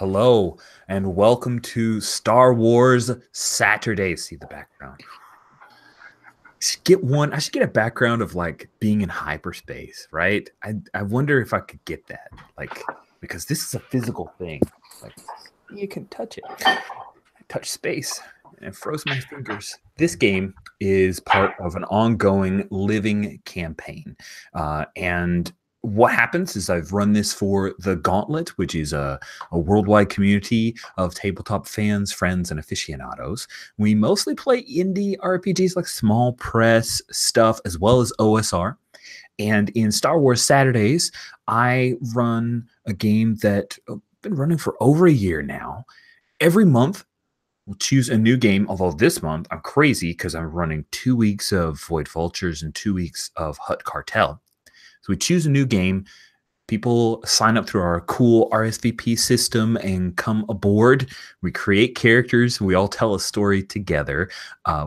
Hello and welcome to Star Wars Saturday. See the background. I should get a background of like being in hyperspace, right? I wonder if I could get that. Like, because this is a physical thing. Like you can touch it. I touch space and it froze my fingers. This game is part of an ongoing living campaign. And what happens is I've run this for the Gauntlet, which is a worldwide community of tabletop fans, friends, and aficionados. We mostly play indie RPGs like small press stuff as well as OSR. And in Star Wars Saturdays, I run a game that I've been running for over a year now. Every month, we'll choose a new game, although this month I'm crazy because I'm running 2 weeks of Void Vultures and 2 weeks of Hut Cartel. So we choose a new game. People sign up through our cool RSVP system and come aboard. We create characters. We all tell a story together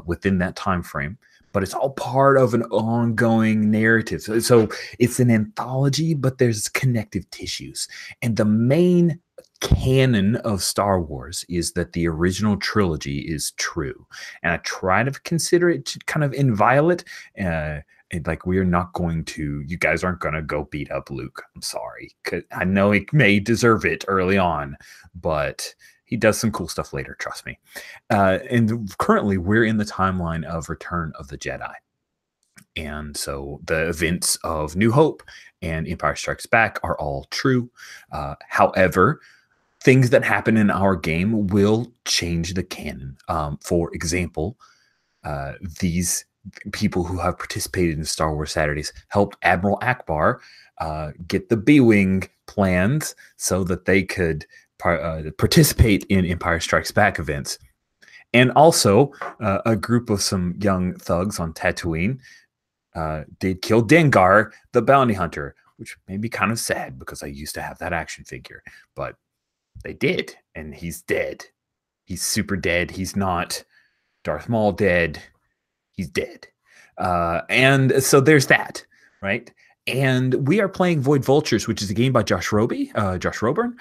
within that time frame. But it's all part of an ongoing narrative. So it's an anthology, but there's connective tissues. And the main canon of Star Wars is that the original trilogy is true. And I try to consider it kind of inviolate. Like we're not going to, you guys aren't going to go beat up Luke. I'm sorry. 'Cause I know he may deserve it early on, but he does some cool stuff later, trust me. And currently we're in the timeline of Return of the Jedi. And so the events of New Hope and Empire Strikes Back are all true. However, things that happen in our game will change the canon. For example, these people who have participated in Star Wars Saturdays helped Admiral Akbar get the B-Wing plans so that they could participate in Empire Strikes Back events. And also, a group of some young thugs on Tatooine did kill Dengar, the bounty hunter, which made me kind of sad because I used to have that action figure. But they did, and he's dead. He's super dead. He's not Darth Maul dead. He's dead. And so there's that, right? And we are playing Void Vultures, which is a game by Josh Roby, Josh Roburn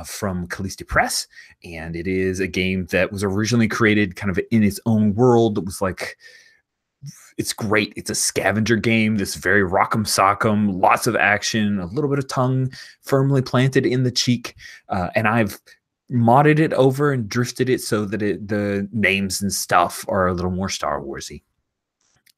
from Callisti Press. And it is a game that was originally created kind of in its own world. It was like, it's great. It's a scavenger game. This very rock'em sock'em, lots of action, a little bit of tongue firmly planted in the cheek. And I've modded it over and drifted it so that the names and stuff are a little more Star Warsy.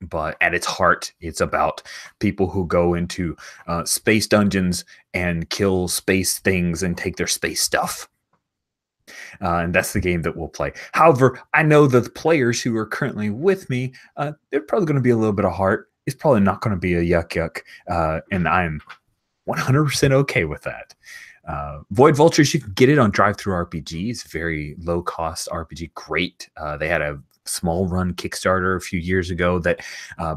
But at its heart, it's about people who go into space dungeons and kill space things and take their space stuff. And that's the game that we'll play. However, I know that the players who are currently with me, they're probably going to be a little bit of heart. It's probably not going to be a yuck. And I'm 100% okay with that. Void Vultures, you can get it on Drive-Thru RPGs, very low-cost RPG, great. They had a small run Kickstarter a few years ago that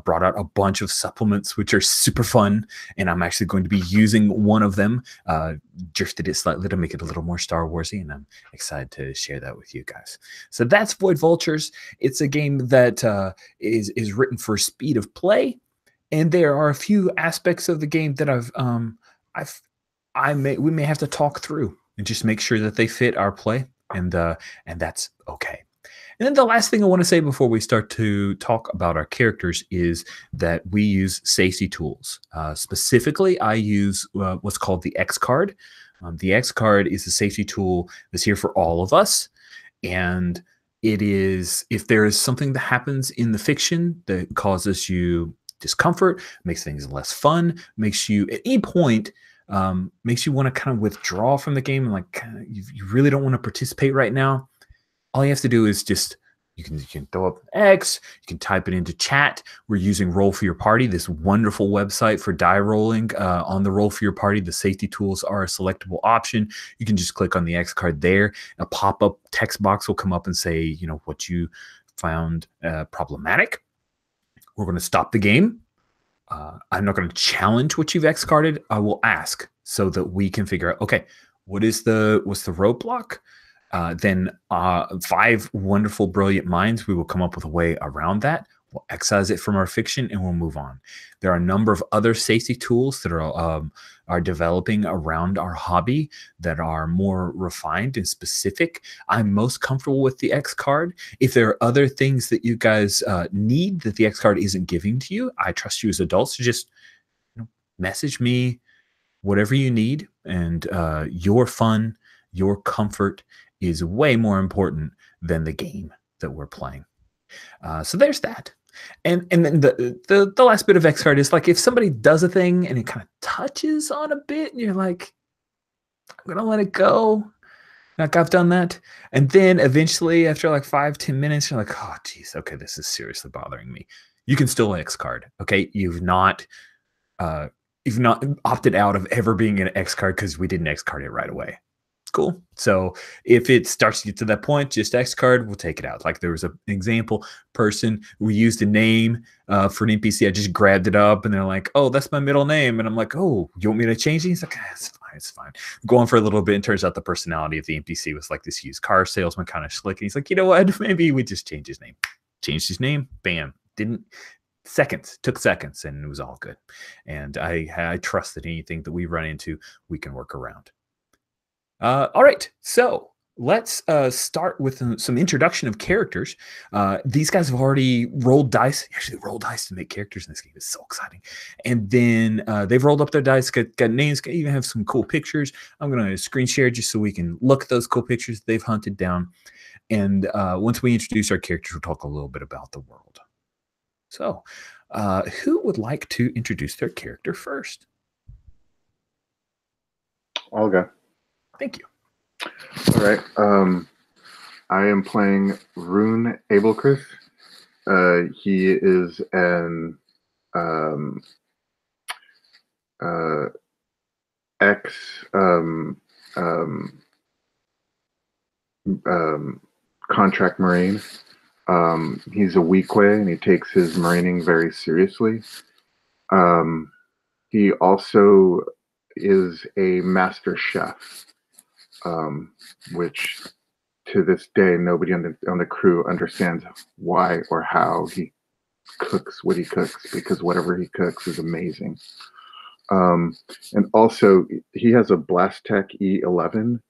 brought out a bunch of supplements, which are super fun, and I'm actually going to be using one of them, drifted it slightly to make it a little more Star Warsy, and I'm excited to share that with you guys. So that's Void Vultures. It's a game that is written for speed of play, and there are a few aspects of the game that we may have to talk through and just make sure that they fit our play, and that's okay. And then the last thing I want to say before we start to talk about our characters is that we use safety tools. Specifically, I use what's called the X card. The X card is a safety tool that's here for all of us, and it is if there is something that happens in the fiction that causes you discomfort, makes things less fun, makes you at any point makes you want to kind of withdraw from the game and like you really don't want to participate right now. All you have to do is just you can throw up X, you can type it into chat. We're using Roll for Your Party, this wonderful website for die rolling. On the Roll for Your Party, the safety tools are a selectable option. You can just click on the X card there. A pop-up text box will come up and say, you know, what you found problematic. We're going to stop the game. I'm not going to challenge what you've X-carded. I will ask so that we can figure out, okay, what's the roadblock? Then 5 wonderful, brilliant minds, we will come up with a way around that. We'll excise it from our fiction and we'll move on. There are a number of other safety tools that are developing around our hobby that are more refined and specific. I'm most comfortable with the X card. If there are other things that you guys need that the X card isn't giving to you, I trust you as adults to just message me whatever you need. And your fun, your comfort is way more important than the game that we're playing. So there's that. And then the last bit of X card is like if somebody does a thing and it kind of touches on a bit and you're like, I'm gonna let it go. Like I've done that. And then eventually after like 5-10 minutes, you're like, oh geez, okay, this is seriously bothering me. You can still X card. Okay. You've not opted out of ever being an X card because we didn't X card it right away. Cool. So if it starts to get to that point, just X card, we'll take it out. Like there was an example person, we used a name for an NPC. I just grabbed it up and they're like, oh, that's my middle name. And I'm like, oh, you want me to change it? He's like, it's fine. It's fine. Go on for a little bit and turns out the personality of the NPC was like this used car salesman kind of slick. And he's like, you know what? Maybe we just change his name. Changed his name. Bam. Took seconds and it was all good. And I trust that anything that we run into, we can work around. All right, so let's start with some introduction of characters. These guys have already rolled dice. You actually roll dice to make characters in this game. It's so exciting. And then they've rolled up their dice, got names, even have some cool pictures. I'm going to screen share just so we can look at those cool pictures they've hunted down. And once we introduce our characters, we'll talk a little bit about the world. So who would like to introduce their character first? I'll go. Thank you. All right. I am playing Rune Abelchris. He is an ex contract Marine. He's a Weequay and he takes his Marining very seriously. He also is a master chef. Which to this day nobody on the crew understands why or how he cooks what he cooks, because whatever he cooks is amazing. And also he has a Blastech E11.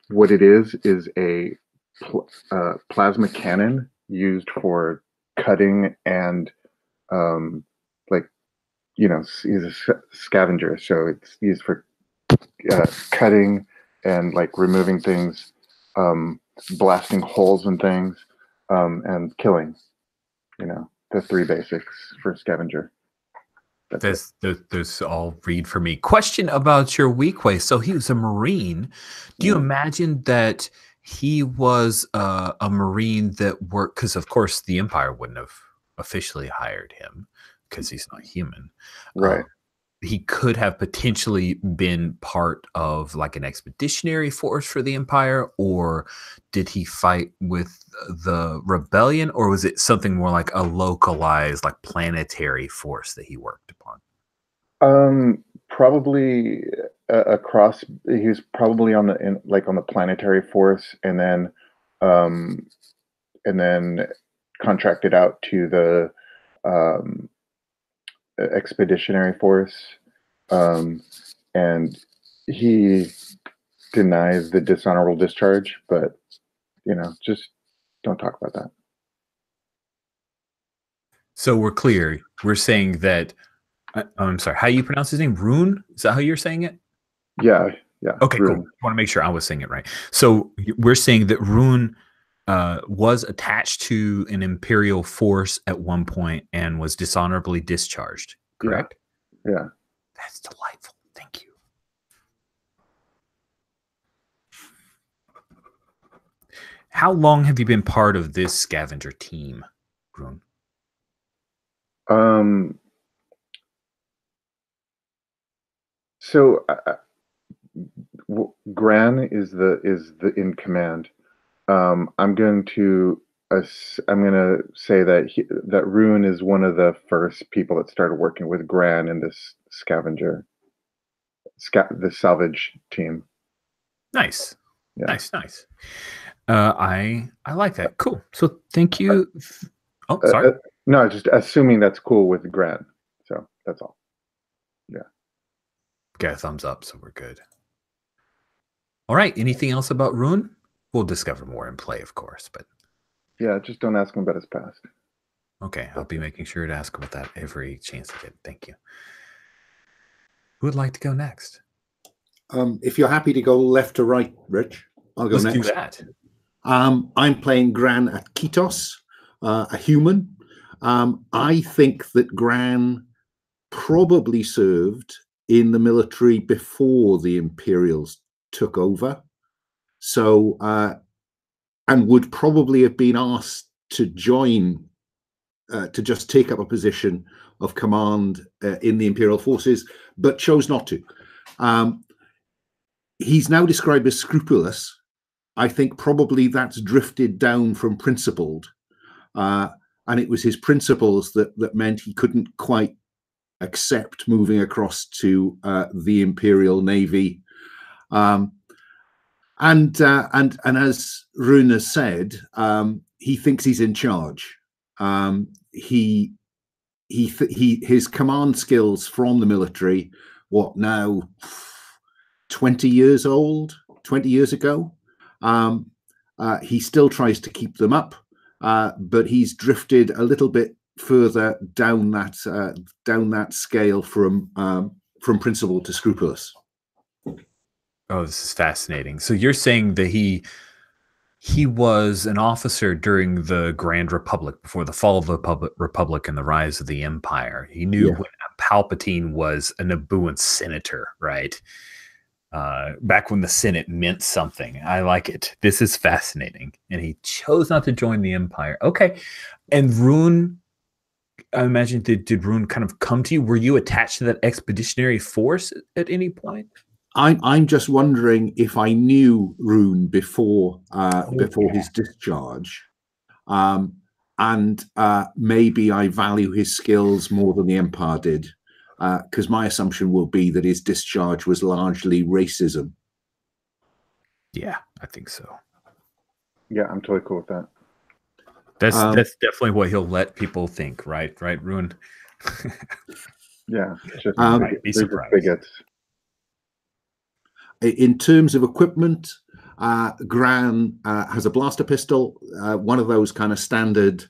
What it is a plasma cannon used for cutting and he's a scavenger, so it's used for cutting and like removing things, blasting holes in things, and killing. The three basics for scavenger. This all read for me. Question about your Weequay. So he was a Marine. Do you imagine that he was a Marine that worked? Because of course the Empire wouldn't have officially hired him because he's not human, right? He could have potentially been part of like an expeditionary force for the Empire, or did he fight with the rebellion, or was it something more like a localized, like planetary force that he worked upon? Probably across. He was probably on the planetary force, and then contracted out to the expeditionary force, and he denies the dishonorable discharge, but just don't talk about that. So we're clear. We're saying that I'm sorry, how you pronounce his name? Rune? Is that how you're saying it? Yeah. Okay, Rune. Cool. I want to make sure I was saying it right. So we're saying that Rune was attached to an Imperial force at one point and was dishonorably discharged, correct? Yeah. That's delightful. Thank you. How long have you been part of this scavenger team, Rune? So Gran is the in command. I'm going to say that Rune is one of the first people that started working with Gran in this the salvage team. Nice. Yeah. Nice. I like that. Cool. So thank Uh, you. Oh, uh, sorry. uh, no, just assuming that's cool with Gran. So that's all. Yeah. Got a thumbs up, so we're good. All right. Anything else about Rune? We'll discover more in play, of course. But Yeah, just don't ask him about his past. okay, I'll be making sure to ask about that every chance I get. Thank you. Who would like to go next? If you're happy to go left to right, Rich, I'll go Let's next. do that. I'm playing Gran at Kitos, a human. I think that Gran probably served in the military before the Imperials took over. So, and would probably have been asked to join, to just take up a position of command in the Imperial forces, but chose not to. He's now described as scrupulous. I think probably that's drifted down from principled. And it was his principles that meant he couldn't quite accept moving across to the Imperial Navy. And as Rune has said, he thinks he's in charge. His command skills from the military, what now, 20 years old, 20 years ago. He still tries to keep them up, but he's drifted a little bit further down that scale from principle to scrupulous. Oh, this is fascinating. So you're saying that he was an officer during the Grand Republic, before the fall of the Republic and the rise of the Empire. He knew when Palpatine was a Nabooan senator, right? Back when the Senate meant something. I like it. This is fascinating. And he chose not to join the Empire. Okay. And Rune, I imagine, did Rune kind of come to you? Were you attached to that expeditionary force at any point? I'm just wondering if I knew Rune before his discharge, and maybe I value his skills more than the Empire did, because my assumption will be that his discharge was largely racism. Yeah, I think so. Yeah, I'm totally cool with that. That's definitely what he'll let people think, right? Right, Rune? Yeah, just be surprised. bigots. In terms of equipment, Gran has a blaster pistol, one of those kind of standard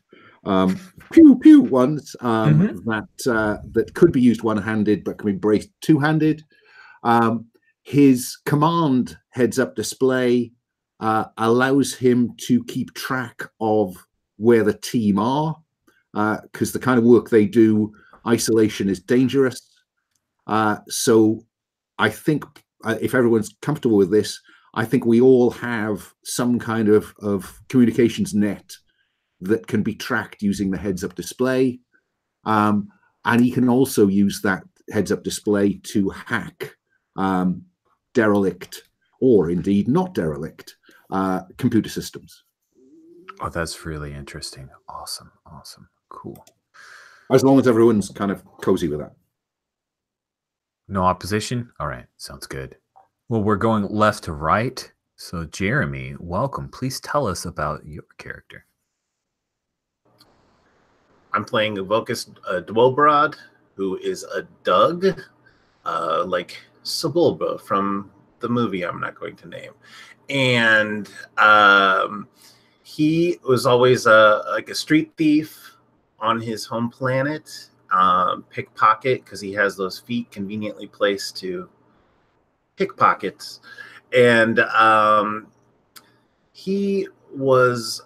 pew pew ones that could be used one-handed but can be braced two-handed. His command heads-up display allows him to keep track of where the team are, because the kind of work they do, isolation is dangerous. So I think, if everyone's comfortable with this, I think we all have some kind of communications net that can be tracked using the heads-up display. And he can also use that heads-up display to hack derelict, or indeed not derelict, computer systems. Oh, that's really interesting. Awesome. Cool. As long as everyone's kind of cozy with that. No opposition? All right, sounds good. Well, we're going left to right. So, Jeremy, welcome. Please tell us about your character. I'm playing Vocus Dwobrod, who is a Doug, like Sebulba from the movie I'm not going to name. And he was always like a street thief on his home planet, pickpocket, because he has those feet conveniently placed to pickpockets. And he was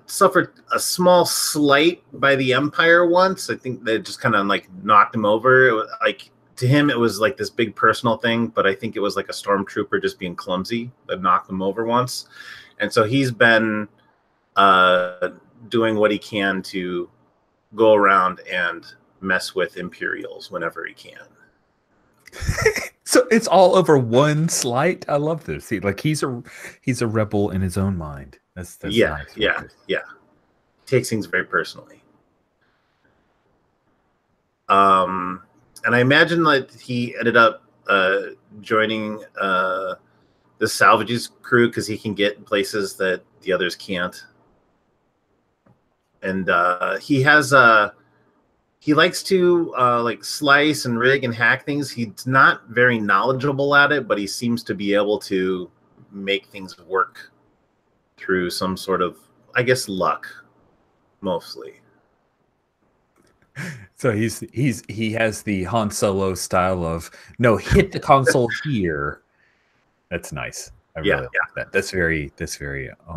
suffered a small slight by the Empire once. I think they just kind of like knocked him over. It was like, to him, it was like this big personal thing, but I think it was like a stormtrooper just being clumsy that knocked him over once. And so he's been doing what he can to go around and mess with Imperials whenever he can. So it's all over one slight. I love this. He's a rebel in his own mind. That's nice. Yeah. Takes things very personally. And I imagine that he ended up joining the salvages crew because he can get places that the others can't. And he likes to like slice and rig and hack things. He's not very knowledgeable at it, but he seems to be able to make things work through some sort of, I guess, luck, mostly. So he has the Han Solo style of no, hit the console here. That's nice. I really like that. That's very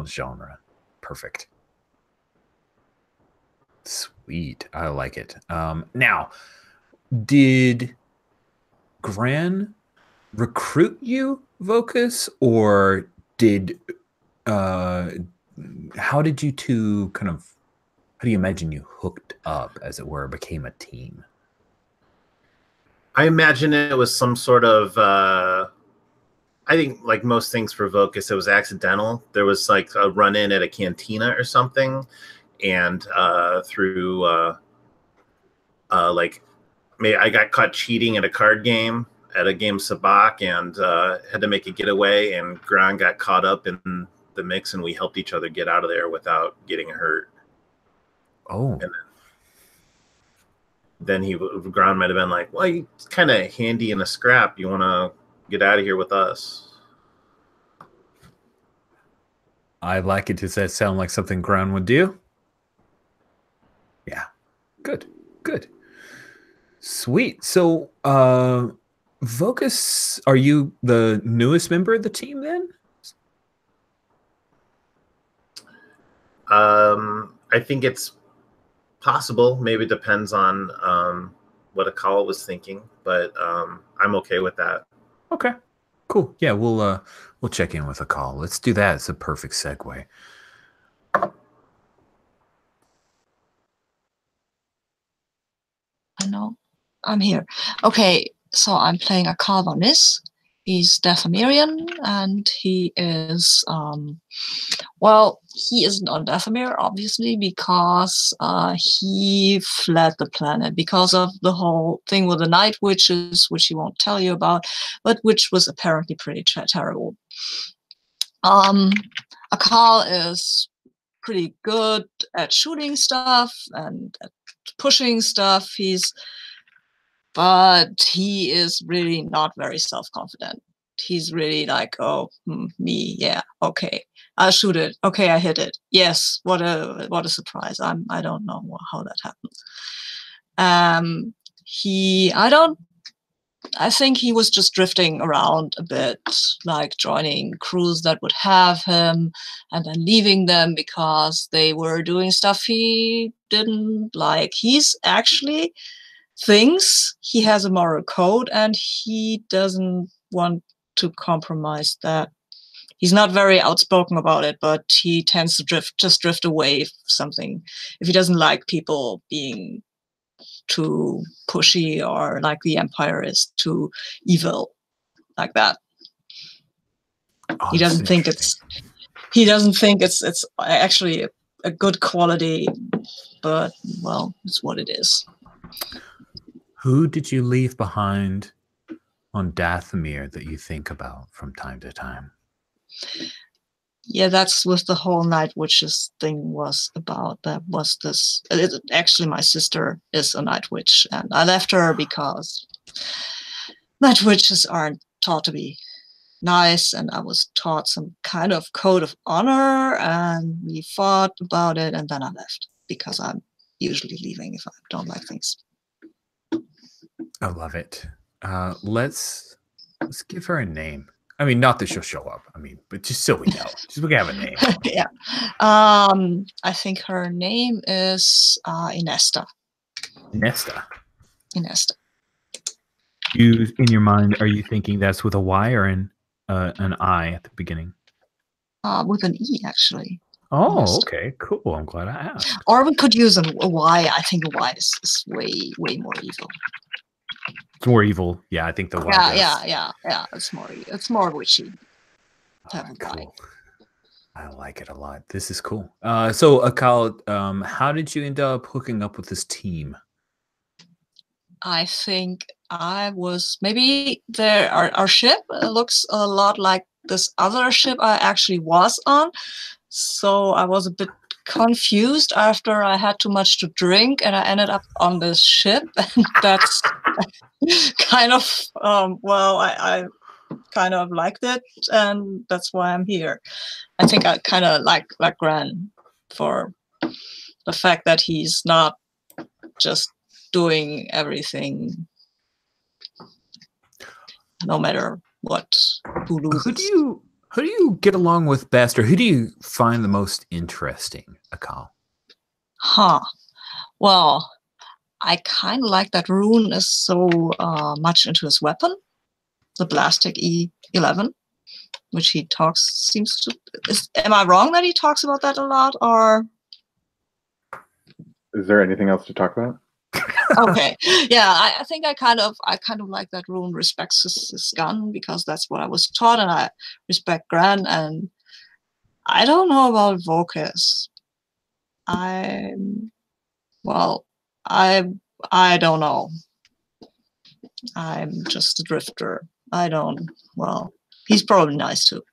genre. Perfect. Sweet. I like it. Now, did Gran recruit you, Vocus, or did how did you two kind of, how do you imagine you hooked up, as it were, became a team? I imagine it was some sort of I think like most things for Vocus, it was accidental. There was like a run-in at a cantina or something, and through like I got caught cheating at a card game at a game Sabak, and had to make a getaway, and Gran got caught up in the mix, and we helped each other get out of there without getting hurt. Oh. And then Gran might have been like, well, you're kind of handy in a scrap. You want to get out of here with us? I like it. Does that sound like something Gran would do? Yeah. Good. Good. Sweet. So, Vocus, are you the newest member of the team then? I think it's possible. Maybe it depends on what Akal was thinking, but I'm okay with that. Okay, cool. Yeah, we'll check in with Akal. Let's do that. It's a perfect segue. I know. I'm here. Okay, so I'm playing Akal on this. He's Dathomirian, and he is, well, he isn't on Dathomir, obviously, because he fled the planet because of the whole thing with the Night Witches, which he won't tell you about, but which was apparently pretty terrible. Akal is pretty good at shooting stuff and at pushing stuff. But he is really not very self-confident. He's really like, oh, me, yeah, okay, I'll shoot it. Okay, I hit it. Yes, what a surprise. I don't know how that happened. I think he was just drifting around a bit, like joining crews that would have him and then leaving them because they were doing stuff he didn't like. He's actually thinks he has a moral code and he doesn't want to compromise that. He's not very outspoken about it, but he tends to drift away if something, if he doesn't like people being too pushy or like the Empire is too evil like that. Oh, he doesn't think it's actually a good quality, but well, it's what it is. Who did you leave behind on Dathomir that you think about from time to time? Yeah, that's what the whole Night Witches thing was about. That was this. Actually, my sister is a Night Witch, and I left her because Night Witches aren't taught to be nice, and I was taught some kind of code of honor, and we fought about it, and then I left because I'm usually leaving if I don't like things. I love it. Let's give her a name. I mean, not that she'll show up. I mean, but just so we know, just we can have a name. Yeah. I think her name is Inesta. Nesta. Inesta. You, in your mind, are you thinking that's with a Y or an I at the beginning? With an E, actually. Oh, Inesta. okay, cool. I'm glad I asked. Or we could use a Y. I think a Y is way more evil. It's more evil. Yeah, I think the Y. Yeah. It's more witchy. Cool. I like it a lot. This is cool. So, Akal, how did you end up hooking up with this team? I think I was maybe there. Our ship looks a lot like this other ship I actually was on, so I was a bit confused after I had too much to drink, and I ended up on this ship, and that's kind of well, I kind of liked it, and that's why I'm here. I think I kind of like Gran for the fact that he's not just doing everything, no matter what. Who loses? Who do you get along with best, or who do you find the most interesting, Akal? Huh. Well, I kind of like that Rune is so much into his weapon, the Blastic E11, which he seems to. Am I wrong that he talks about that a lot, or? Is there anything else to talk about? Okay, yeah, I think I kind of like that Rune respects his gun, because that's what I was taught, and I respect Gran, and I don't know about Vulcus. I don't know. I'm just a drifter. Well, he's probably nice too.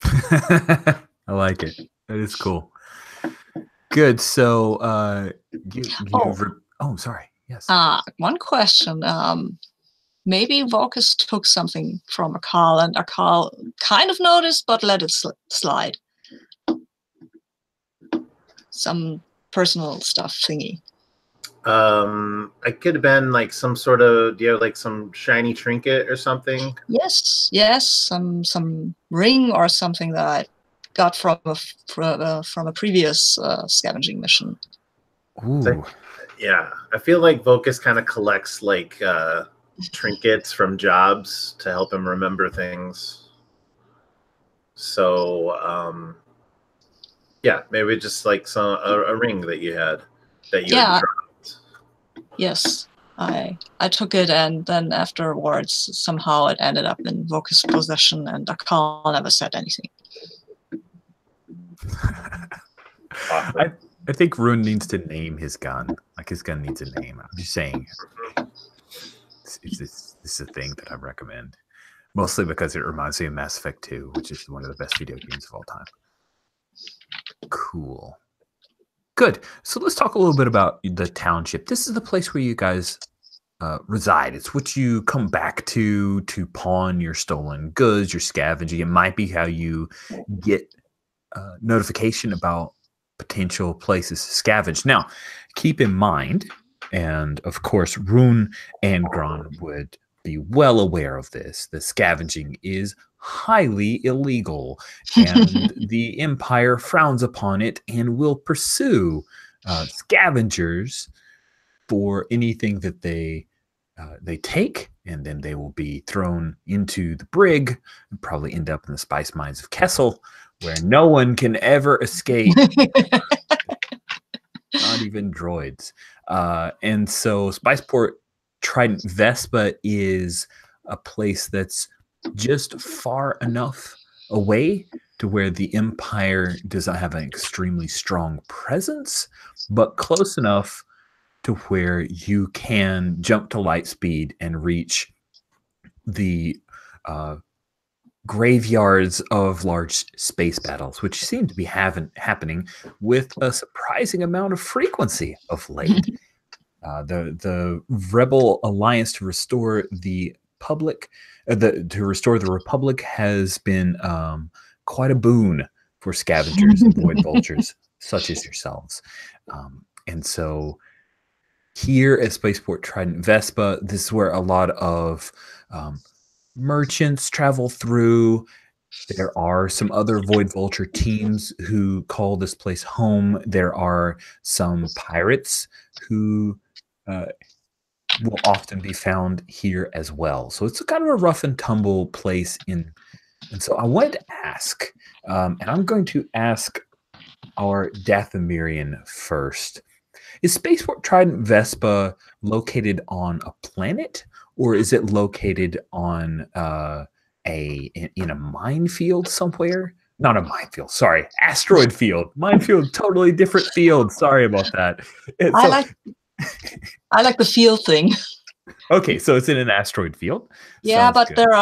I like it. That is cool. Good. So, sorry. Yes. One question. Maybe Vulcus took something from Akal, and Akal kind of noticed, but let it slide. Some personal stuff thingy. I could have been like some sort of, do you have like some shiny trinket or something? Yes, some ring or something that I got from a previous scavenging mission. Ooh. Yeah, I feel like Vulcus kind of collects like trinkets from jobs to help him remember things. So yeah, maybe just like a ring that you had that you had dropped. Yes, I took it, and then afterwards somehow it ended up in Vulcus' possession, and Akal never said anything. Awesome. I think Rune needs to name his gun. Like, his gun needs a name. I'm just saying. This is a thing that I recommend. Mostly because it reminds me of Mass Effect 2, which is one of the best video games of all time. Cool. Good. So let's talk a little bit about the township. This is the place where you guys reside. It's what you come back to pawn your stolen goods, your scavenging. It might be how you get notification about potential places to scavenge. Now, keep in mind, and of course, Rune and Gran would be well aware of this, the scavenging is highly illegal, and the Empire frowns upon it and will pursue scavengers for anything that they take, and then they will be thrown into the brig and probably end up in the spice mines of Kessel, where no one can ever escape. Not even droids. And so Spiceport Trident Vespa is a place that's just far enough away to where the Empire does not have an extremely strong presence, but close enough to where you can jump to light speed and reach the graveyards of large space battles, which seem to be happening with a surprising amount of frequency of late. The Rebel Alliance to restore the public, to restore the Republic, has been quite a boon for scavengers and void vultures such as yourselves. And so here at Spaceport Trident Vespa, this is where a lot of merchants travel through. There are some other Void Vulture teams who call this place home. There are some pirates who will often be found here as well. So it's a kind of a rough and tumble place. And so I wanted to ask, and I'm going to ask our Dathomirian first. Is Spaceport Trident Vespa located on a planet, or is it located on in a minefield somewhere? Not a minefield, sorry, asteroid field. Minefield, totally different field. Sorry about that. I like the field thing. Okay, so it's in an asteroid field. Yeah, Sounds but good. there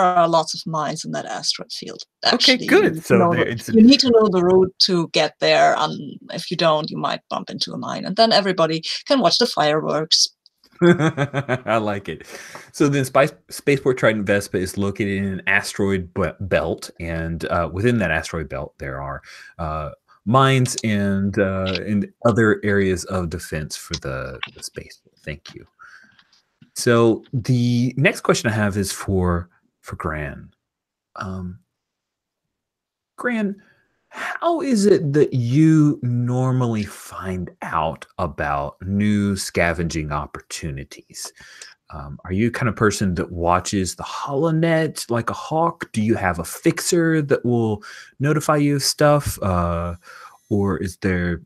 are lots of mines in that asteroid field. Actually, Okay, good. So there, you need to know the route to get there, and if you don't, you might bump into a mine, and then everybody can watch the fireworks. I like it. So then Spaceport Trident Vespa is located in an asteroid belt, and within that asteroid belt, there are mines and other areas of defense for the space. Thank you. So the next question I have is for Gran. Gran, how is it that you normally find out about new scavenging opportunities? Are you the kind of person that watches the holonet like a hawk? Do you have a fixer that will notify you of stuff? Or is there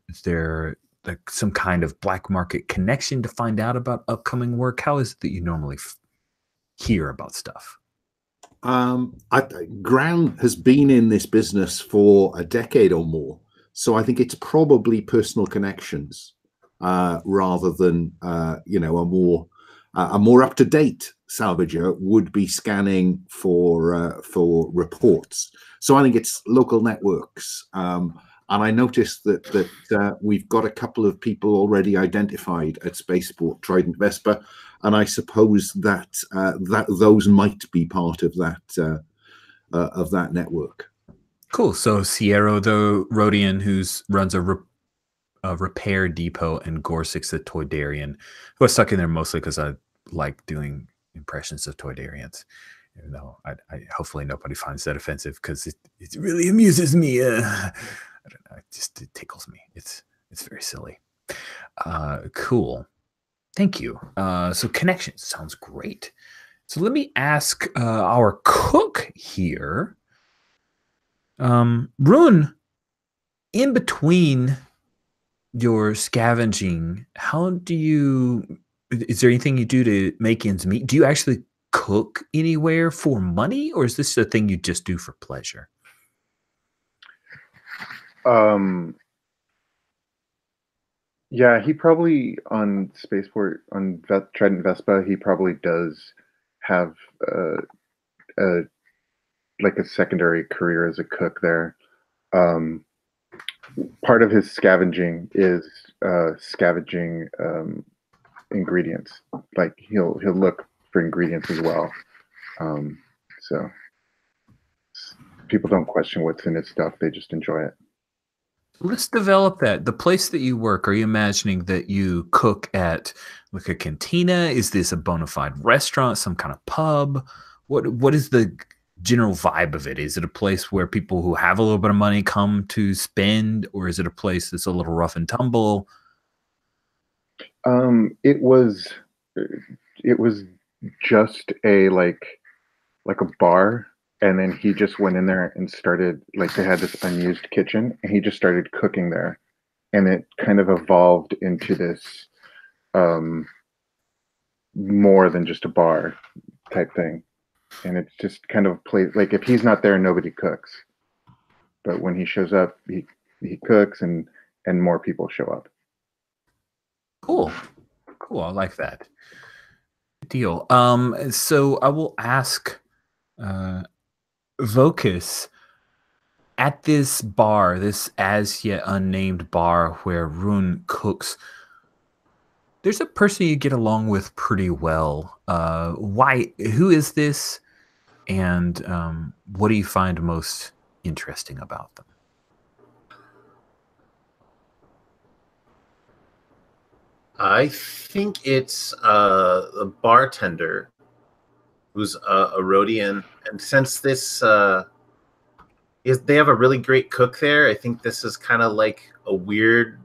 like some kind of black market connection to find out about upcoming work? How is it that you normally hear about stuff? Gran has been in this business for a decade or more, so I think it's probably personal connections rather than a more up-to-date salvager would be scanning for reports. So I think it's local networks. And I noticed that we've got a couple of people already identified at Spaceport Trident Vespa, and I suppose that those might be part of that network. Cool. So Sierra, the Rhodian, who runs a repair depot, and Gorsix, the Toydarian, who I stuck in there mostly because I like doing impressions of Toydarians. Even though I hopefully nobody finds that offensive because it really amuses me. I don't know. It tickles me. It's very silly. Cool. Thank you. So connections sounds great. So let me ask our cook here. Rune, in between your scavenging, is there anything you do to make ends meet? Do you actually cook anywhere for money, or is this a thing you just do for pleasure? Yeah, he probably on Spaceport on Trident Vespa, he probably does have like a secondary career as a cook there. Part of his scavenging is scavenging ingredients. Like he'll look for ingredients as well. So people don't question what's in his stuff; they just enjoy it. Let's develop that. The place that you work, are you imagining that you cook at like a cantina? Is this a bona fide restaurant, some kind of pub? What is the general vibe of it? Is it a place where people who have a little bit of money come to spend, or is it a place that's a little rough and tumble? It was just a like a bar, and then he just went in there and started, like, they had this unused kitchen, and he just started cooking there, and it kind of evolved into this more than just a bar type thing. And it's just kind of plays like, if he's not there, nobody cooks, but when he shows up, he cooks, and more people show up. Cool. I like that. Good deal. So I will ask Vocus, at this bar, this as yet unnamed bar where Rune cooks, there's a person you get along with pretty well. Why? Who is this? And what do you find most interesting about them? I think it's a bartender who's a Rhodian, and since this they have a really great cook there, I think this is kind of like a weird,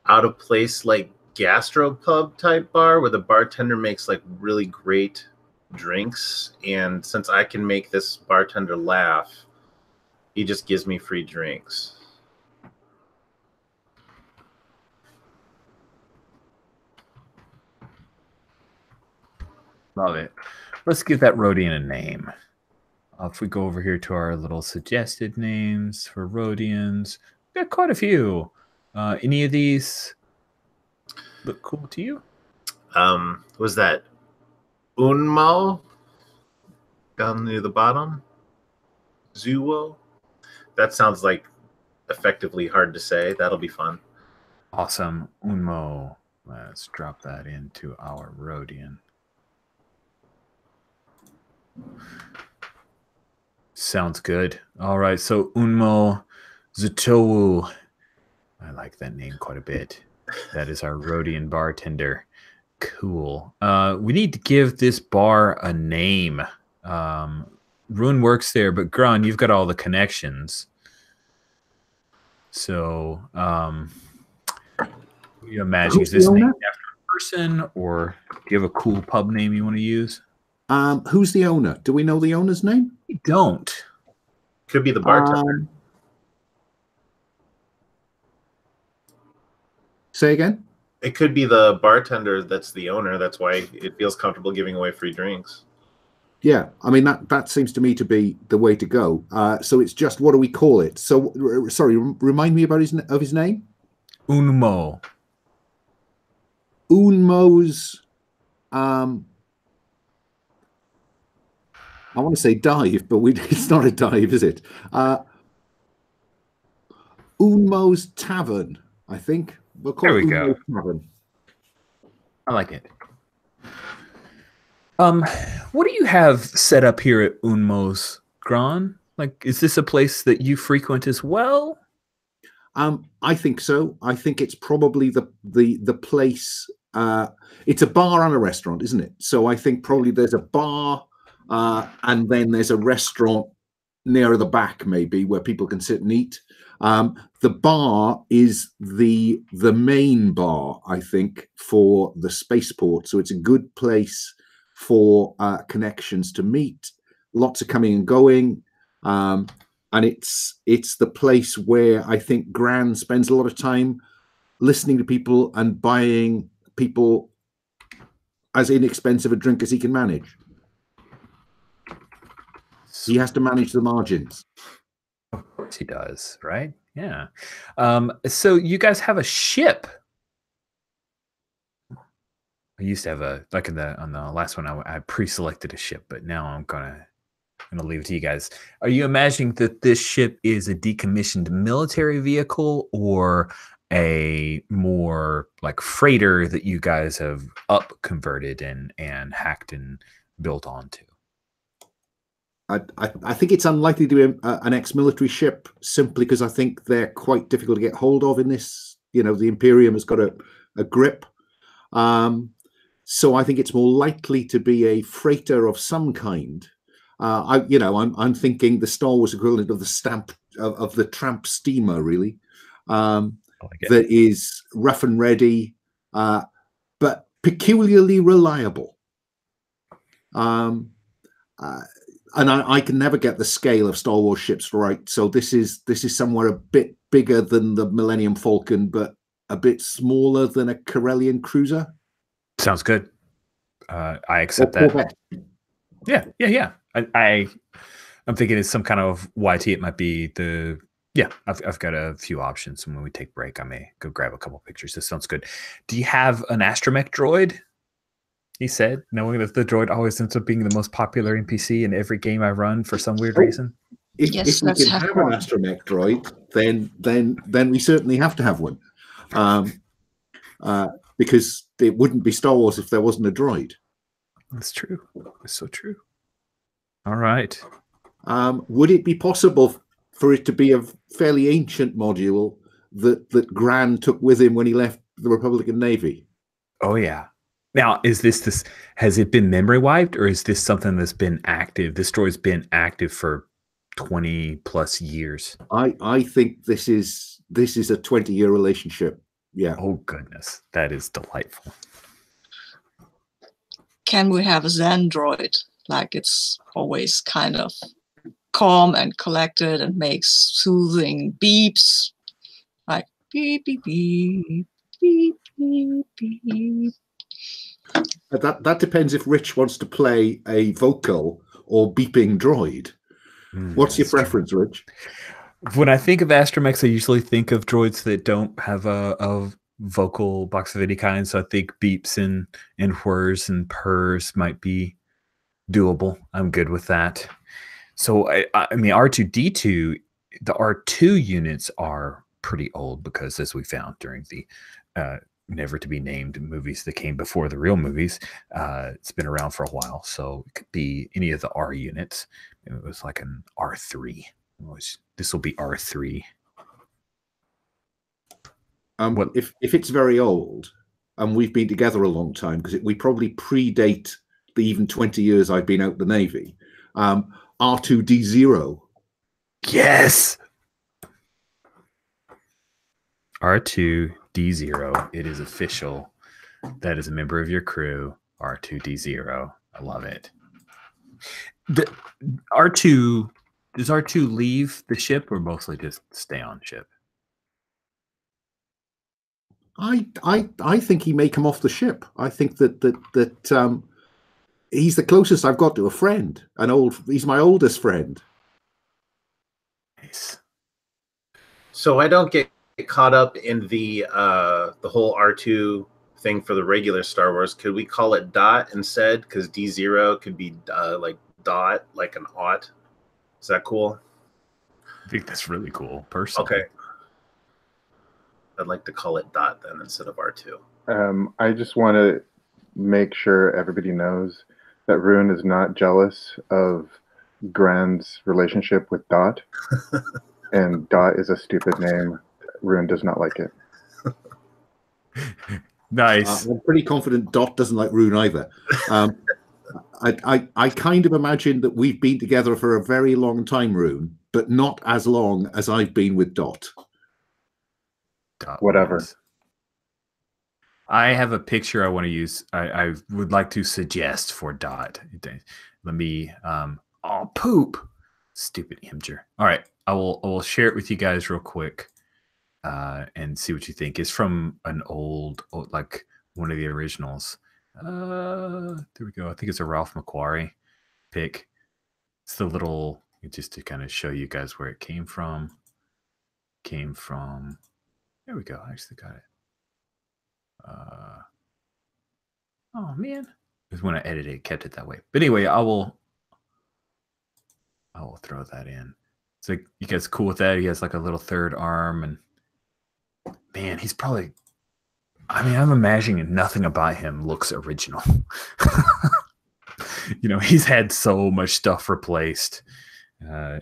out of place, like gastropub type bar where the bartender makes like really great drinks, and since I can make this bartender laugh, he just gives me free drinks. Love it. Let's give that Rhodian a name. If we go over here to our little suggested names for Rhodians, we've got quite a few. Any of these look cool to you? Was that Unmo down near the bottom? Zuo? That sounds like effectively hard to say. That'll be fun. Awesome. Unmo. Let's drop that into our Rhodian. Sounds good. All right. So Unmo Zutowu. I like that name quite a bit. That is our Rhodian bartender. Cool. We need to give this bar a name. Rune works there, but Grun, you've got all the connections. So, you imagine is this named after a person, or do you have a cool pub name you want to use? Who's the owner? Do we know the owner's name? We don't. Could be the bartender. Say again? It could be the bartender that's the owner. That's why it feels comfortable giving away free drinks. Yeah, I mean, that seems to me to be the way to go. So it's just, what do we call it? So, sorry, remind me about his name? Unmo. Unmo's, I want to say dive, but it's not a dive, is it? Unmo's Tavern, I think. We'll call There it we go. Tavern. I like it. What do you have set up here at Unmo's, Gran? Like, is this a place that you frequent as well? I think so. I think it's probably the place. It's a bar and a restaurant, isn't it? So I think probably there's a bar, and then there's a restaurant nearer the back, maybe, where people can sit and eat. The bar is the main bar, I think, for the spaceport. So it's a good place for connections to meet. Lots of coming and going, and it's the place where I think Gran spends a lot of time listening to people and buying people as inexpensive a drink as he can manage. He has to manage the margins. Of course he does, right? Yeah. So you guys have a ship. I used to have on the last one I pre-selected a ship, but now I'm gonna leave it to you guys. Are you imagining that this ship is a decommissioned military vehicle or a more like freighter that you guys have up converted and hacked and built onto? I think it's unlikely to be an ex-military ship, simply because I think they're quite difficult to get hold of in this. You know, the Imperium has got a grip. So I think it's more likely to be a freighter of some kind. I'm thinking the Star Wars equivalent of the tramp steamer, really. That is rough and ready, but peculiarly reliable. And I can never get the scale of Star Wars ships right. So this is somewhere a bit bigger than the Millennium Falcon, but a bit smaller than a Corellian cruiser. Sounds good. I accept that. Yeah. I'm thinking it's some kind of YT. It might be the. Yeah, I've got a few options. And when we take break, I may go grab a couple pictures. This sounds good. Do you have an astromech droid? He said, knowing that the droid always ends up being the most popular NPC in every game I run for some weird reason. If we can have an astromech droid, then we certainly have to have one, because it wouldn't be Star Wars if there wasn't a droid. That's true. That's so true. All right. Would it be possible for it to be a fairly ancient module that Gran took with him when he left the Republican Navy? Oh yeah. Now, is this has it been memory wiped, or is this something that's been active? This droid's been active for 20 plus years. I think this is a 20-year relationship. Yeah. Oh goodness, that is delightful. Can we have a Zen droid? Like, it's always kind of calm and collected and makes soothing beeps, like beep beep beep beep beep beep. That depends if Rich wants to play a vocal or beeping droid. What's your preference, Rich? When I think of astromechs, I usually think of droids that don't have a vocal box of any kind. So I think beeps and whirs and purrs might be doable. I'm good with that. So I mean, R2D2, the R2 units are pretty old because, as we found during the never to be named movies that came before the real movies, it's been around for a while. So it could be any of the R units. It was like an R3. This will be R3. If it's very old and we've been together a long time, because we probably predate the even 20 years I've been out the Navy, R2D0. Yes. R2D0. It is official. That is a member of your crew. R2D0. I love it. The R2, does R2 leave the ship or mostly just stay on ship? I think he may come off the ship. I think that he's the closest I've got to a friend. He's my oldest friend. Nice. So I don't get caught up in the whole R2 thing for the regular Star Wars. Could we call it Dot instead? Because D0 could be like Dot, like an aught. Is that cool? I think that's really cool, personally. Okay. I'd like to call it Dot then instead of R2. I just want to make sure everybody knows that Rune is not jealous of Gran's relationship with Dot. And Dot is a stupid name. Rune does not like it. Nice. I'm pretty confident Dot doesn't like Rune either. I kind of imagine that we've been together for a very long time, Rune, but not as long as I've been with Dot. Dot whatever. Wins. I have a picture I want to use. I would like to suggest for Dot. Let me. Oh, poop! Stupid Imgur. All right, I will share it with you guys real quick, and see what you think. It's from an old like one of the originals. There we go. I think it's a Ralph McQuarrie pick. It's the little, just to kind of show you guys where it came from. There we go. I actually got it. Oh man, because when I edited it, kept it that way. But anyway, I will throw that in. So you guys cool with that? He has like a little third arm, and man, he's probably. I mean, I'm imagining nothing about him looks original. You know, he's had so much stuff replaced. I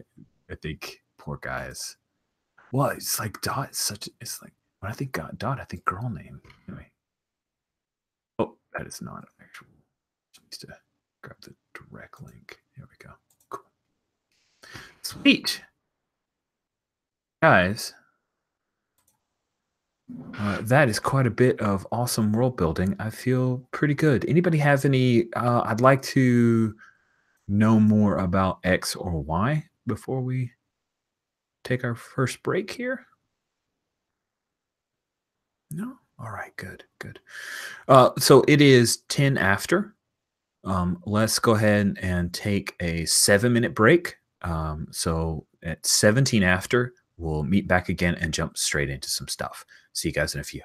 think poor guys. Well, it's like Dot. It's like when I think Dot, I think girl name. Anyway. Oh, that is not actual. Needs to grab the direct link. There we go. Cool. Sweet. Guys, that is quite a bit of awesome world building. I feel pretty good. Anybody have any? I'd like to know more about X or Y before we take our first break here. No? All right, good. So it is 10 after. Let's go ahead and take a 7-minute break. So at 17 after, we'll meet back again and jump straight into some stuff. See you guys in a few.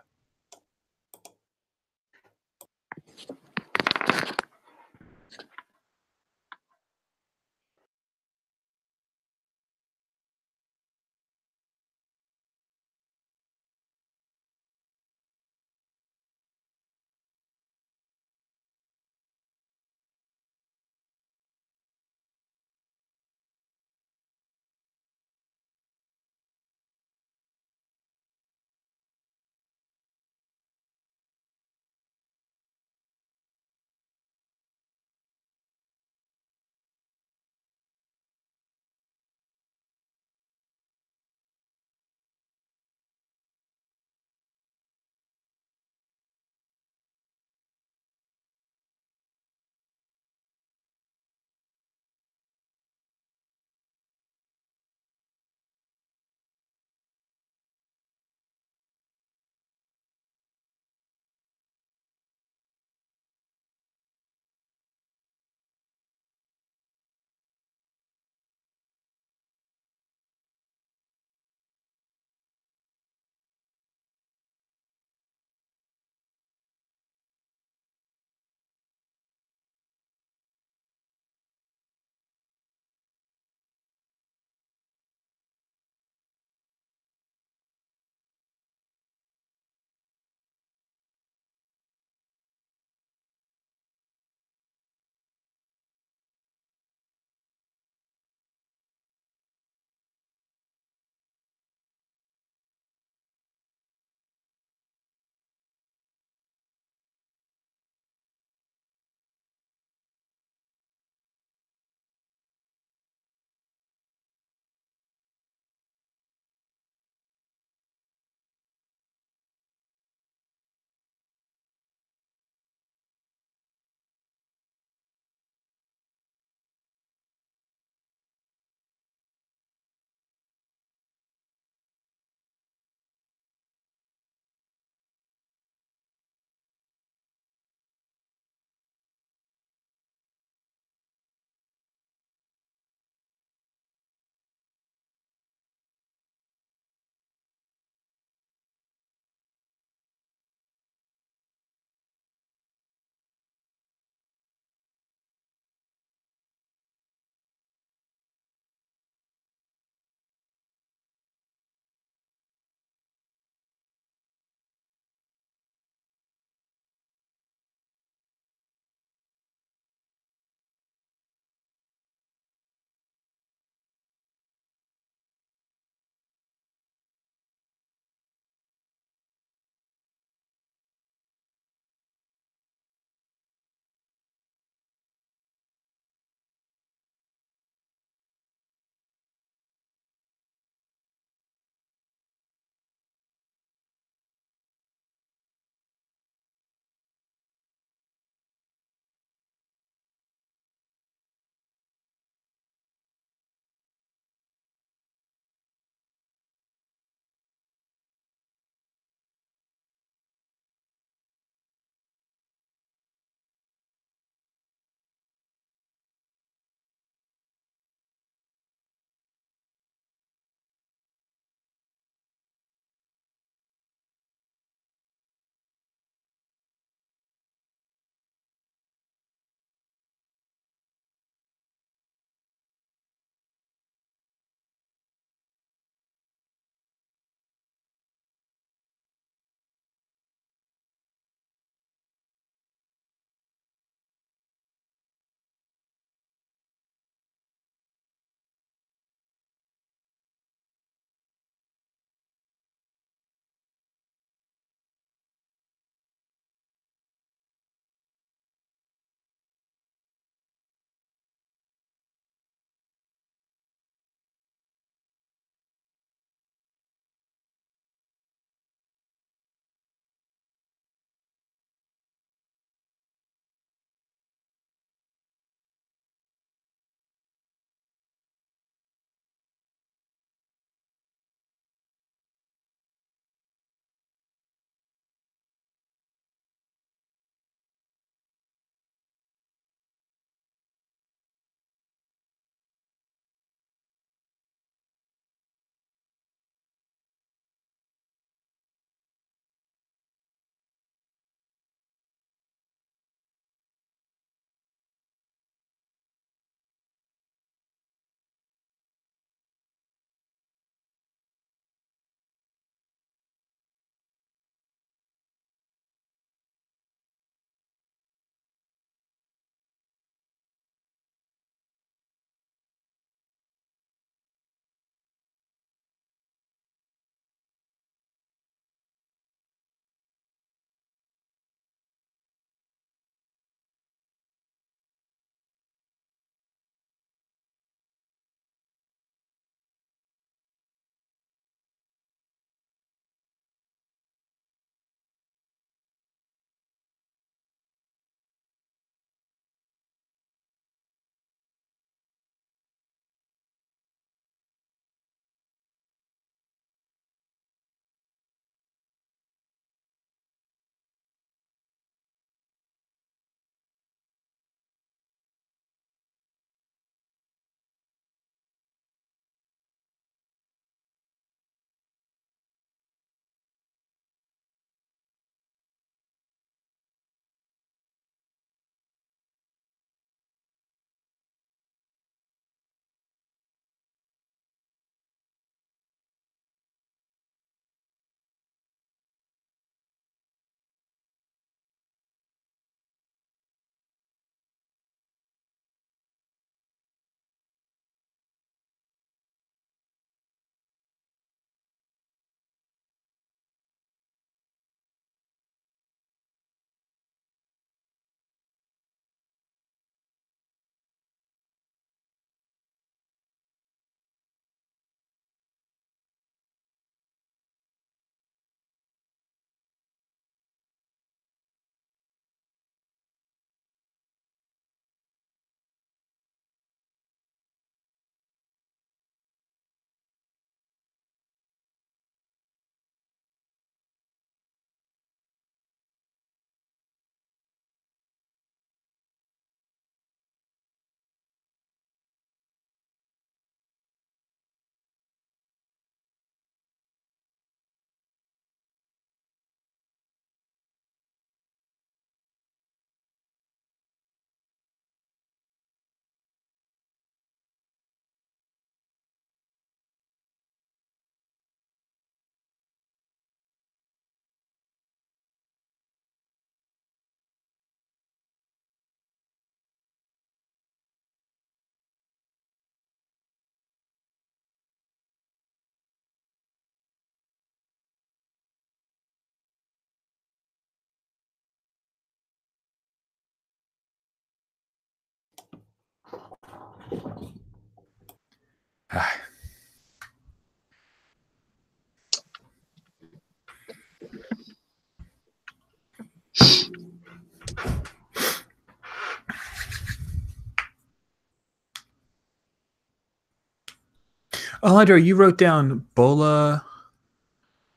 Alejandro, you wrote down Bola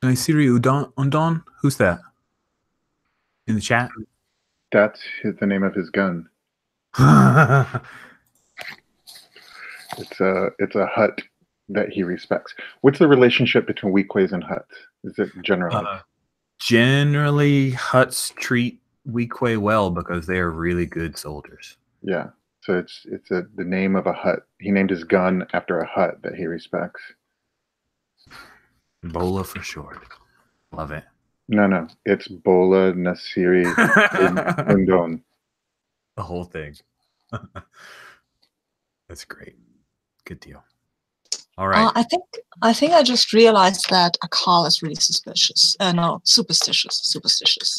Naisiri Undon. Who's that? In the chat? That's the name of his gun. It's a hut that he respects. What's the relationship between Weequays and huts? Is it generally? Generally, huts treat Weequay well because they are really good soldiers. Yeah. So it's the name of a hut. He named his gun after a hut that he respects. Bola for short. Love it. No. It's Bola Nasiri Undon. The whole thing. That's great. Good deal. All right. I think I just realized that Akal is really suspicious. No, superstitious.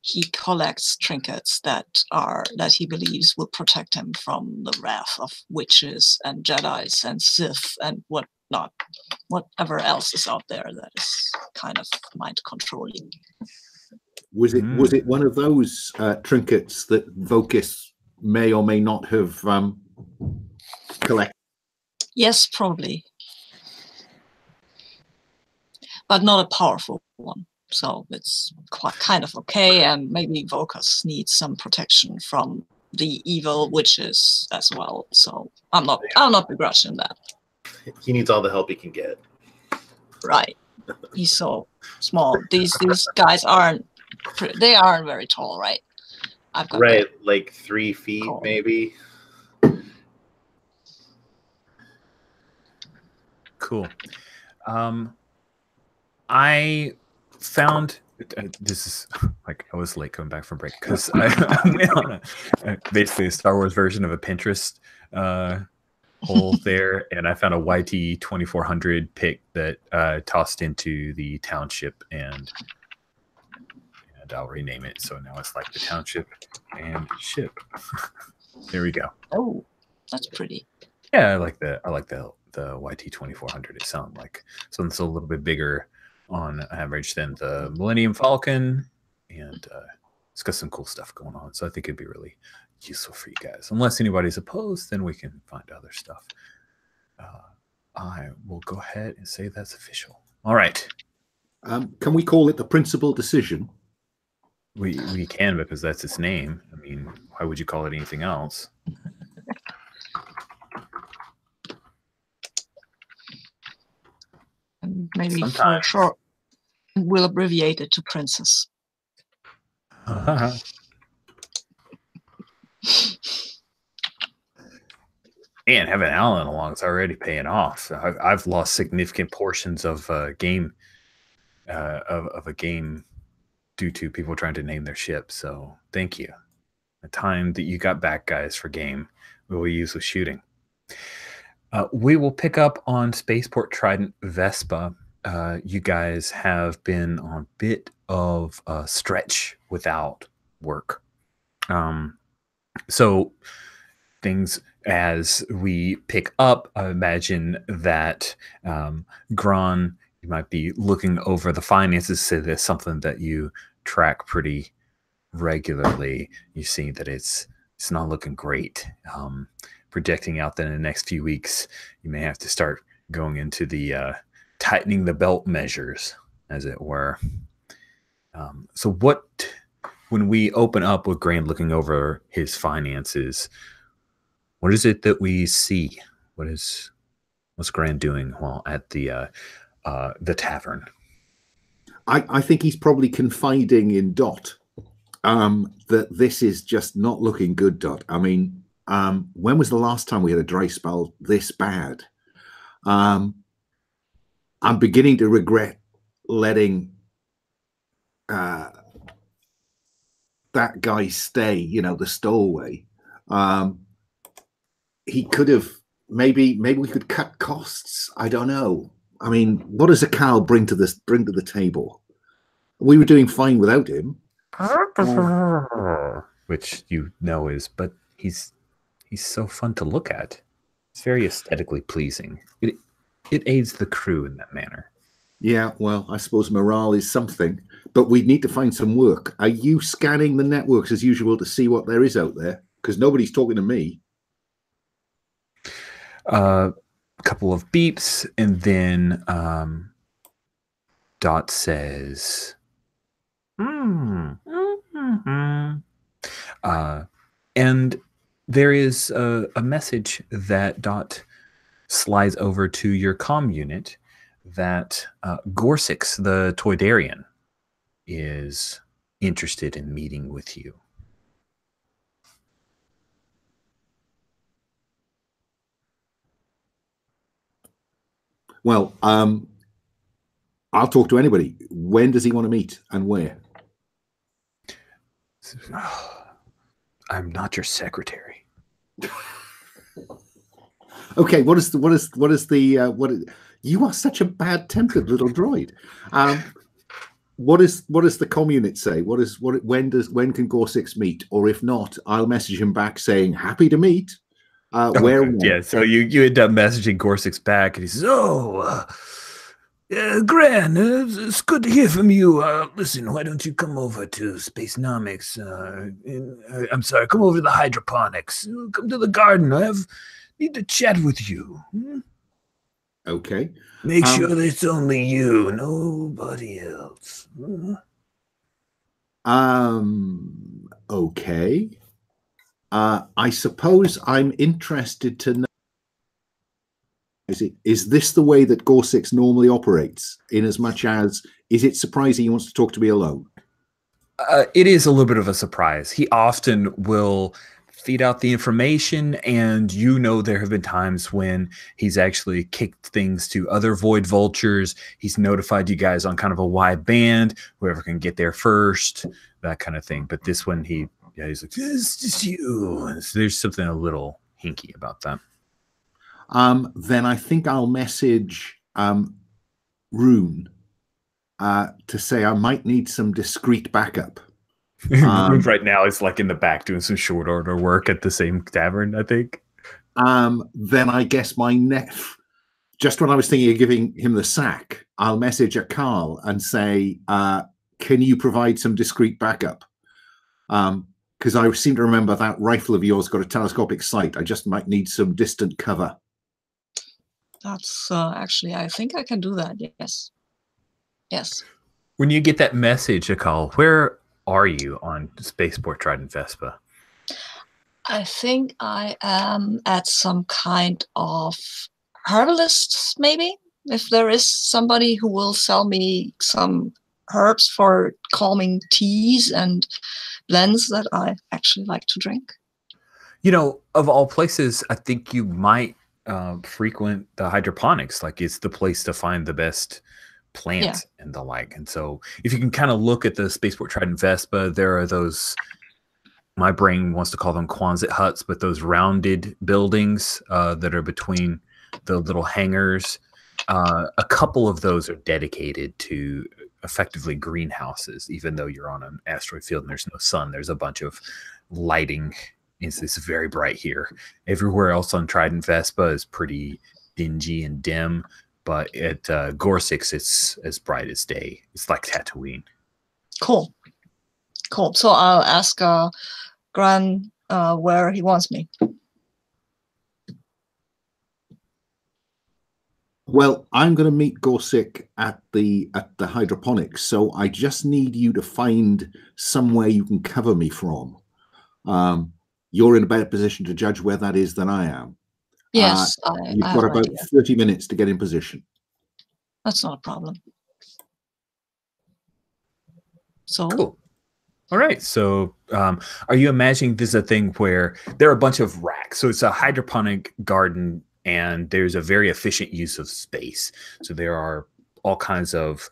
He collects trinkets that he believes will protect him from the wrath of witches and Jedis and Sith and whatnot, whatever else is out there that is kind of mind controlling. Was it one of those trinkets that Vocus may or may not have collected? Yes, probably, but not a powerful one. So it's kind of okay, and maybe Vocus needs some protection from the evil witches as well. So I'm not begrudging that. He needs all the help he can get. Right. He's so small. These guys aren't very tall, right? Right, like 3 feet maybe. Cool. I found this is like I was late coming back from break because I went on basically a Star Wars version of a Pinterest hole there, and I found a YT 2400 pic that tossed into the township, and I'll rename it so now it's like the township and ship. There we go. Oh, that's pretty. Yeah, I like the YT 2400. It sounds like something that's a little bit bigger on average than the Millennium Falcon, and it's got some cool stuff going on. So I think it'd be really useful for you guys. Unless anybody's opposed, then we can find other stuff. I will go ahead and say that's official. All right. Can we call it the principal decision? We can, because that's its name. I mean, why would you call it anything else? And maybe for short, we'll abbreviate it to Princess. Man, having Alan along is already paying off. I've lost significant portions of a game due to people trying to name their ship. So thank you. The time that you got back, guys, for game we will use with shooting. We will pick up on Spaceport Trident Vespa. You guys have been on a bit of a stretch without work. So things as we pick up, I imagine that Gron, you might be looking over the finances. So there's something that you track pretty regularly. You see that it's not looking great. Projecting out that in the next few weeks, you may have to start going into the tightening the belt measures, as it were. So when we open up with Grant looking over his finances, what is it that we see? What's Grant doing while at the tavern? I think he's probably confiding in Dot that this is just not looking good, Dot. I mean, when was the last time we had a dry spell this bad? I'm beginning to regret letting that guy stay, the stowaway. He could have, maybe we could cut costs. I don't know. I mean, what does a cow bring to the table? We were doing fine without him. Which but he's so fun to look at. It's very aesthetically pleasing. It aids the crew in that manner. Yeah, well, I suppose morale is something, but we need to find some work. Are you scanning the networks as usual to see what there is out there? Because nobody's talking to me. A couple of beeps, and then Dot says, and there is a message that Dot slides over to your comm unit that Gorsix, the Toydarian, is interested in meeting with you. Well, I'll talk to anybody. When does he want to meet and where? I'm not your secretary. Okay, you are such a bad-tempered little droid. What does the comm unit say? When can Gorsix meet? Or if not, I'll message him back saying happy to meet. Yeah, so you end up messaging Gorsix back, and he says, Gran, it's good to hear from you. Listen, why don't you come over to Spacenomics? I'm sorry, come over to the hydroponics. Come to the garden. Need to chat with you. Okay. Make sure that it's only you, nobody else. Okay. I suppose I'm interested to know, is this the way that Gorsix normally operates, in as much as, is it surprising he wants to talk to me alone? It is a little bit of a surprise. He often will feed out the information, and there have been times when he's actually kicked things to other void vultures. He's notified you guys on kind of a wide band, whoever can get there first, that kind of thing. But this one, he's like, it's just you. So there's something a little hinky about that. Then I think I'll message Rune to say I might need some discreet backup. Right now it's like in the back doing some short order work at the same tavern, I think. Then I guess just when I was thinking of giving him the sack, I'll message a Carl and say, can you provide some discreet backup? Because I seem to remember that rifle of yours got a telescopic sight. I just might need some distant cover. That's actually, I think I can do that. Yes. When you get that message, Akal, where are you on Spaceport Trident Vespa? I think I am at some kind of herbalist, maybe. If there is somebody who will sell me some herbs for calming teas and blends that I actually like to drink. Of all places, I think you might frequent the hydroponics. Like, it's the place to find the best plant and the like. And so if you can kind of look at the Spaceport Trident Vespa, there are those, my brain wants to call them Quonset huts, but those rounded buildings that are between the little hangars. A couple of those are dedicated to effectively greenhouses, even though you're on an asteroid field and there's no sun. There's a bunch of lighting. It's very bright here. Everywhere else on Trident Vespa is pretty dingy and dim. But at Gorsix, it's as bright as day. It's like Tatooine. Cool. So I'll ask Gran where he wants me. Well, I'm going to meet Gorsix at the hydroponics, so I just need you to find somewhere you can cover me from. You're in a better position to judge where that is than I am. Yes, you've got about 30 minutes to get in position. That's not a problem. So cool. All right. So are you imagining this is a thing where there are a bunch of racks? So it's a hydroponic garden, and there's a very efficient use of space. So there are all kinds of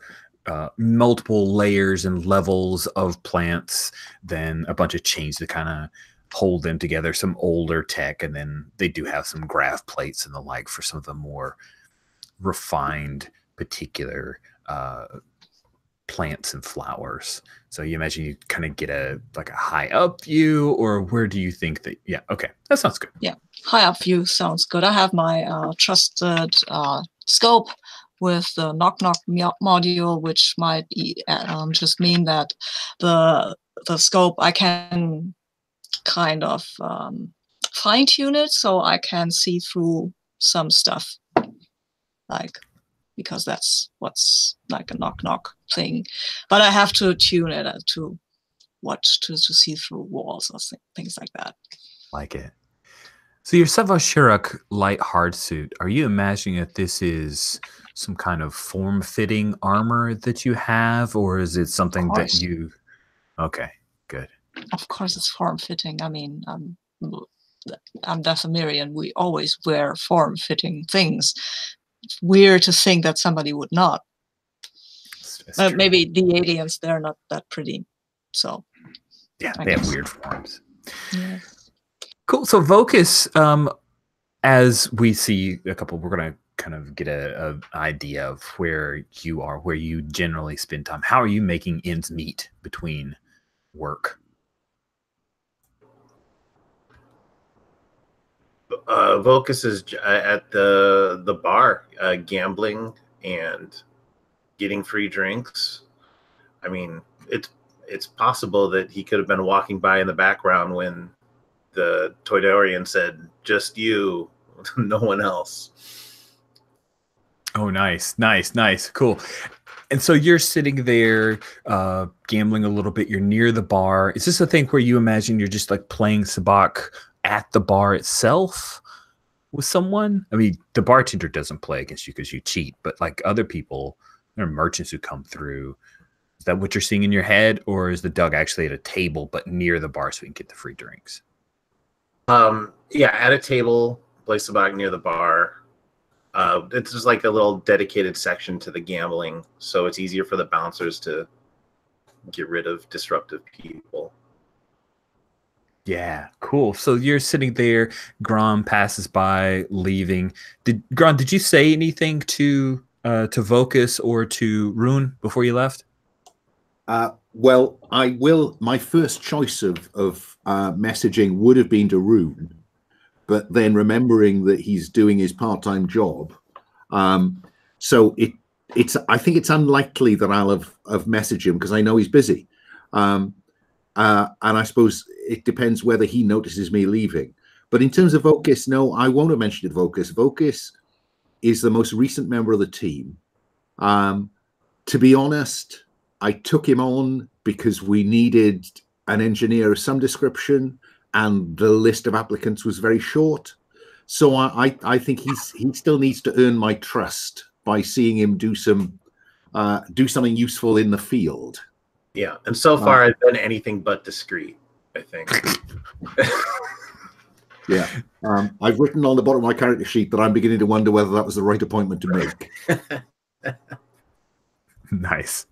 multiple layers and levels of plants, then a bunch of chains to kind of hold them together, some older tech, and then they do have some graph plates and the like for some of the more refined, particular plants and flowers. So you imagine you kind of get a high up view, or where do you think that? Yeah, okay, that sounds good. Yeah, high up view sounds good. I have my trusted scope with the knock module, which might just mean that the scope I can kind of fine tune it so I can see through some stuff, because that's what's like a knock thing. But I have to tune it to see through walls or things like that. Like it. So your Savashiruk light hard suit, are you imagining that this is some kind of form-fitting armor that you have, or is it something that you... Okay, good. Of course it's form-fitting. I mean, I'm Dathomirian. We always wear form-fitting things. It's weird to think that somebody would not. Maybe the aliens, they're not that pretty. So yeah, they have weird forms. Yeah. Cool. So Vocus, as we see a couple, we're going to kind of get an idea of where you are, where you generally spend time. How are you making ends meet between work? Vocus is at the bar, gambling and getting free drinks. I mean, it's possible that he could have been walking by in the background when the Toydorian said, "Just you, no one else." Oh, nice. Cool. And so you're sitting there gambling a little bit. You're near the bar. Is this a thing where you imagine you're just like playing sabacc at the bar itself with someone? I mean, the bartender doesn't play against you because you cheat, but like other people, there are merchants who come through. Is that what you're seeing in your head, or is the Doug actually at a table but near the bar so we can get the free drinks? Yeah, at a table, play sabacc near the bar. It's just like a little dedicated section to the gambling, so it's easier for the bouncers to get rid of disruptive people. Yeah, cool. So you're sitting there. Grom passes by, leaving. Grom, did you say anything to Vocus or to Rune before you left? Well, I will. My first choice of messaging would have been to Rune, but then remembering that he's doing his part-time job, so it's. I think it's unlikely that I'll have messaged him because I know he's busy. And I suppose it depends whether he notices me leaving. But in terms of Vocus, no, I won't have mentioned it. Vocus is the most recent member of the team. To be honest, I took him on because we needed an engineer of some description, and the list of applicants was very short. So I think he still needs to earn my trust by seeing him do something useful in the field. Yeah, and so far I've been anything but discreet, I think. Yeah, I've written on the bottom of my character sheet that I'm beginning to wonder whether that was the right appointment to make. Nice.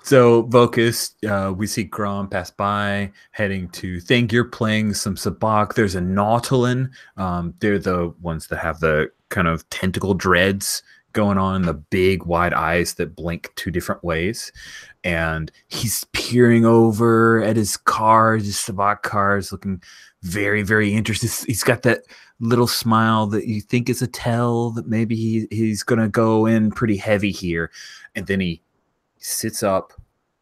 So Vocus, we see Grom pass by, heading to Thing. You're playing some sabacc. There's a Nautilin. They're the ones that have the kind of tentacle dreads going on, the big wide eyes that blink two different ways. And he's peering over at his cars, his sabacc cars, looking very, very interested. He's got that little smile that you think is a tell that maybe he's going to go in pretty heavy here. And then he sits up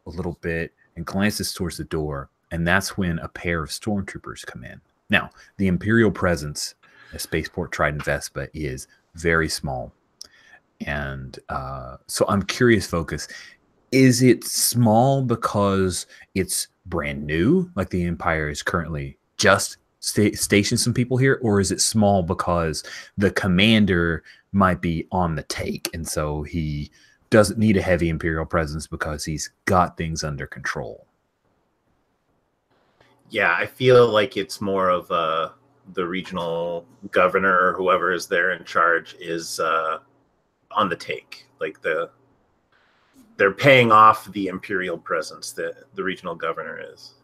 a little bit and glances towards the door. And that's when a pair of stormtroopers come in. Now, the Imperial presence at Spaceport Trident Vespa is very small. And so I'm curious, Vocus, is it small because it's brand new, like the Empire is currently just stationed some people here, or is it small because the commander might be on the take, and so he doesn't need a heavy Imperial presence because he's got things under control? Yeah, I feel like it's more of the regional governor or whoever is there in charge is on the take. Like they're paying off the Imperial presence that the regional governor is.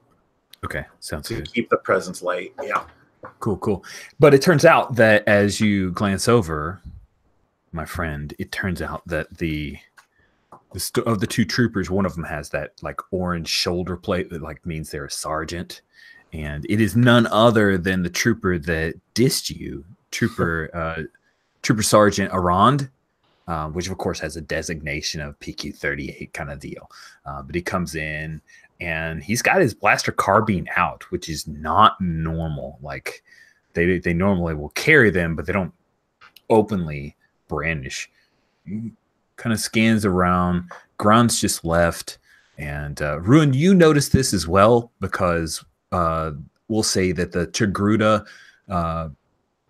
Okay, sounds good. Keep the presence light. Yeah. Cool. But it turns out that as you glance over, my friend, it turns out that the of the two troopers, one of them has that like orange shoulder plate that like means they're a sergeant, and it is none other than the trooper that dissed you, Trooper Sergeant Arand, which of course has a designation of PQ-38 kind of deal. But he comes in and he's got his blaster carbine out, which is not normal. Like they normally will carry them, but they don't openly brandish. He kind of scans around. Grun's just left. And Ruin, you notice this as well, because we'll say that the Togruta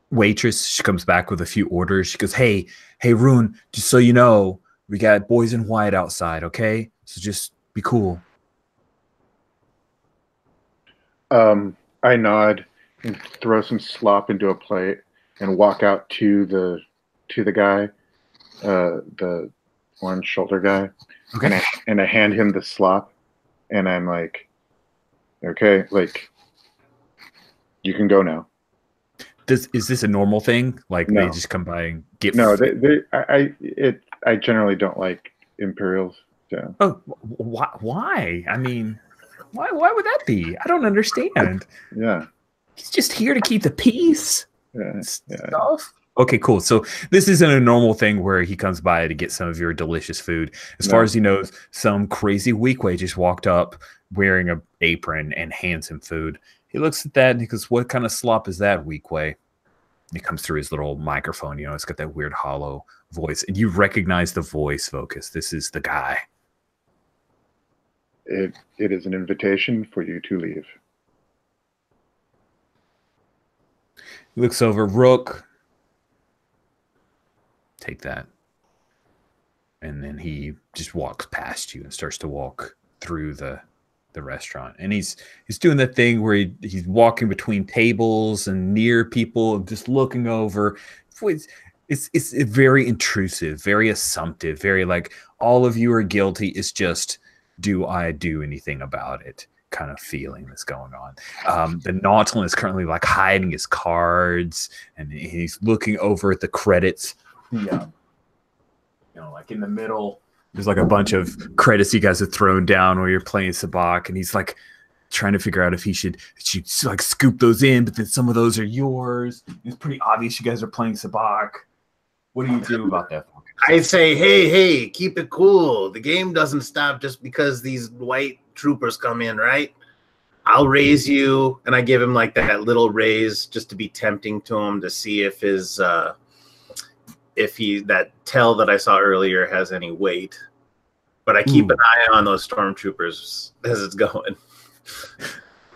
waitress, she comes back with a few orders. She goes, hey, Ruin, just so you know, we got boys in white outside, okay? So just be cool. I nod and throw some slop into a plate and walk out to the guy, the orange shoulder guy. Okay. And I hand him the slop, and I'm like, okay, like, you can go now. Is this a normal thing? Like No. they just come by and get? No, I generally don't like Imperials. So. Oh, why? I mean, why would that be? I don't understand. Yeah. He's just here to keep the peace. Yeah. Stuff. Okay, cool. So this isn't a normal thing where he comes by to get some of your delicious food. As far as he knows, some crazy weekway just walked up wearing an apron and hands him food. He looks at that and he goes, what kind of slop is that, weekway? He comes through his little microphone. You know, it's got that weird hollow voice. And you recognize the voice, Focus. This is the guy. It is an invitation for you to leave. He looks over. Rook, take that. And then he just walks past you and starts to walk through the restaurant. And he's doing that thing where he's walking between tables and near people, just looking over. It's very intrusive, very assumptive, very like, all of you are guilty. It's just, do I do anything about it kind of feeling that's going on. The Nautilus is currently like hiding his cards, and he's looking over at the credits. Yeah. You know, like in the middle, there's like a bunch of credits you guys have thrown down while you're playing Sabacc, and he's like trying to figure out if he should like scoop those in, but then some of those are yours. It's pretty obvious you guys are playing Sabacc. What do you do about that? I say, hey, keep it cool. The game doesn't stop just because these white troopers come in, right? I'll raise you, and I give him like that little raise just to be tempting to him to see if his that tell that I saw earlier has any weight. But I keep an eye on those stormtroopers as it's going.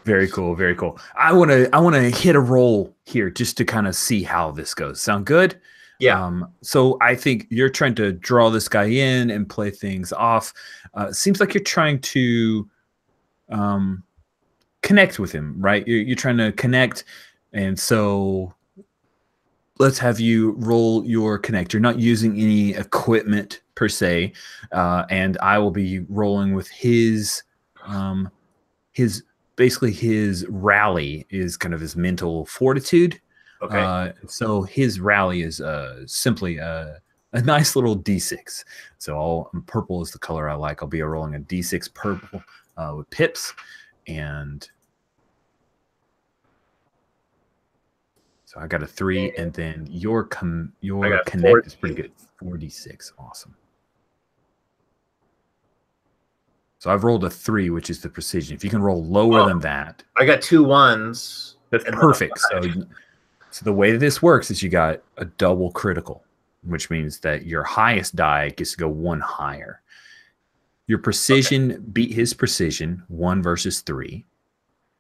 Very cool, very cool. I wanna hit a roll here just to kind of see how this goes. Sound good? Yeah. So I think you're trying to draw this guy in and play things off. Seems like you're trying to connect with him, right? You're trying to connect, and so let's have you roll your connect. You're not using any equipment per se, and I will be rolling with his basically his rally is kind of his mental fortitude. Okay. So his rally is simply a nice little D6. So purple is the color I like. I'll be rolling a D6 purple with pips, and so I got a 3, and then your connect is pretty good. 4D6, awesome. So I've rolled a 3, which is the precision. If you can roll lower than that, I got 2 1s. That's perfect. So the way that this works is you got a double critical, which means that your highest die gets to go 1 higher. Your precision beat his precision 1 versus 3.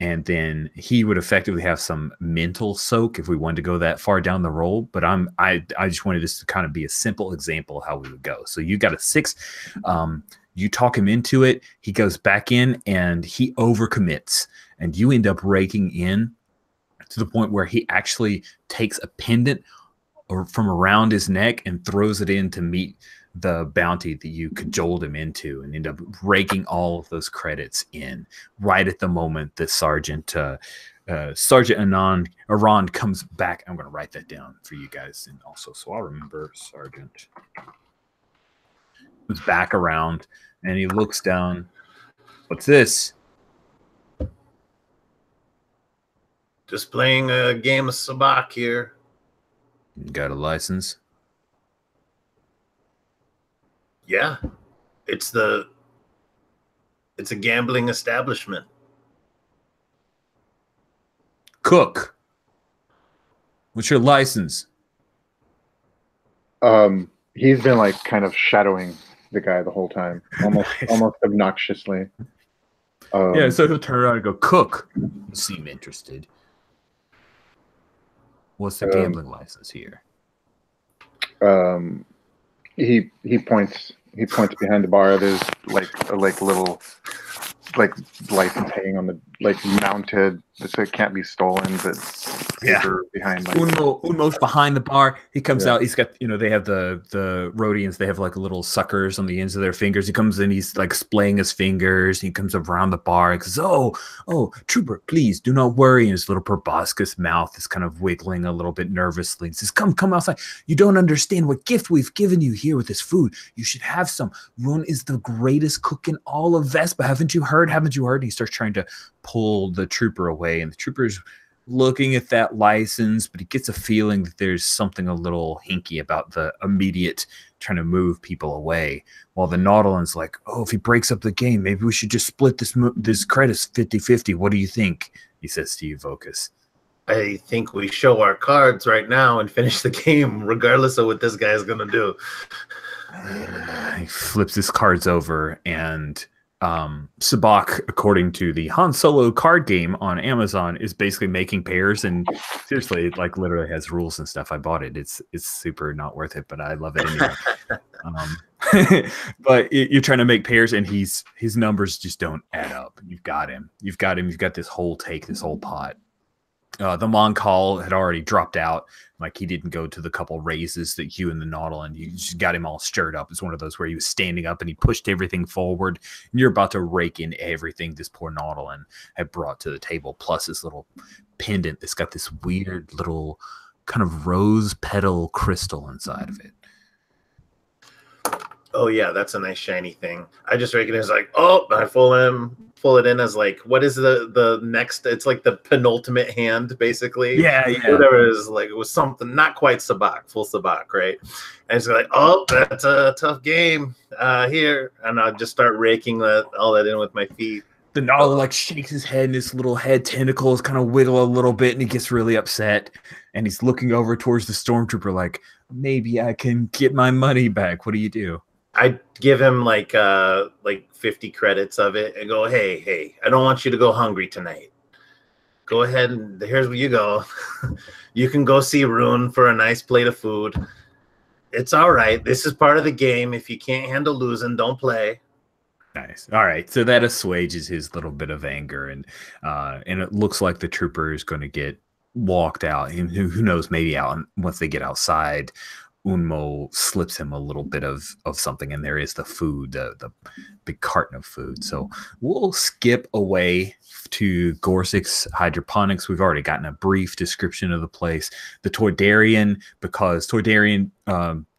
And then he would effectively have some mental soak if we wanted to go that far down the roll. But I just wanted this to kind of be a simple example of how we would go. So you got a 6. You talk him into it. He goes back in and he overcommits. And you end up raking in to the point where he actually takes a pendant from around his neck and throws it in to meet the bounty that you cajoled him into, and end up raking all of those credits in right at the moment that Sergeant Arand comes back. I'm going to write that down for you guys, and also so I'll remember Sergeant his back around, and he looks down. What's this? Just playing a game of sabacc here. Got a license? Yeah, it's a gambling establishment. Cook. What's your license? He's been like kind of shadowing the guy the whole time, almost obnoxiously. Yeah, so he'll turn around and go, Cook. You seem interested. What's the gambling license here? He points behind the bar. There's like little license hanging on the mounted so it can't be stolen, but paper behind Unmo's behind the bar. He comes out, he's got, they have the Rhodians, they have like little suckers on the ends of their fingers. He comes in, he's like splaying his fingers. He comes around the bar and goes, oh, trooper, please do not worry. And his little proboscis mouth is kind of wiggling a little bit nervously. He says, come outside. You don't understand what gift we've given you here with this food. You should have some. Ron is the greatest cook in all of Vespa. Haven't you heard? And he starts trying to pull the trooper away, and the trooper's looking at that license, but he gets a feeling that there's something a little hinky about the immediate trying to move people away, while the Nautilan's like, oh, if he breaks up the game, maybe we should just split this credits 50-50. What do you think? He says to you, Vocus. I think we show our cards right now and finish the game regardless of what this guy is going to do. He flips his cards over, and sabacc, according to the Han Solo card game on Amazon, is basically making pairs, and seriously, it like literally has rules and stuff. I bought it. It's super not worth it, but I love it anyway. But you're trying to make pairs, and his numbers just don't add up. You've got him. You've got this whole pot. The Moncall had already dropped out. Like, he didn't go to the couple raises that you and the Nautilus, you just got him all stirred up. It's one of those where he was standing up and he pushed everything forward, and you're about to rake in everything this poor Nautilus had brought to the table, plus this little pendant that's got this weird little kind of rose petal crystal inside of it. Oh yeah, that's a nice shiny thing. I just recognize like, oh, I pull it in as like, what is the next? It's like the penultimate hand, basically. Yeah. Whatever it is, like, it was something not quite sabacc, full sabacc, right? And it's like, oh, that's a tough game here, and I'll just start raking all that in with my feet. The Nautilus like shakes his head, and his little head tentacles kind of wiggle a little bit, and he gets really upset, and he's looking over towards the stormtrooper like, maybe I can get my money back. What do you do? I give him like 50 credits of it and go, hey, I don't want you to go hungry tonight. Go ahead, and here's where you go. You can go see Rune for a nice plate of food. It's all right. This is part of the game. If you can't handle losing, don't play. Nice. All right. So that assuages his little bit of anger, and it looks like the trooper is going to get walked out. And who knows, maybe once they get outside, Unmo slips him a little bit of something, and there is the food, the big carton of food. So we'll skip away to Gorsik's hydroponics. We've already gotten a brief description of the place. The Toydarian, because Toydarian,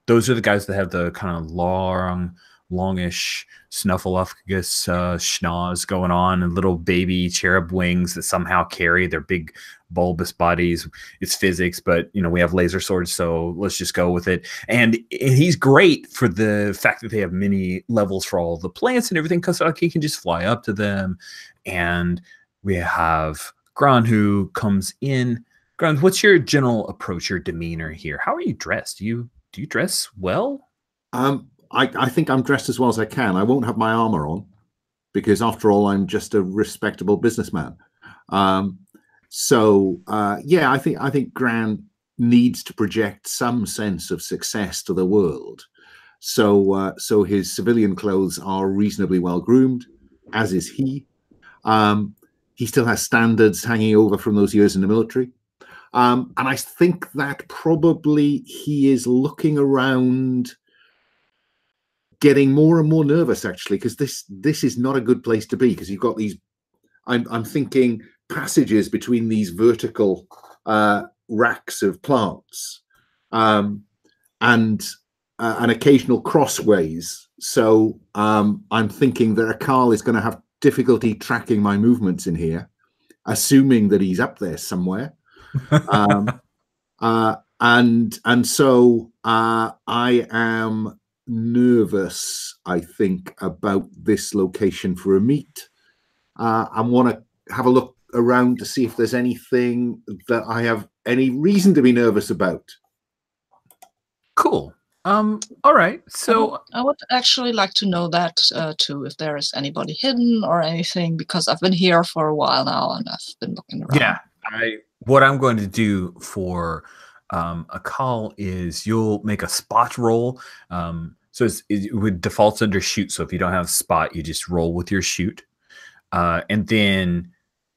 those are the guys that have the kind of longish snuffleupagus schnoz going on, and little baby cherub wings that somehow carry their big bulbous bodies. It's physics, but we have laser swords, so let's just go with it. And he's great for the fact that they have many levels for all the plants and everything, because he can just fly up to them. And we have Gran, who comes in. Gran, what's your general approach, your demeanor here? How are you dressed? Do you dress well? I think I'm dressed as well as I can. I won't have my armor on, because after all, I'm just a respectable businessman. I think Gran needs to project some sense of success to the world. So his civilian clothes are reasonably well groomed, as is he. He still has standards hanging over from those years in the military. And I think that probably he is looking around, getting more and more nervous, actually, because this is not a good place to be, because you've got these, I'm thinking, passages between these vertical racks of plants, and an occasional crossways. So I'm thinking that a Carl is going to have difficulty tracking my movements in here, assuming that he's up there somewhere. And so I am nervous, I think, about this location for a meet. I want to have a look around to see if there's anything that I have any reason to be nervous about. Cool. All right. So I would actually like to know that too, if there is anybody hidden or anything, because I've been here for a while now and I've been looking around. yeah, what I'm going to do for a call is you'll make a spot roll. So it would defaults under shoot. So if you don't have spot, you just roll with your shoot. And then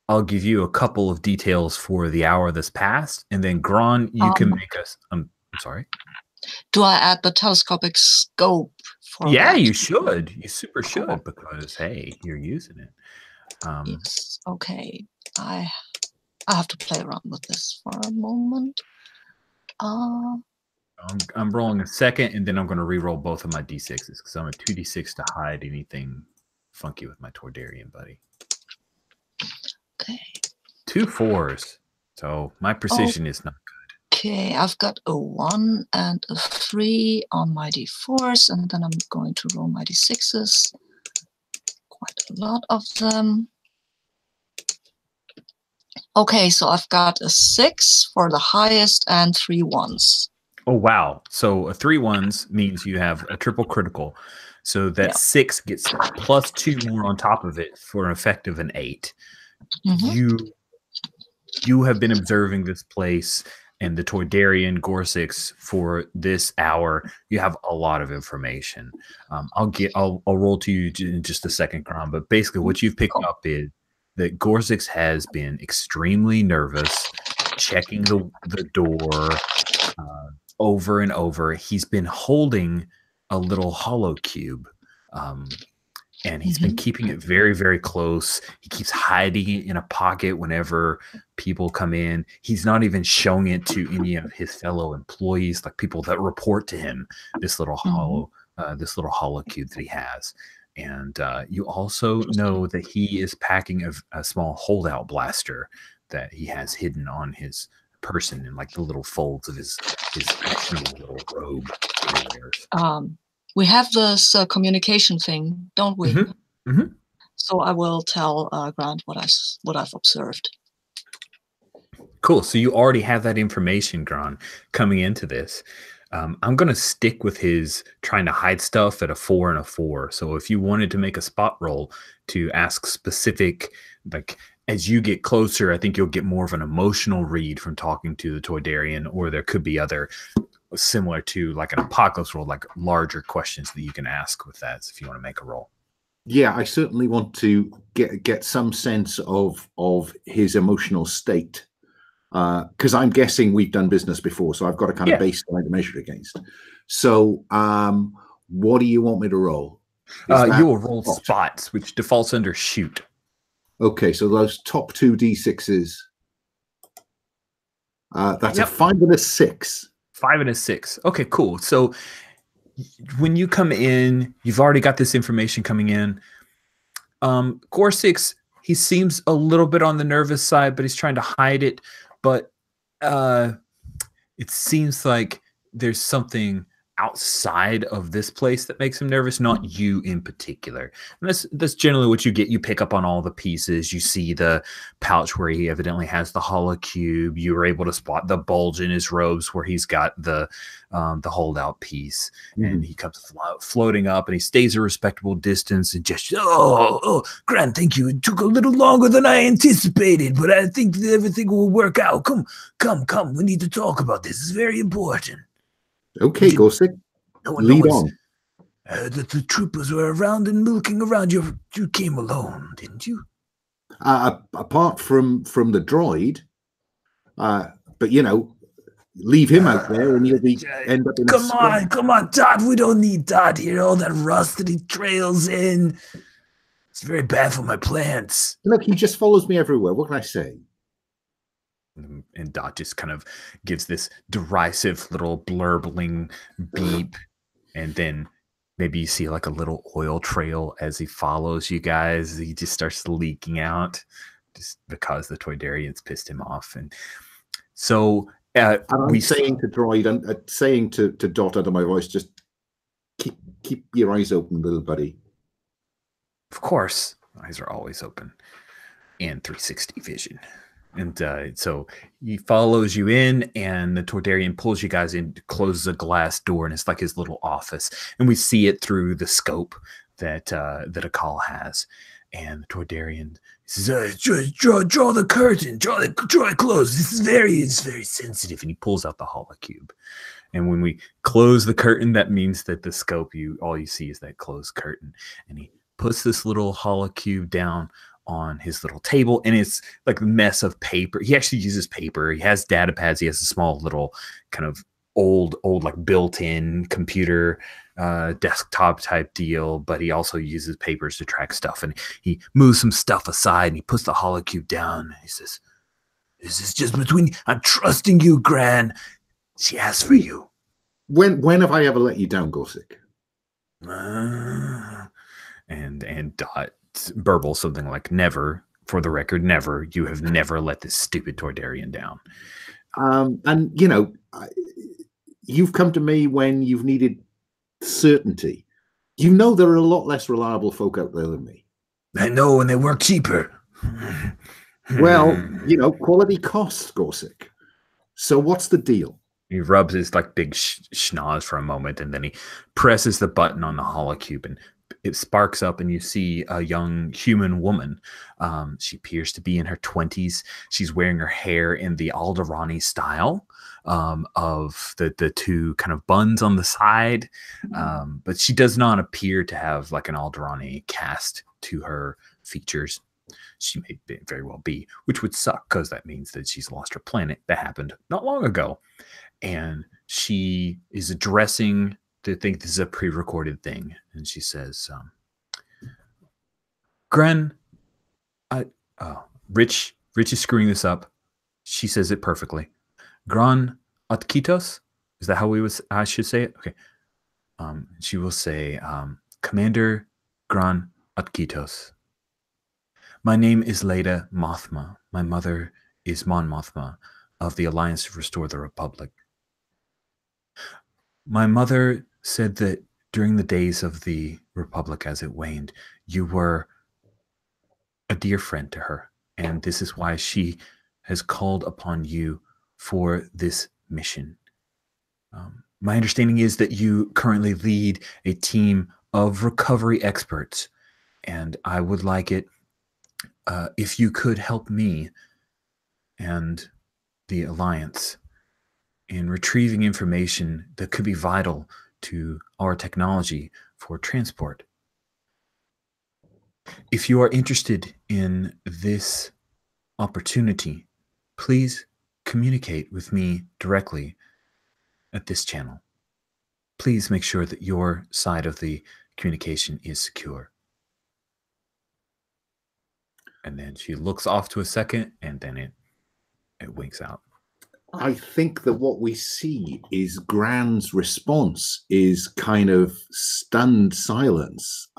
I'll give you a couple of details for the hour that's passed. And then Gron, you can make us, I'm sorry. Do I add the telescopic scope for Yeah, that? you should. You super should, because hey, you're using it. Yes. Okay. I have to play around with this for a moment. I'm rolling a second, and then I'm going to re-roll both of my d6s because I'm a 2d6 to hide anything funky with my Toydarian buddy. Okay. 2 4s, so my precision is not good. Okay, I've got a 1 and a 3 on my d4s, and then I'm going to roll my d6s. Quite a lot of them. Okay, so I've got a 6 for the highest and 3 1s. Oh, wow. So a 3 1s means you have a triple critical. So that 6 gets plus 2 more on top of it for an effect of an 8. You have been observing this place and the Toydarian Gorsix for this hour. You have a lot of information. I'll roll to you in just a second, Gron, but basically what you've picked up is that Gorsix has been extremely nervous, checking the door over and over. He's been holding a little hollow cube, and he's been keeping it very, very close. He keeps hiding it in a pocket whenever people come in. He's not even showing it to any of his fellow employees, like people that report to him, this little hollow cube that he has. And you also know that he is packing a small holdout blaster that he has hidden on his person in like the little folds of his little robe. We have this communication thing, don't we? So I will tell Grant what I've observed. Cool. So you already have that information, Gron, coming into this. I'm going to stick with his trying to hide stuff at a 4 and a 4. So if you wanted to make a spot roll to ask specific, like as you get closer, I think you'll get more of an emotional read from talking to the Toydarian, or there could be other similar to like an apocalypse roll, like larger questions that you can ask with that if you want to make a roll. Yeah, I certainly want to get some sense of his emotional state. Because I'm guessing we've done business before, so I've got a kind of baseline to measure against. So what do you want me to roll? You will roll spots, which defaults under shoot. Okay, so those top 2 d6s. That's a 5 and a 6. 5 and a 6. Okay, cool. So when you come in, you've already got this information coming in. Gorsix, he seems a little bit on the nervous side, but he's trying to hide it. But it seems like there's something outside of this place that makes him nervous, not you in particular. And that's generally what you get. You pick up on all the pieces. You see the pouch where he evidently has the hollow cube. You were able to spot the bulge in his robes where he's got the holdout piece. And he comes floating up, and he stays a respectable distance and just, Grant, thank you. It took a little longer than I anticipated, but I think that everything will work out. Come. We need to talk about this. It's very important. Okay, Gorsix, lead on. That the troopers were around and milking around. You came alone, didn't you? Apart from the droid, but leave him out there and you'll end up in Come on, Todd. We don't need Todd here. All that rust that he trails in. It's very bad for my plants. Look, he just follows me everywhere. What can I say? And Dot just kind of gives this derisive little blurbling beep. And then maybe you see like a little oil trail as he follows you guys. He just starts leaking out just because the Toydarians pissed him off. And so I'm saying to Droid, I'm saying to Dot under my voice, just keep your eyes open, little buddy. Of course, eyes are always open, and 360 vision. And so he follows you in, and the Toydarian pulls you guys in, closes a glass door, and it's like his little office. And we see it through the scope that Akal has. And the Toydarian says, draw the curtain, draw it close. This is very sensitive. And he pulls out the holocube. And when we close the curtain, that means that the scope, all you see is that closed curtain. And he puts this little holocube down on his little table, and it's like a mess of paper. He actually uses paper. He has data pads. He has a small little kind of old like built-in computer desktop type deal, but he also uses papers to track stuff. And he moves some stuff aside, and he puts the holocube down. He says, "This is just between. I'm trusting you, Gran. She asked for you." When have I ever let you down, Gorsick? And Dot burbles something like, "Never, for the record, never. You have never let this stupid Toydarian down." And you know, you've come to me when you've needed certainty. You know there are a lot less reliable folk out there than me. I know, and they work cheaper. Well, you know, quality costs, Gorsick. So what's the deal? He rubs his like big schnoz for a moment, and then he presses the button on the holocube, and it sparks up, and you see a young human woman. She appears to be in her 20s. She's wearing her hair in the Alderani style of the two kind of buns on the side. But she does not appear to have like an Alderani cast to her features. She may very well be, which would suck because that means that she's lost her planet. That happened not long ago. And she is addressing, to think this is a pre-recorded thing, and she says, Gren, Rich is screwing this up. She says it perfectly. Gran Atkitos? Is that how I should say it? Okay. She will say, Commander Gran Atkitos. My name is Leda Mothma. My mother is Mon Mothma of the Alliance to Restore the Republic. My mother said that during the days of the Republic as it waned, you were a dear friend to her, and this is why she has called upon you for this mission. My understanding is that you currently lead a team of recovery experts, and I would like it if you could help me and the Alliance in retrieving information that could be vital to our technology for transport. If you are interested in this opportunity, please communicate with me directly at this channel. Please make sure that your side of the communication is secure. And then she looks off to a second, and then it winks out. I think that what we see is Gran's response is kind of stunned silence.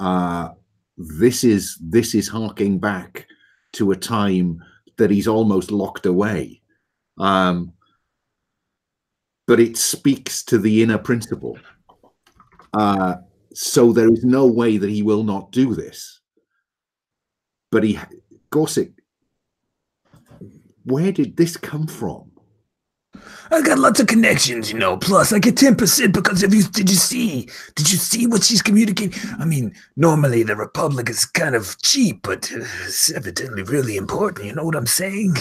This is harking back to a time that he's almost locked away. But it speaks to the inner principle. So there is no way that he will not do this. But Gorsick, where did this come from? I got lots of connections, you know. Plus, I get 10% because of you. Did you see what she's communicating? I mean, normally the Republic is kind of cheap, but it's evidently really important. You know what I'm saying?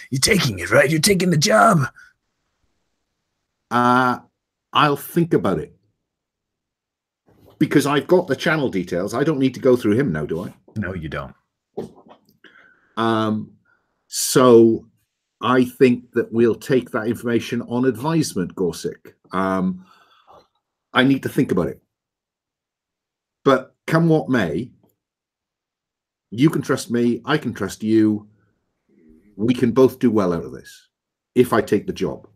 You're taking it, right? You're taking the job. I'll think about it. Because I've got the channel details. I don't need to go through him now, do I? No, you don't. So I think that we'll take that information on advisement, Gorsick. I need to think about it. But come what may, you can trust me, I can trust you. We can both do well out of this, if I take the job.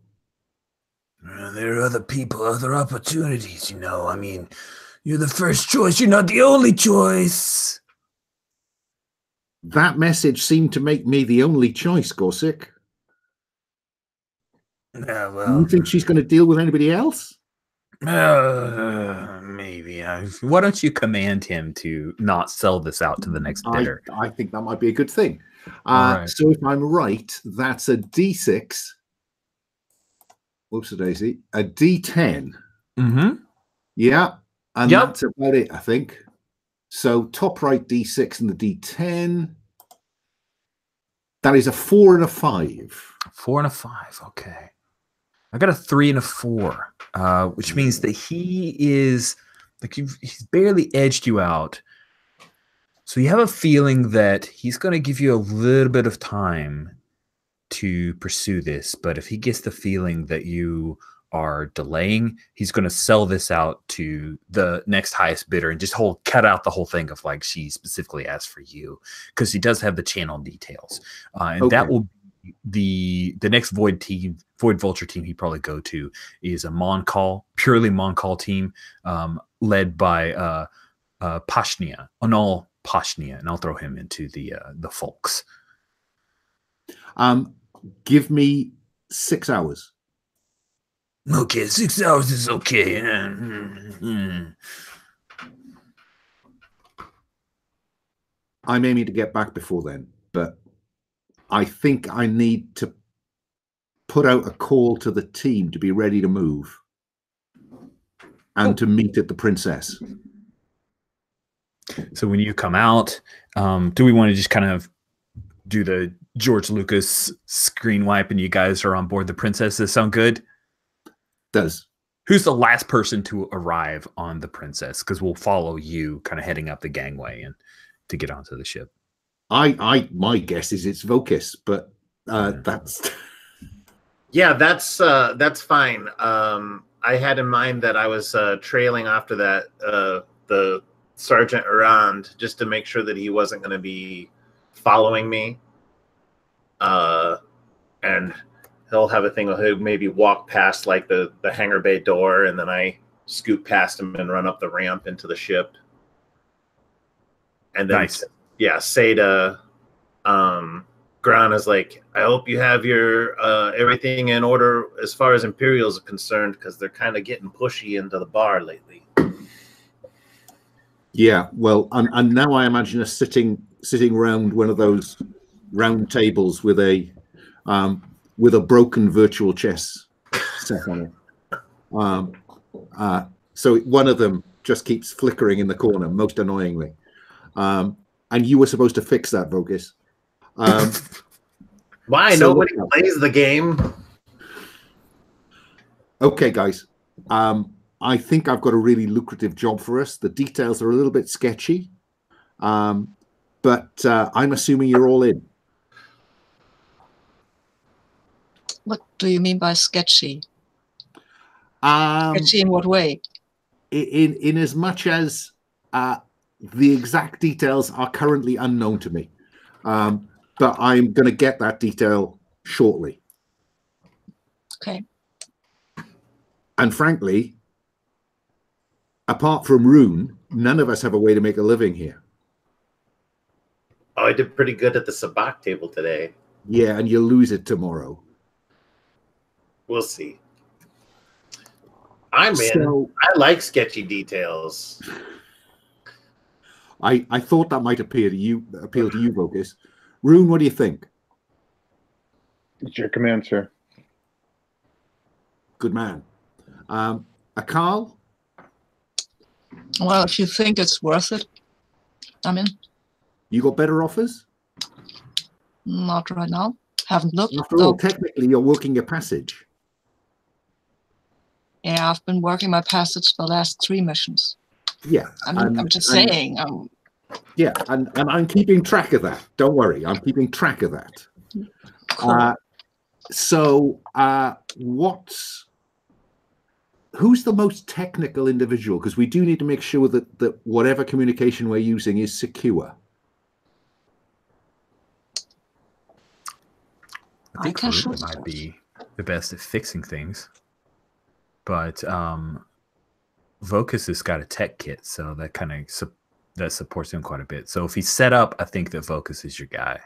There are other people, other opportunities, you know. I mean, you're the first choice. You're not the only choice. That message seemed to make me the only choice, Gorsick. Yeah, You think she's going to deal with anybody else? Maybe. Why don't you command him to not sell this out to the next bidder? I think that might be a good thing. Right. So if I'm right, that's a D6. Whoops, a daisy. A D10. Mm-hmm. Yeah. And Yep. that's about it, I think. So top right D6 and the D10. That is a 4 and a 5. 4 and a 5. Okay. I got a 3 and a 4, which means that he is like he's barely edged you out. So you have a feeling that he's going to give you a little bit of time to pursue this. But if he gets the feeling that you are delaying, he's going to sell this out to the next highest bidder and just cut out the whole thing of like she specifically asked for you, because he does have the channel details, and that will be the next void vulture team he probably go to is a purely Moncall team, led by Pashnia, Anal Pashnia, and I'll throw him into the folks. Give me 6 hours. Okay, 6 hours is okay. I'm aiming to get back before then, but I think I need to put out a call to the team to be ready to move and to meet at the Princess. So when you come out, do we want to just kind of do the George Lucas screen wipe and you guys are on board the Princess? Does that sound good? Does. Who's the last person to arrive on the Princess? Because we'll follow you kind of heading up the gangway and to get onto the ship. My guess is it's Vulcus, but that's yeah, that's fine. I had in mind that I was trailing after that the sergeant around just to make sure that he wasn't going to be following me, and he'll have a thing where he'll maybe walk past like the hangar bay door, and then I scoot past him and run up the ramp into the ship, and then say to Gran is like, I hope you have your everything in order as far as Imperials are concerned, because they're kind of getting pushy into the bar lately. Yeah, well, and now I imagine us sitting around one of those round tables with a broken virtual chess set on it. So one of them just keeps flickering in the corner, most annoyingly. And you were supposed to fix that, Vogus. Why? So nobody plays the game. Okay, guys. I think I've got a really lucrative job for us. The details are a little bit sketchy, but I'm assuming you're all in. What do you mean by sketchy? Sketchy in what way? In as much as the exact details are currently unknown to me, but I'm going to get that detail shortly. Okay. And frankly, apart from Rune, none of us have a way to make a living here. Oh, I did pretty good at the sabacc table today. Yeah, and you'll lose it tomorrow. We'll see. I'm in. I like sketchy details. I thought that might appeal to you, Vogus. Rune, what do you think? It's your command, sir. Good man. Akal? Well, if you think it's worth it, I'm in. You got better offers? Not right now. Haven't looked. After all, technically, you're working your passage. Yeah, I've been working my passage the last 3 missions. Yeah. I'm just saying. Yeah, and I'm keeping track of that. Don't worry, I'm keeping track of that. Cool. Who's the most technical individual? Because we do need to make sure that whatever communication we're using is secure. I think Rune might be the best at fixing things. but Vocus has got a tech kit, so that kind of that supports him quite a bit. So if he's set up, I think that Vocus is your guy.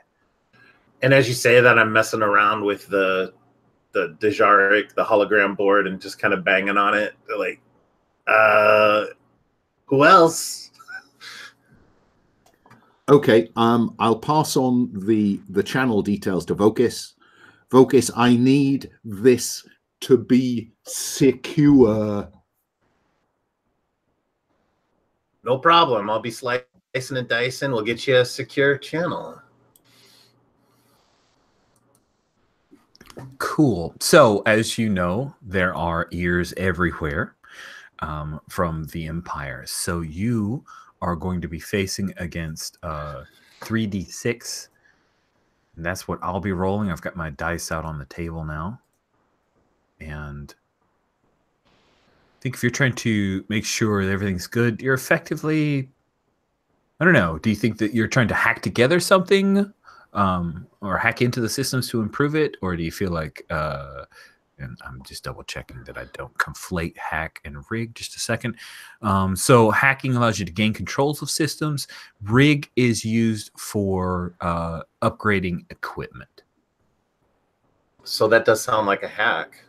And as you say that, I'm messing around with the Dejaric, the hologram board, and just kind of banging on it. They're like, who else? Okay, I'll pass on the channel details to Vocus. Vocus, I need this to be secure. No problem. I'll be slicing and dicing. We'll get you a secure channel. Cool. So, as you know, there are ears everywhere from the Empire. So you are going to be facing against 3d6. And that's what I'll be rolling. I've got my dice out on the table now. And I think if you're trying to make sure that everything's good, you're effectively, I don't know, do you think that you're trying to hack together something or hack into the systems to improve it? Or do you feel like, and I'm just double checking that I don't conflate hack and rig, just a second. So hacking allows you to gain controls of systems. Rig is used for upgrading equipment. So that does sound like a hack.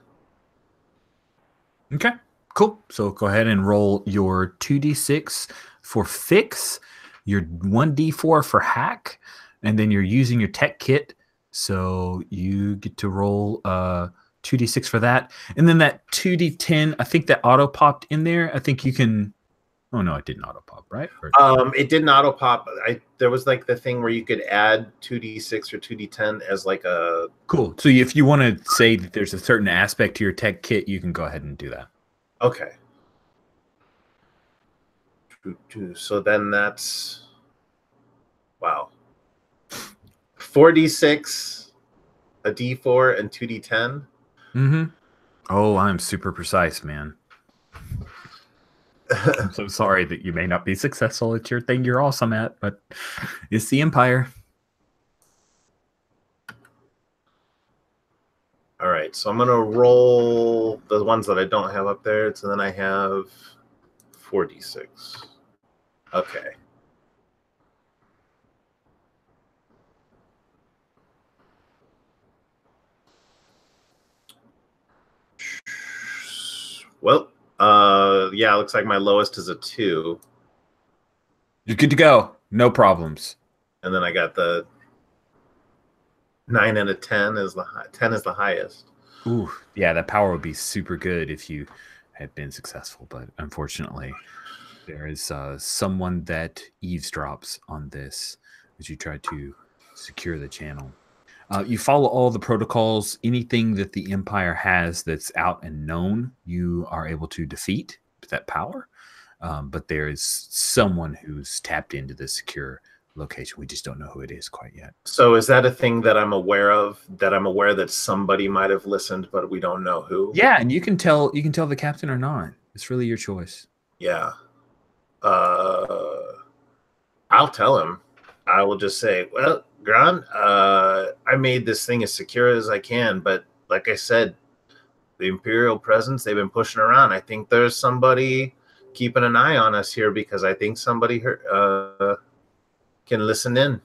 Okay, cool. So go ahead and roll your 2d6 for fix, your 1d4 for hack, and then you're using your tech kit. So you get to roll 2d6 for that. And then that 2d10, I think that auto popped in there. I think you can, oh no, it didn't auto pop, right? Or... It didn't auto pop. There was like the thing where you could add 2d6 or 2d10 as like a... Cool. So if you want to say that there's a certain aspect to your tech kit, you can go ahead and do that. Okay. So then that's... Wow. 4d6, a d4, and 2d10. Mm-hmm. Oh, I'm super precise, man. I'm so sorry that you may not be successful at your thing you're awesome at, but it's the Empire. All right, so I'm going to roll the ones that I don't have up there. So then I have 4d6. Okay. Well, yeah, looks like my lowest is a 2. You're good to go. No problems. And then I got the 9 and a 10 is the 10 is the highest. Ooh, yeah, that power would be super good if you had been successful, but unfortunately, there is someone that eavesdrops on this as you try to secure the channel. You follow all the protocols. Anything that the Empire has that's out and known, you are able to defeat with that power. But there is someone who's tapped into the secure location. We just don't know who it is quite yet. So is that a thing that I'm aware of? That I'm aware that somebody might have listened, but we don't know who? Yeah, and you can tell the captain or not. It's really your choice. Yeah. I'll tell him. I will just say, well, Gran, I made this thing as secure as I can, but like I said, the Imperial presence, they've been pushing around. I think there's somebody keeping an eye on us here because I think somebody can listen in.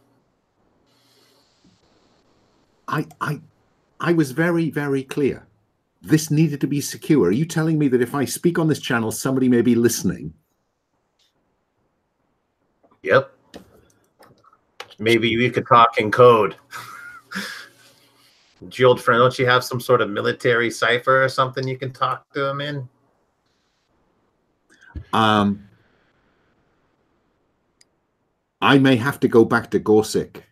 I was very, very clear. This needed to be secure. Are you telling me that if I speak on this channel, somebody may be listening? Yep. Maybe we could talk in code. Your old friend, don't you have some sort of military cipher or something you can talk to him in? I may have to go back to Gorsic.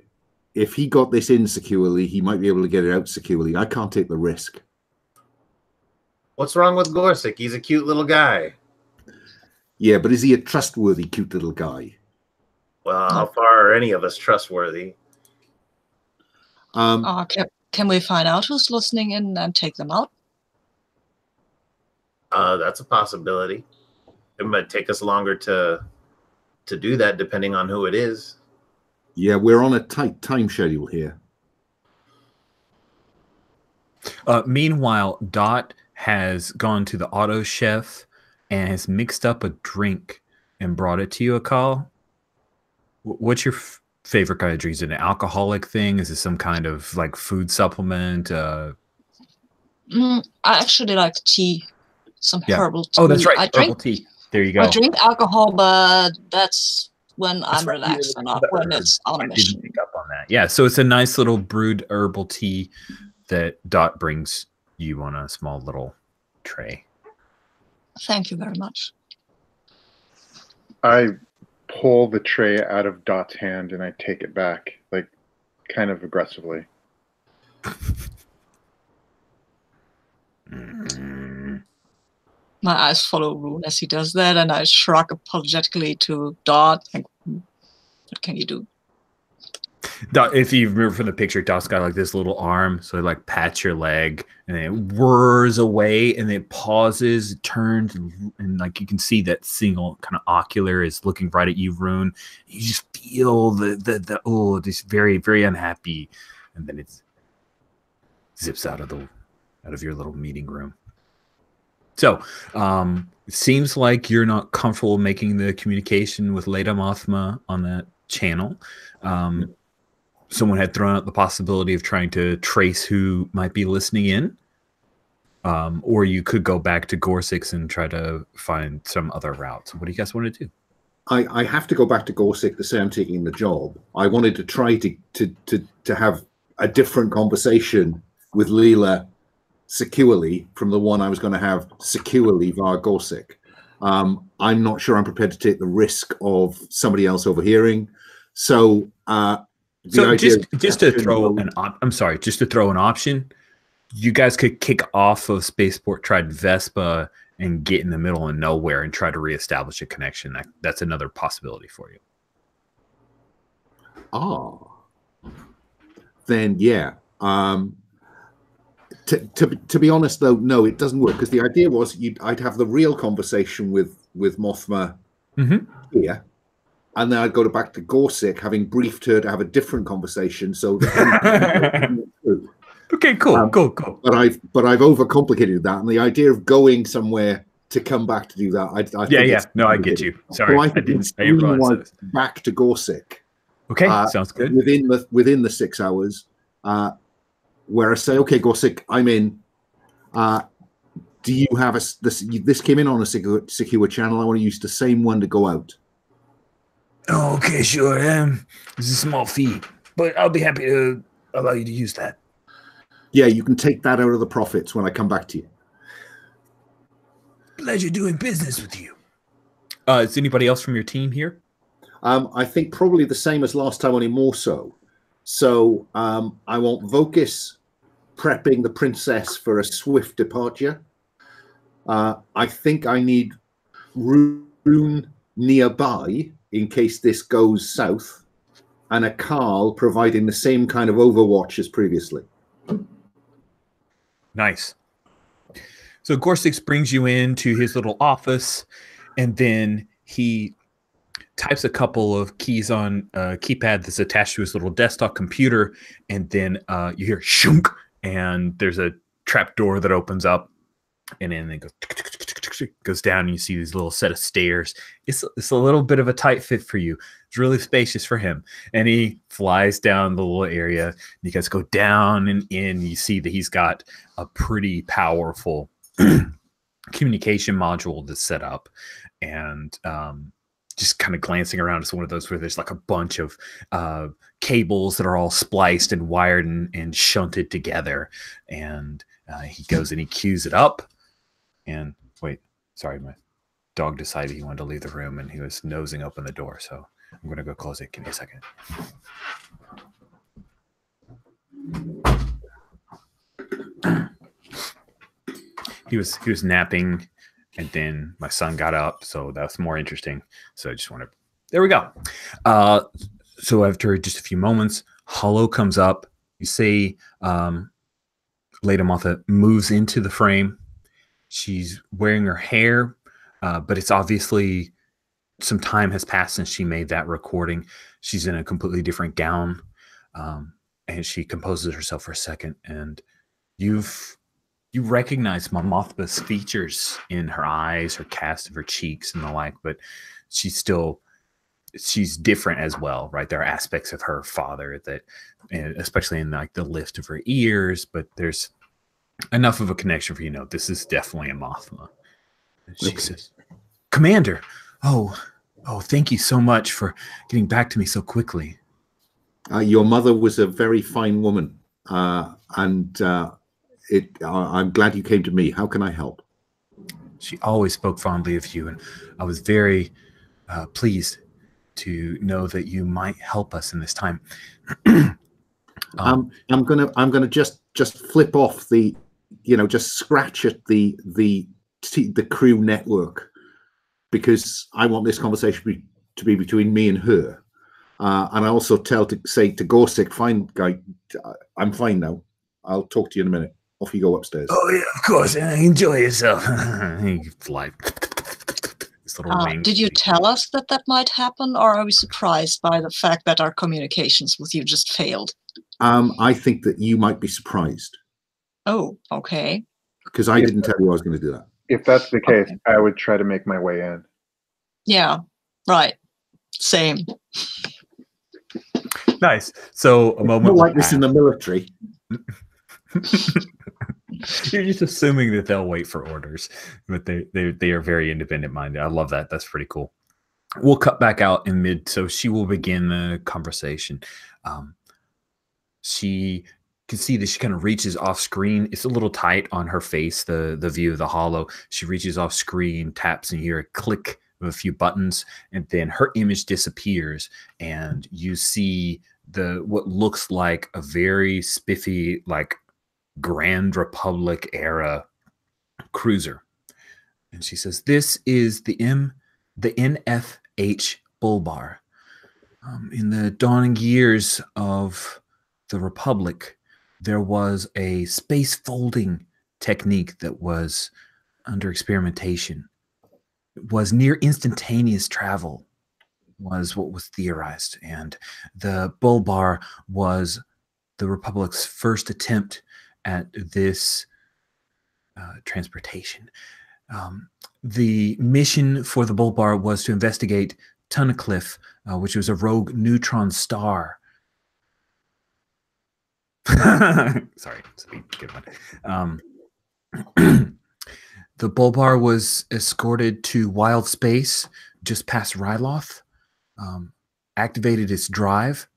If he got this in securely, he might be able to get it out securely. I can't take the risk. What's wrong with Gorsic? He's a cute little guy. Yeah, but is he a trustworthy, cute little guy? Well, how far are any of us trustworthy? Can we find out who's listening in and take them out? That's a possibility. It might take us longer to do that, depending on who it is. Yeah, we're on a tight time schedule here. Meanwhile, Dot has gone to the auto chef and has mixed up a drink and brought it to you, Akal. What's your favorite kind of drink? Is it an alcoholic thing? Is it some kind of like food supplement? I actually like tea, some herbal tea. Oh, that's right, herbal tea. There you go. I drink alcohol, but that's when I'm relaxed, not when it's on a mission. I didn't pick up on that. Yeah, so it's a nice little brewed herbal tea that Dot brings you on a small little tray. Thank you very much. I pull the tray out of Dot's hand and I take it back, like kind of aggressively. My eyes follow Rune as he does that, and I shrug apologetically to Dot. Like, what can you do? Dot, if you remember from the picture, Dot's got like this little arm, so it like pats your leg, and then it whirs away, and then it pauses, it turns, and like you can see that single kind of ocular is looking right at you, Rune. You just feel the this very, very unhappy, and then it zips out of your little meeting room. So it seems like you're not comfortable making the communication with Leda Mothma on that channel. Someone had thrown out the possibility of trying to trace who might be listening in. Or you could go back to Gorsix and try to find some other route. So what do you guys want to do? I have to go back to Gorsix to say I'm taking the job. I wanted to try to have a different conversation with Leela securely from the one I was going to have securely via Gorsix. I'm not sure I'm prepared to take the risk of somebody else overhearing. So just to throw an option, you guys could kick off of Spaceport, try Vespa, and get in the middle of nowhere and try to reestablish a connection. That's another possibility for you. Oh, then yeah. To be honest, though, no, it doesn't work, because the idea was I'd have the real conversation with Mothma here, and then I'd go back to Gorsix, having briefed her to have a different conversation. So okay, cool. But I've overcomplicated that, and the idea of going somewhere to come back to do that, I get you. Sorry, so I didn't realize back to Gorsix. Okay, sounds good. Within the 6 hours. Where I say, okay, Gorsix, I'm in. Do you have this came in on a secure channel? I want to use the same one to go out. Okay, sure. It's a small fee, but I'll be happy to allow you to use that. Yeah, you can take that out of the profits when I come back to you. Pleasure doing business with you. Is anybody else from your team here? I think probably the same as last time, only more so. So I want Vocus prepping the princess for a swift departure. I think I need Rune nearby in case this goes south, and a Carl providing the same kind of overwatch as previously. Nice. So Gorsix brings you into his little office, and then he types a couple of keys on a keypad that's attached to his little desktop computer, and then you hear shunk, and there's a trap door that opens up, and then it goes down, and you see these little set of stairs. It's a little bit of a tight fit for you. It's really spacious for him, and he flies down the little area. You guys go down and in. You see that he's got a pretty powerful communication module that's set up, and just kind of glancing around, it's one of those where there's like a bunch of cables that are all spliced and wired and shunted together. And he goes and he cues it up. And wait, sorry, my dog decided he wanted to leave the room, and he was nosing open the door. So I'm going to go close it. Give me a second. He was napping, and then my son got up, so that's more interesting. So I just want to, there we go. So after just a few moments, Hollow comes up. You see Leda Mothma moves into the frame. She's wearing her hair, but it's obviously some time has passed since she made that recording. She's in a completely different gown, and she composes herself for a second, and you've you recognize Mothba's features in her eyes, her cast of her cheeks, and the like, but she's different as well, right? There are aspects of her father that, especially in like the lift of her ears, but there's enough of a connection for this is definitely a Mothma. She says, "Commander, oh, thank you so much for getting back to me so quickly." Your mother was a very fine woman, and I'm glad you came to me. How can I help? She always spoke fondly of you, and I was very pleased to know that you might help us in this time. I'm gonna just flip off the, just scratch at the crew network, because I want this conversation to be between me and her. And I also say to Gorsick, "Fine, guy, I'm fine now. I'll talk to you in a minute." Off you go upstairs. Oh yeah, of course. Enjoy yourself. He fly. Did you tell us that might happen, or are we surprised by the fact that our communications with you just failed? I think that you might be surprised. Oh, okay. Because I didn't tell you I was going to do that. If that's the case, I would try to make my way in. Yeah, right. Same. Nice. So a moment like this in the military. You're just assuming that they'll wait for orders, but they are very independent minded. I love that. That's pretty cool. We'll cut back out in mid, so she will begin the conversation. She can see that she kind of reaches off screen. It's a little tight on her face, the view of the hollow. She reaches off screen, taps, and you hear a click of a few buttons, and then her image disappears, and you see what looks like a very spiffy, like Grand Republic era cruiser. And she says, "This is the NFH Bullbar. In the dawning years of the Republic, there was a space folding technique that was under experimentation. It was near instantaneous travel was what was theorized, and the Bullbar was the Republic's first attempt at this transportation. The mission for the Bullbar was to investigate Tunnicliffe, which was a rogue neutron star." Sorry, it's a good one. The Bullbar was escorted to wild space just past Ryloth, activated its drive,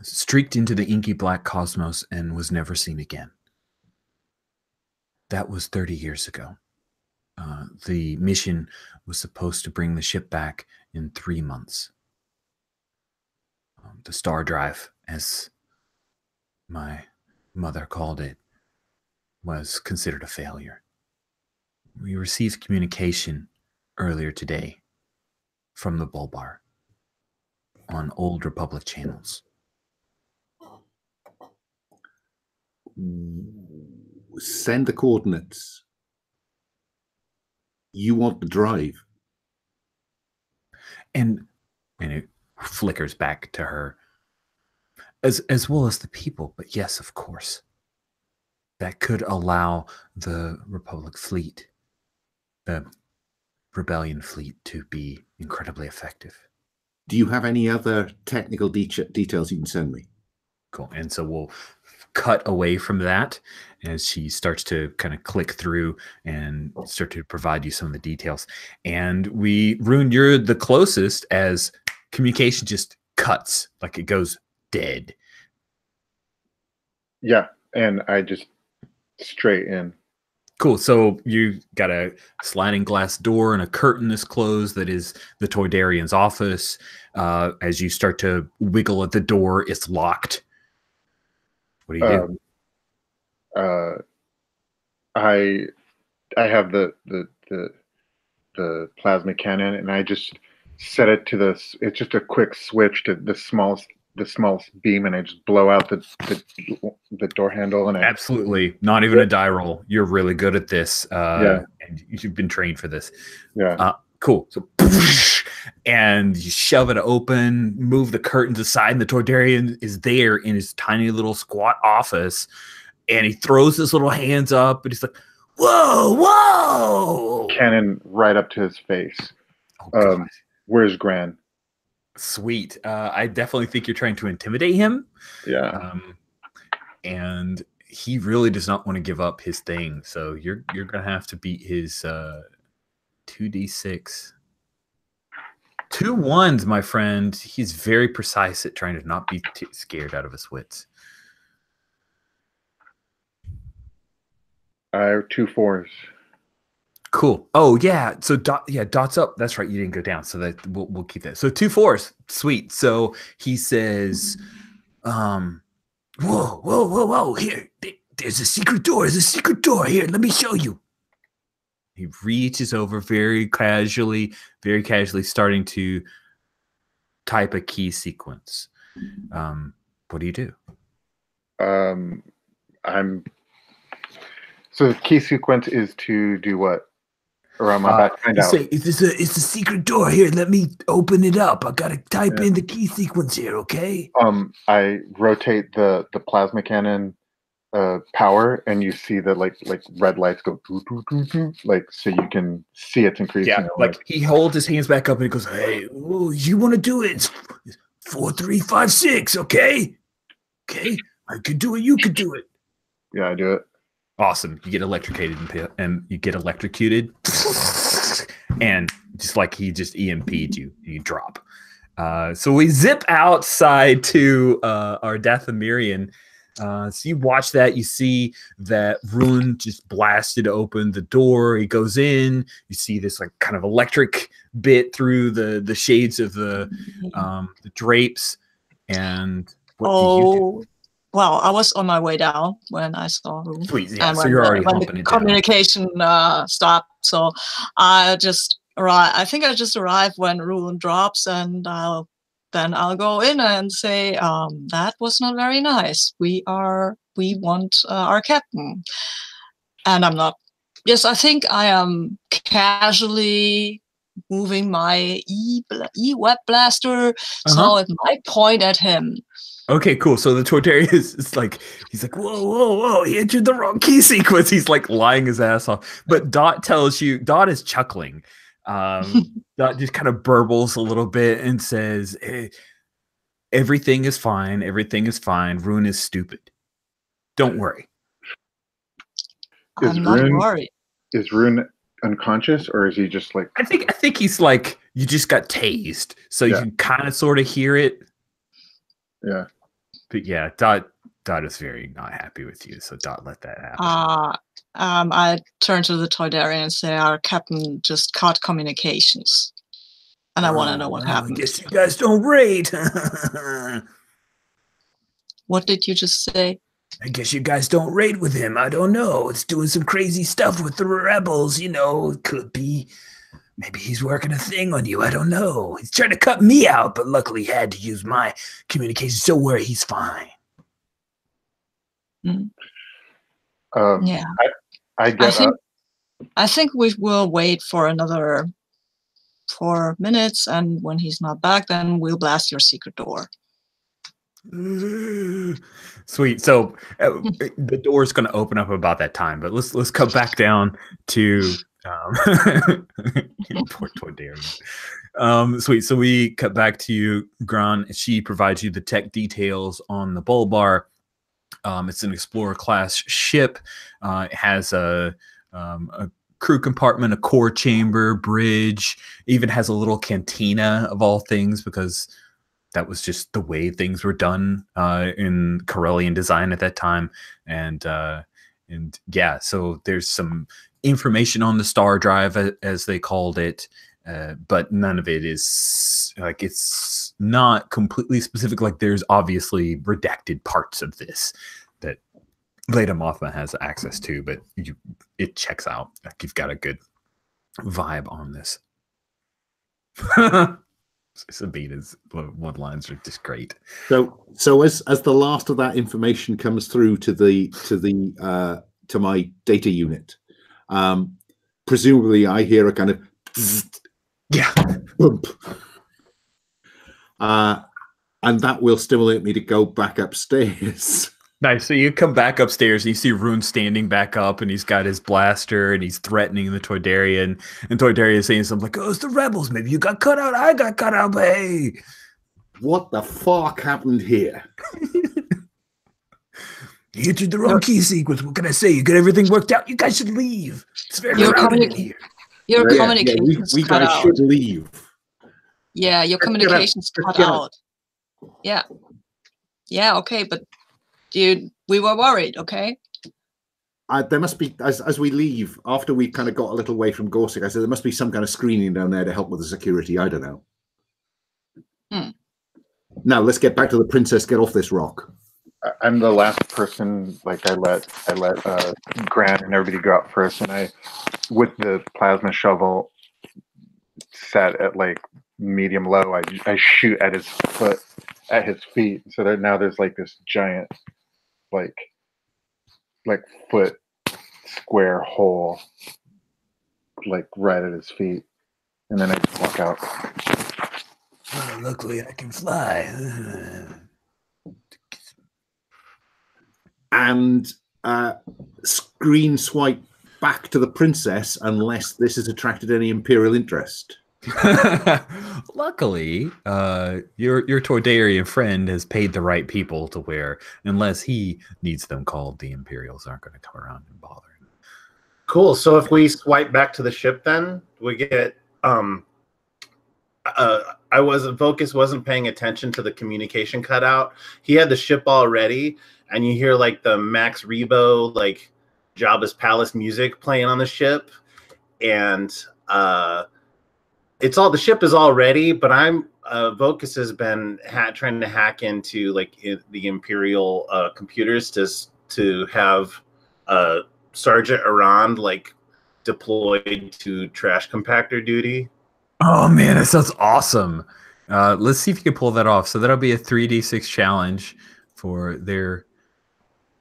streaked into the inky black cosmos, and was never seen again. That was 30 years ago. The mission was supposed to bring the ship back in 3 months. The star drive, as my mother called it, was considered a failure. We received communication earlier today from the Bullbar on Old Republic channels. Send the coordinates. You want the drive. And it flickers back to her, as well as the people. But yes, of course, that could allow the Republic fleet, the Rebellion fleet, to be incredibly effective. Do you have any other technical details you can send me? Cool. And so we'll cut away from that as she starts to kind of click through and start to provide you some of the details. And Rune, you're the closest, as communication just cuts, like it goes dead. Yeah, and I just straight in. Cool. So you got a sliding glass door and a curtain is closed that is the Toydarian's office. As you start to wiggle at the door, it's locked. What do you do? I have the plasma cannon, and I just set it to this. It's just a quick switch to the smallest beam, and I just blow out the door handle. And absolutely not even a die roll. You're really good at this. And you've been trained for this. Yeah. Cool. So, and you shove it open, move the curtains aside, and the Toydarian is there in his tiny little squat office. and he throws his little hands up, and he's like, "Whoa, whoa!" Cannon right up to his face. Oh, God. Where's Gran? Sweet. I definitely think you're trying to intimidate him. Yeah. And he really does not want to give up his thing. So you're gonna have to beat his 2d6. 2 1s, my friend. He's very precise at trying to not be scared out of his wits. I have 2 4s. Cool. Oh yeah. So Dot's up. That's right. You didn't go down. So that we'll keep that. So 2 4s. Sweet. So he says, whoa, whoa, whoa, whoa. Here, there's a secret door. There's a secret door. Here, let me show you. He reaches over very casually, starting to type a key sequence. What do you do? So the key sequence is to do what? Or am I about to find out? Say, it's a secret door. Here, let me open it up. I gotta type in the key sequence here, okay? I rotate the plasma cannon power, and you see the like red lights go doo, doo, doo, doo, like, so you can see it's increasing. Yeah, like he holds his hands back up and he goes, "Hey, ooh, you want to do it? It's 4 3 5 6, okay? Okay, I could do it. You could do it." Yeah, I do it. Awesome. You get electrocuted and you get electrocuted, and just like he just EMP'd you, you drop. So we zip outside to our Dathomirian. So you watch that. You see that Rune just blasted open the door. He goes in. You see this like kind of electric bit through the shades of the drapes. And what do you do? Well, I was on my way down when I saw Rune. Sweet, yeah. So you're already humping it down. Communication stopped. So I just arrived. I think I just arrived when Rune drops, and I'll go in and say, that was not very nice. We want our captain. And I'm not. Yes, I think I am casually moving my e-web blaster, so it might point at him. Okay, cool. So the Torteri is like, he's like, whoa, whoa, whoa, he entered the wrong key sequence. He's like lying his ass off. But Dot tells you, Dot is chuckling. Dot just kind of burbles a little bit and says, hey, everything is fine. Everything is fine. Rune is stupid. Don't worry. I'm not worried. Is Rune unconscious, or is he just like... I think he's like, you just got tased. So you can kind of sort of hear it. Yeah. But yeah, Dot is very not happy with you, so Dot let that happen. I turn to the Toydarian and say, our captain just cut communications. And I want to know what happened. I guess you guys don't raid. What did you just say? I guess you guys don't raid with him. I don't know. It's doing some crazy stuff with the rebels. You know, it could be... Maybe he's working a thing on you. I don't know. He's trying to cut me out, but luckily he had to use my communications. So where he's fine. Yeah. I think we will wait for another 4 minutes, and when he's not back, then we'll blast your secret door. Sweet. So the door is going to open up about that time, but let's come back down to poor Toydarian. Sweet. So we cut back to you, Gran. She provides you the tech details on the Bulbar. It's an Explorer class ship. It has a crew compartment, a core chamber, bridge. Even has a little cantina of all things, because that was just the way things were done in Corellian design at that time. And yeah, so there's some information on the star drive, as they called it, but none of it is like, it's not completely specific. Like, there's obviously redacted parts of this that Leda Mothma has access to, but it checks out. Like, you've got a good vibe on this. Sabina's one-lines are just great. So as the last of that information comes through to my data unit, presumably I hear a kind of bump, and that will stimulate me to go back upstairs. Nice. So you come back upstairs and you see Rune standing back up and he's got his blaster and he's threatening the Toydarian. And Toydaria is saying something like, oh, it's the rebels. Maybe you got cut out. I got cut out, but hey. What the fuck happened here? You entered the wrong key sequence. What can I say? You got everything worked out. You guys should leave. It's very crowded in here. Your communication's we cut guys out. should leave. Yeah, your communication's cut out. Yeah. Yeah, okay, but dude, we were worried, okay? There must be, as we leave, after we kind of got a little away from Gorsic, I said there must be some kind of screening down there to help with the security. I don't know. Now let's get back to the princess. Get off this rock. I'm the last person. Like I let Grant and everybody go out first, and I, with the plasma shovel set at like medium low, I shoot at his foot, at his feet. So that now there's like this giant, like foot square hole, like right at his feet, and then I just walk out. Well, luckily I can fly. And screen swipe back to the princess unless this has attracted any Imperial interest. Luckily, your Toydarian friend has paid the right people to where, unless he needs them called, the Imperials aren't going to come around and bother him. Cool. So if we swipe back to the ship, then we get Vocus wasn't paying attention to the communication cutout. He had the ship all ready, and you hear like the Max Rebo, like Jabba's palace music playing on the ship, and the ship is all ready, but Vocus has been trying to hack into like the Imperial computers to have Sergeant Arand like deployed to trash compactor duty. Oh man, that sounds awesome. Let's see if you can pull that off. So that'll be a 3d6 challenge for their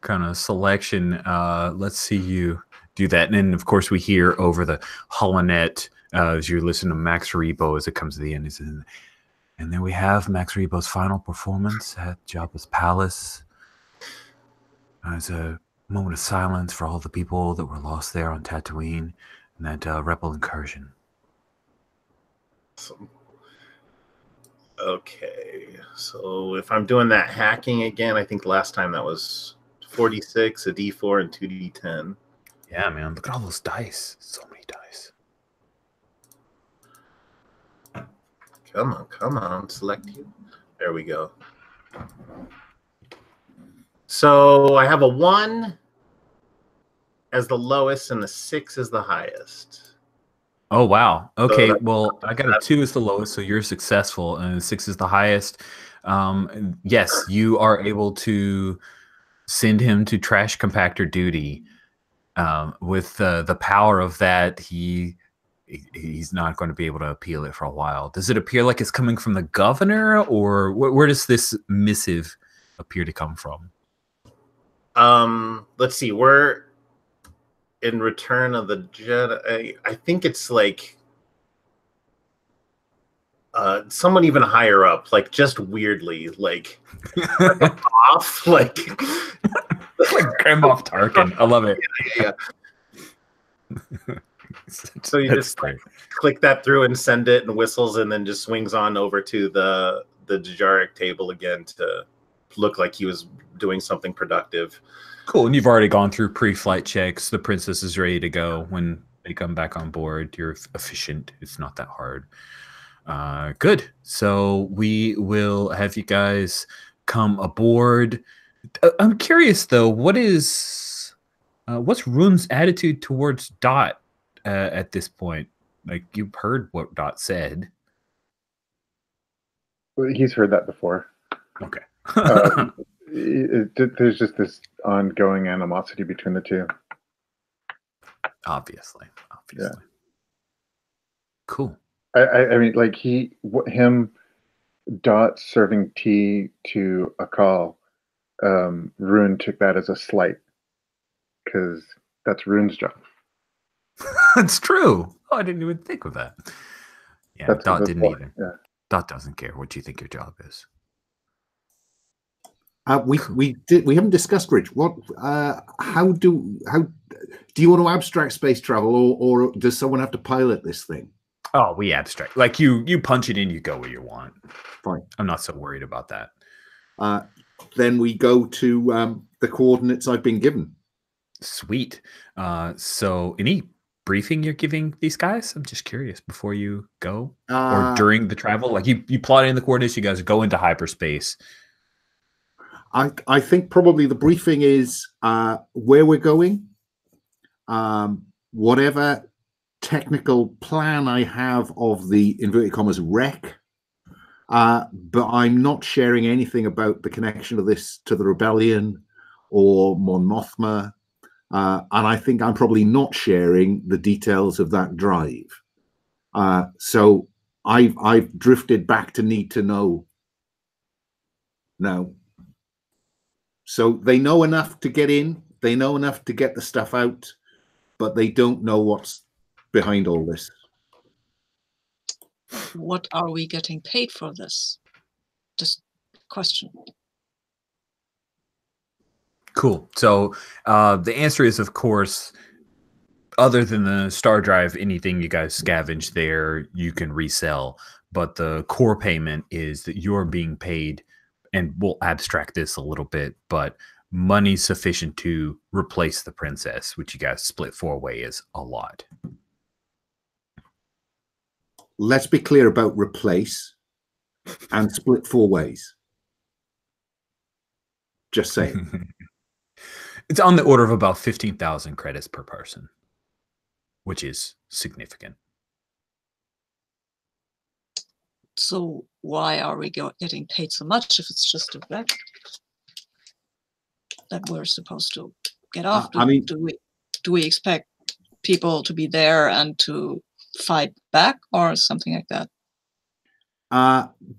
kind of selection. Let's see you do that. And then of course we hear over the holonet as you listen to Max Rebo as it comes to the end. And then we have Max Rebo's final performance at Jabba's palace. As a moment of silence for all the people that were lost there on Tatooine and that rebel incursion. Awesome. Okay, so if I'm doing that hacking again, I think last time that was 46, a D4, and 2D10. Yeah, man, look at all those dice. So many dice. Come on, select you. There we go. So I have a 1 as the lowest and the 6 is the highest. Oh, wow. Okay, So well, I got a 2 is the lowest, so you're successful, and a 6 is the highest. Yes, you are able to send him to trash compactor duty. With the power of that, he's not going to be able to appeal it for a while. Does it appear like it's coming from the governor, or where does this missive appear to come from? Let's see. We're in Return of the Jedi. I think it's like someone even higher up, like just weirdly, like off, like like Grand Moff Tarkin. I love it. Yeah. So you just click that through and send it, and whistles, and then just swings on over to the Dejaric table again to look like he was doing something productive. Cool. And you've already gone through pre-flight checks. The princess is ready to go when they come back on board. You're efficient. It's not that hard. Good. So we will have you guys come aboard. I'm curious though, what's Rune's attitude towards Dot at this point? Like, you've heard what Dot said. He's heard that before. Okay. There's just this ongoing animosity between the two. Obviously. Yeah. Cool. I mean, like him, Dot serving tea to Akal, Rune took that as a slight because that's Rune's job. That's true. Oh, I didn't even think of that. Yeah, that's Dot didn't either. Yeah. Dot doesn't care what you think your job is. We haven't discussed Rich. What? How do you want to abstract space travel, or does someone have to pilot this thing? Oh, we abstract. Like you punch it in, you go where you want. Fine. I'm not so worried about that. Then we go to the coordinates I've been given. Sweet. So any briefing you're giving these guys? I'm just curious before you go or during the travel. Like you plot in the coordinates, you guys go into hyperspace. I think probably the briefing is where we're going, whatever technical plan I have of the inverted commas wreck, but I'm not sharing anything about the connection of this to the rebellion or Mon Mothma, and I think I'm probably not sharing the details of that drive. So I've drifted back to need to know now. So they know enough to get in, they know enough to get the stuff out, but they don't know what's behind all this. What are we getting paid for this? Just question. Cool. So the answer is, of course, other than the star drive, anything you guys scavenge there, you can resell. But the core payment is that you're being paid, and we'll abstract this a little bit, but money sufficient to replace the princess, which you guys split 4-way is a lot. Let's be clear about replace and split 4 ways. Just saying. It's on the order of about 15,000 credits per person, which is significant. So why are we getting paid so much if it's just a wreck that we're supposed to get off? Do we expect people to be there and to fight back or something like that?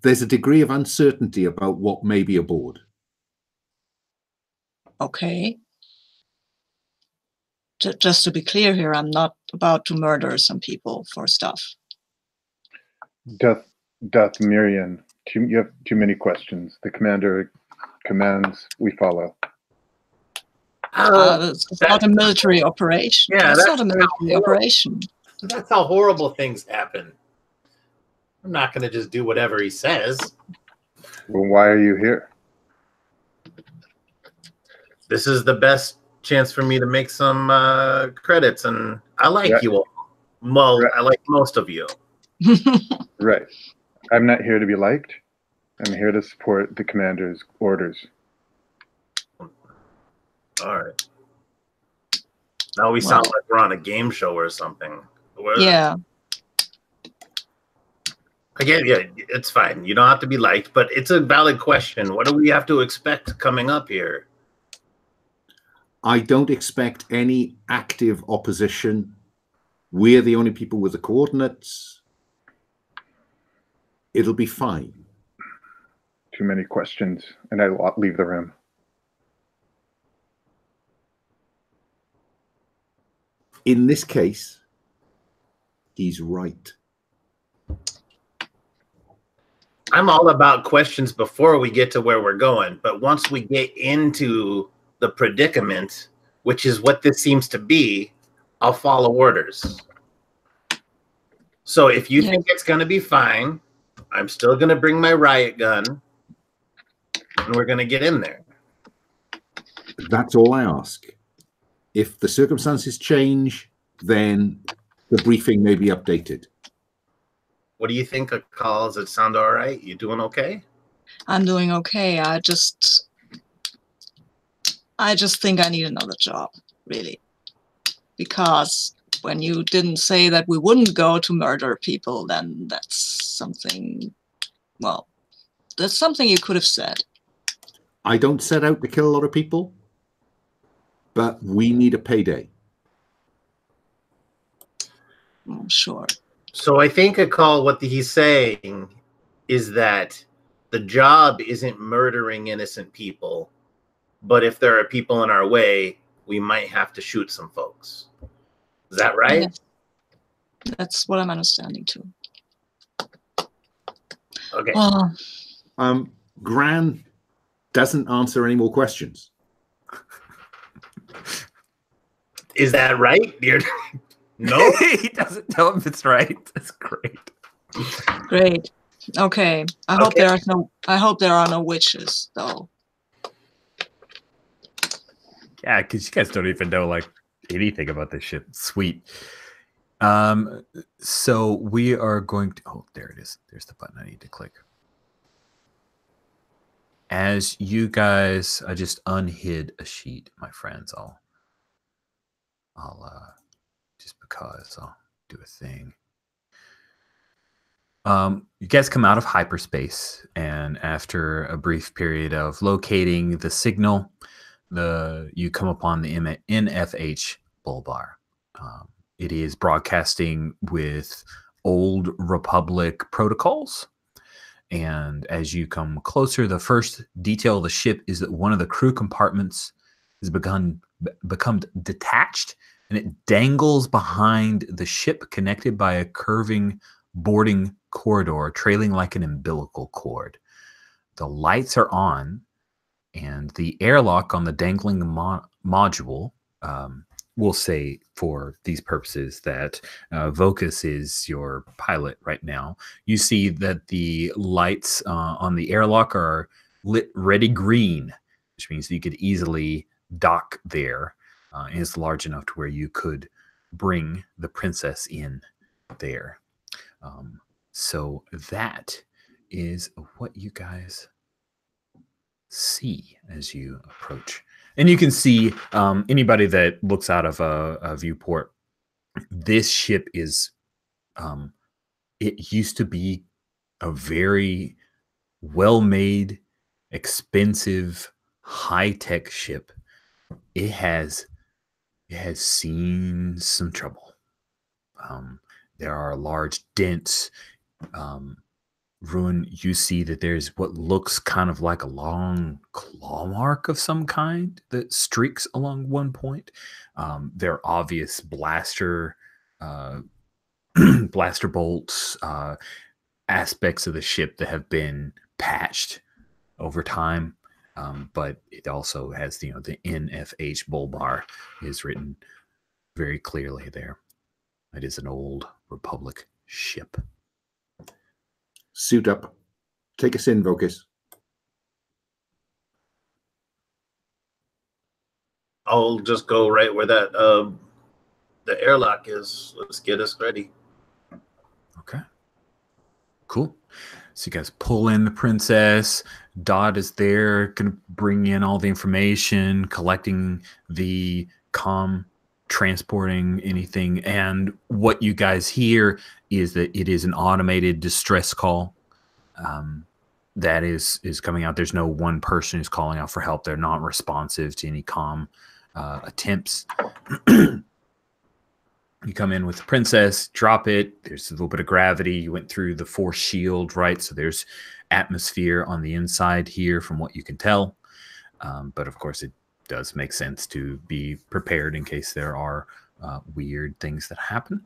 There's a degree of uncertainty about what may be aboard. Okay. Just to be clear here, I'm not about to murder some people for stuff. Doth Miriam, you have too many questions. The commander commands, we follow. It's not a military operation. Yeah, that's not a military operation. That's how horrible things happen. I'm not going to just do whatever he says. Well, why are you here? This is the best chance for me to make some credits, and I like you all. Well, I like most of you. Right. I'm not here to be liked. I'm here to support the commander's orders. All right. Now we sound like we're on a game show or something. Yeah. Again, yeah, it's fine. You don't have to be liked, but it's a valid question. What do we have to expect coming up here? I don't expect any active opposition. We're the only people with the coordinates. It'll be fine. Too many questions, and I'll leave the room. In this case, he's right. I'm all about questions before we get to where we're going, but once we get into the predicament, which is what this seems to be, I'll follow orders. So if you think it's going to be fine, I'm still going to bring my riot gun, and we're going to get in there. That's all I ask. If the circumstances change, then the briefing may be updated. What do you think, Akal? Does it sound all right? You doing okay? I'm doing okay. I just think I need another job, really. Because when you didn't say that we wouldn't go to murder people, then that's something, well, that's something you could have said. I don't set out to kill a lot of people, but we need a payday. Sure. So I think, Akal, what he's saying is that the job isn't murdering innocent people, but if there are people in our way, we might have to shoot some folks. Is that right? Yes. That's what I'm understanding too. Okay. Gran, doesn't answer any more questions. Is that right? No. He doesn't tell him it's right. That's great. Great. Okay. I hope there are no witches though. Yeah, because you guys don't even know like anything about this shit. Sweet. So we are going to. Oh, there it is. There's the button I need to click. As you guys, I just unhid a sheet, my friends. I'll just because I'll do a thing. You guys come out of hyperspace, and after a brief period of locating the signal, you come upon the NFH Bulbar. It is broadcasting with old Republic protocols. And as you come closer, the first detail of the ship is that one of the crew compartments has become detached, and it dangles behind the ship, connected by a curving boarding corridor, trailing like an umbilical cord. The lights are on, and the airlock on the dangling module, we'll say for these purposes that Vocus is your pilot right now. You see that the lights on the airlock are lit ready green, which means you could easily dock there. And it's large enough to where you could bring the princess in there. So that is what you guys see as you approach. And you can see anybody that looks out of a viewport, this ship is, it used to be a very well-made, expensive, high-tech ship. It has seen some trouble. There are large dents. Ruin, you see that there's what looks kind of like a long claw mark of some kind that streaks along one point. There are obvious blaster bolts, aspects of the ship that have been patched over time. But it also has, the NFH Bulbar is written very clearly there. It is an old Republic ship. Suit up. Take us in, Vocus. I'll just go right where that the airlock is. Let's get us ready. Okay. Cool. So you guys pull in the princess. Dot is there, gonna bring in all the information, collecting the comm, transporting anything. And what you guys hear is that it is an automated distress call that is coming out. There's no one person who's calling out for help. They're not responsive to any comm attempts. You come in with the princess, drop it. There's a little bit of gravity. You went through the force shield, right? So there's atmosphere on the inside here from what you can tell. But of course, it does make sense to be prepared in case there are weird things that happen.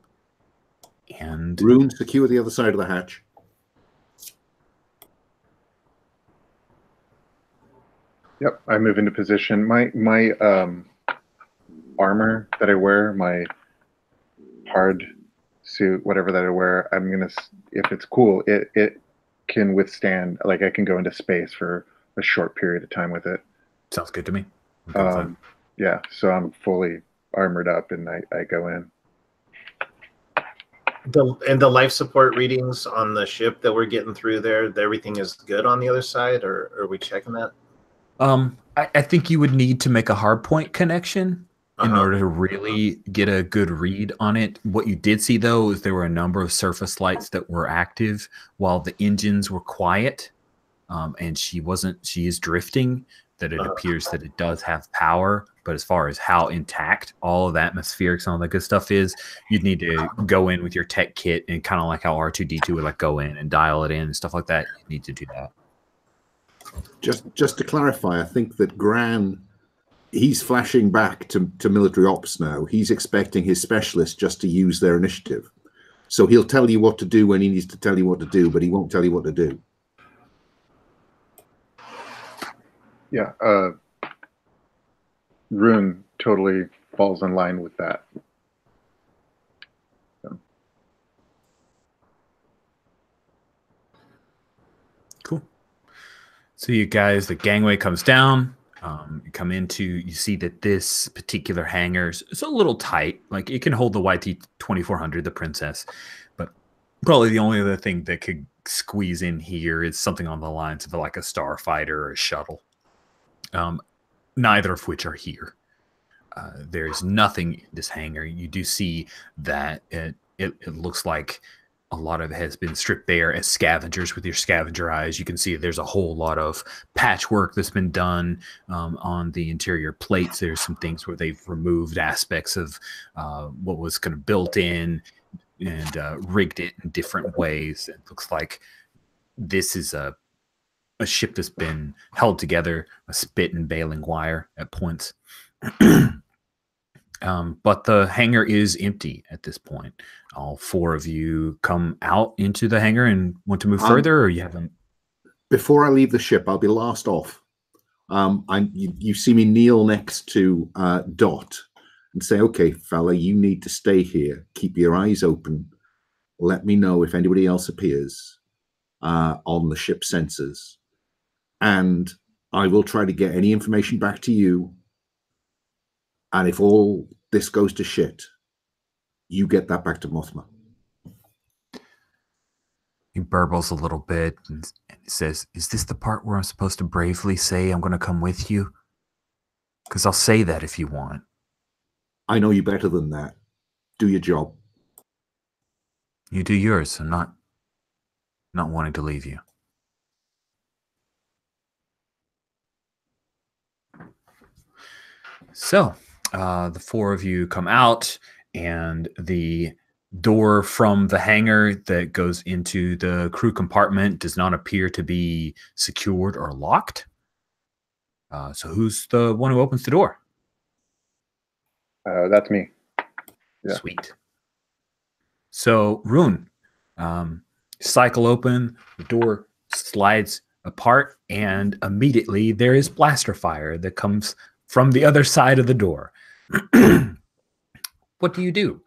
And Rune, secure the other side of the hatch. Yep, I move into position. My armor that I wear, my hard suit, whatever that I wear, I'm gonna, if it's cool, it can withstand, like I can go into space for a short period of time with it. Sounds good to me. Yeah, so I'm fully armored up and I go in. The life support readings on the ship that we're getting through there, everything is good on the other side, or are we checking that? I think you would need to make a hardpoint connection in order to really get a good read on it. What you did see, though, is there were a number of surface lights that were active while the engines were quiet. And she is drifting, that it appears that it does have power. But as far as how intact all of the atmospherics and all that good stuff is, you'd need to go in with your tech kit and kind of like how R2-D2 would like go in and dial it in and stuff like that. You need to do that. Just to clarify, I think that Gran, he's flashing back to military ops now. He's expecting his specialists just to use their initiative. So he'll tell you what to do when he needs to tell you what to do, but he won't tell you what to do. Yeah. Rune totally falls in line with that. So. Cool. So you guys, the gangway comes down. You come into, you see that this particular hangar is a little tight. Like it can hold the YT 2400, the Princess, but probably the only other thing that could squeeze in here is something on the lines of like a starfighter or a shuttle. Neither of which are here. There's nothing in this hangar. You do see that it looks like a lot of it has been stripped bare as scavengers with your scavenger eyes. You can see there's a whole lot of patchwork that's been done on the interior plates. There's some things where they've removed aspects of what was kind of built in and rigged it in different ways. It looks like this is a ship that's been held together, a spit and baling wire at points. But the hangar is empty at this point. All four of you come out into the hangar and want to move further, or you haven't? Before I leave the ship, I'll be last off. You see me kneel next to Dot and say, okay, fella, you need to stay here. Keep your eyes open. Let me know if anybody else appears on the ship sensors. And I will try to get any information back to you. And if all this goes to shit, you get that back to Mothma. He burbles a little bit and he says, is this the part where I'm supposed to bravely say I'm going to come with you? Because I'll say that if you want. I know you better than that. Do your job. You do yours. I'm not wanting to leave you. So, the four of you come out, and the door from the hangar that goes into the crew compartment does not appear to be secured or locked. So who's the one who opens the door? That's me. Yeah. Sweet. So, Rune, cycle open, the door slides apart, and immediately there is blaster fire that comes from the other side of the door. What do you do?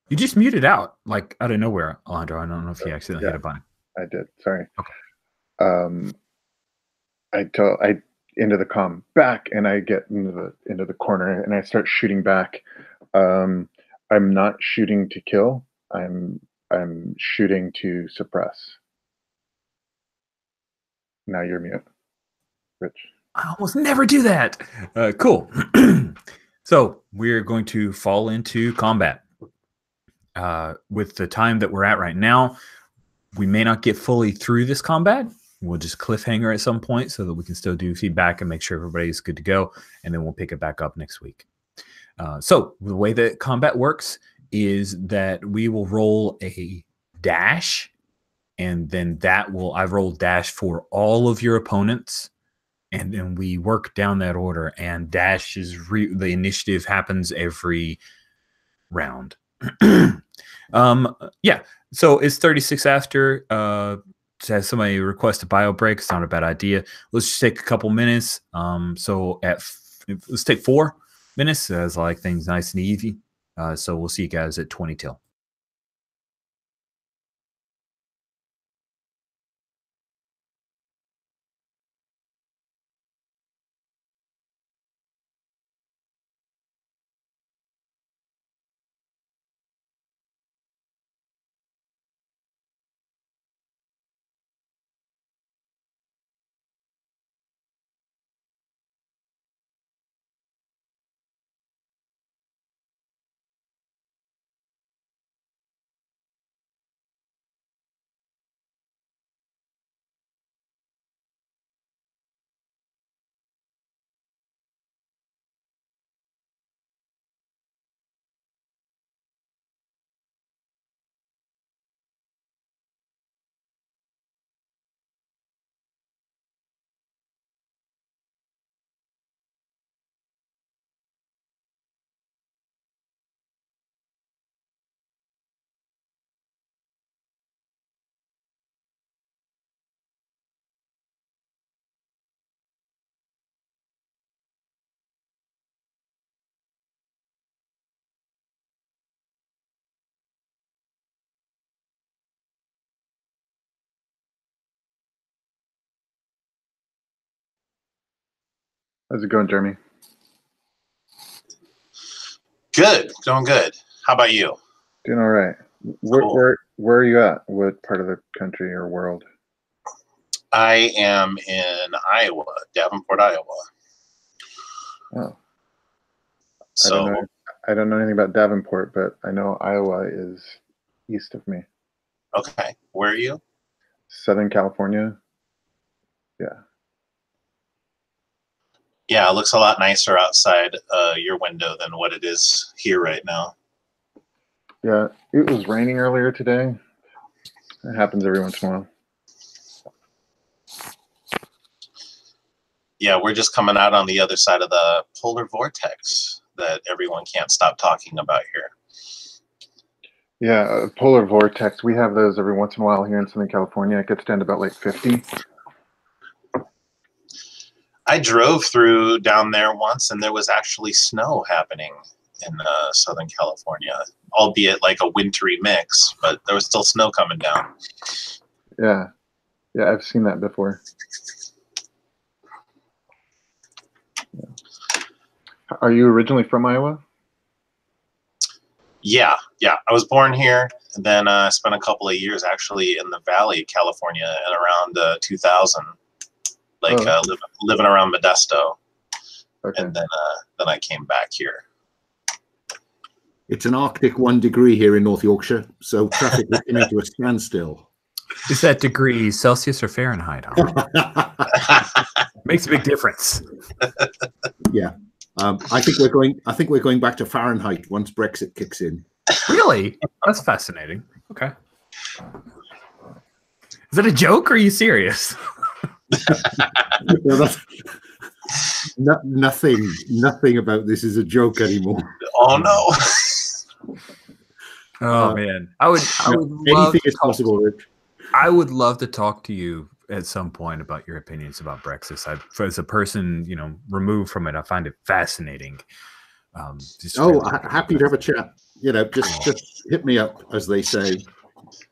You just muted out, like out of nowhere, Alejandro. I don't know if you accidentally hit a button. I did. Sorry. Okay. I into the comm back, and I get into the corner, and I start shooting back. I'm not shooting to kill. I'm shooting to suppress. Now you're mute, Rich. I almost never do that. Cool. So we're going to fall into combat. With the time that we're at right now, we may not get fully through this combat. We'll just cliffhanger at some point so that we can still do feedback and make sure everybody's good to go. And then we'll pick it back up next week. So the way that combat works is that we will roll a dash, and then I roll dash for all of your opponents. And then we work down that order, and dash is the initiative happens every round. Yeah. So it's 36 after. Has somebody request a bio break? It's not a bad idea. Let's just take a couple minutes. So let's take 4 minutes as I like things nice and easy. So we'll see you guys at 20 till. How's it going, Jeremy? Good, going good. How about you? Doing all right. Cool. Where are you at? What part of the country or world? I am in Iowa, Davenport, Iowa. Oh, So I don't know anything about Davenport, but I know Iowa is east of me. okay, where are you? Southern California. Yeah. Yeah, it looks a lot nicer outside your window than what it is here right now. Yeah, it was raining earlier today. It happens every once in a while. Yeah, we're just coming out on the other side of the polar vortex that everyone can't stop talking about here. Yeah, polar vortex. We have those every once in a while here in Southern California. It gets down to about like 50. I drove through down there once, and there was actually snow happening in Southern California, albeit like a wintry mix, but there was still snow coming down. Yeah, yeah, I've seen that before. Yeah. Are you originally from Iowa? Yeah. I was born here, and then I spent a couple of years actually in the Valley, California, and around 2000, living around Modesto. Okay. And then I came back here. It's an Arctic 1 degree here in North Yorkshire, so traffic is coming to a standstill. Is that degrees Celsius or Fahrenheit? Makes a big difference. Yeah. I think we're going back to Fahrenheit once Brexit kicks in. Really? That's fascinating. Okay. Is that a joke or are you serious? Nothing about this is a joke anymore. Oh no. Oh man. I would love anything is possible, Rich. I would love to talk to you at some point about your opinions about Brexit. As a person, removed from it, I find it fascinating. Happy to have a chat. Just hit me up, as they say.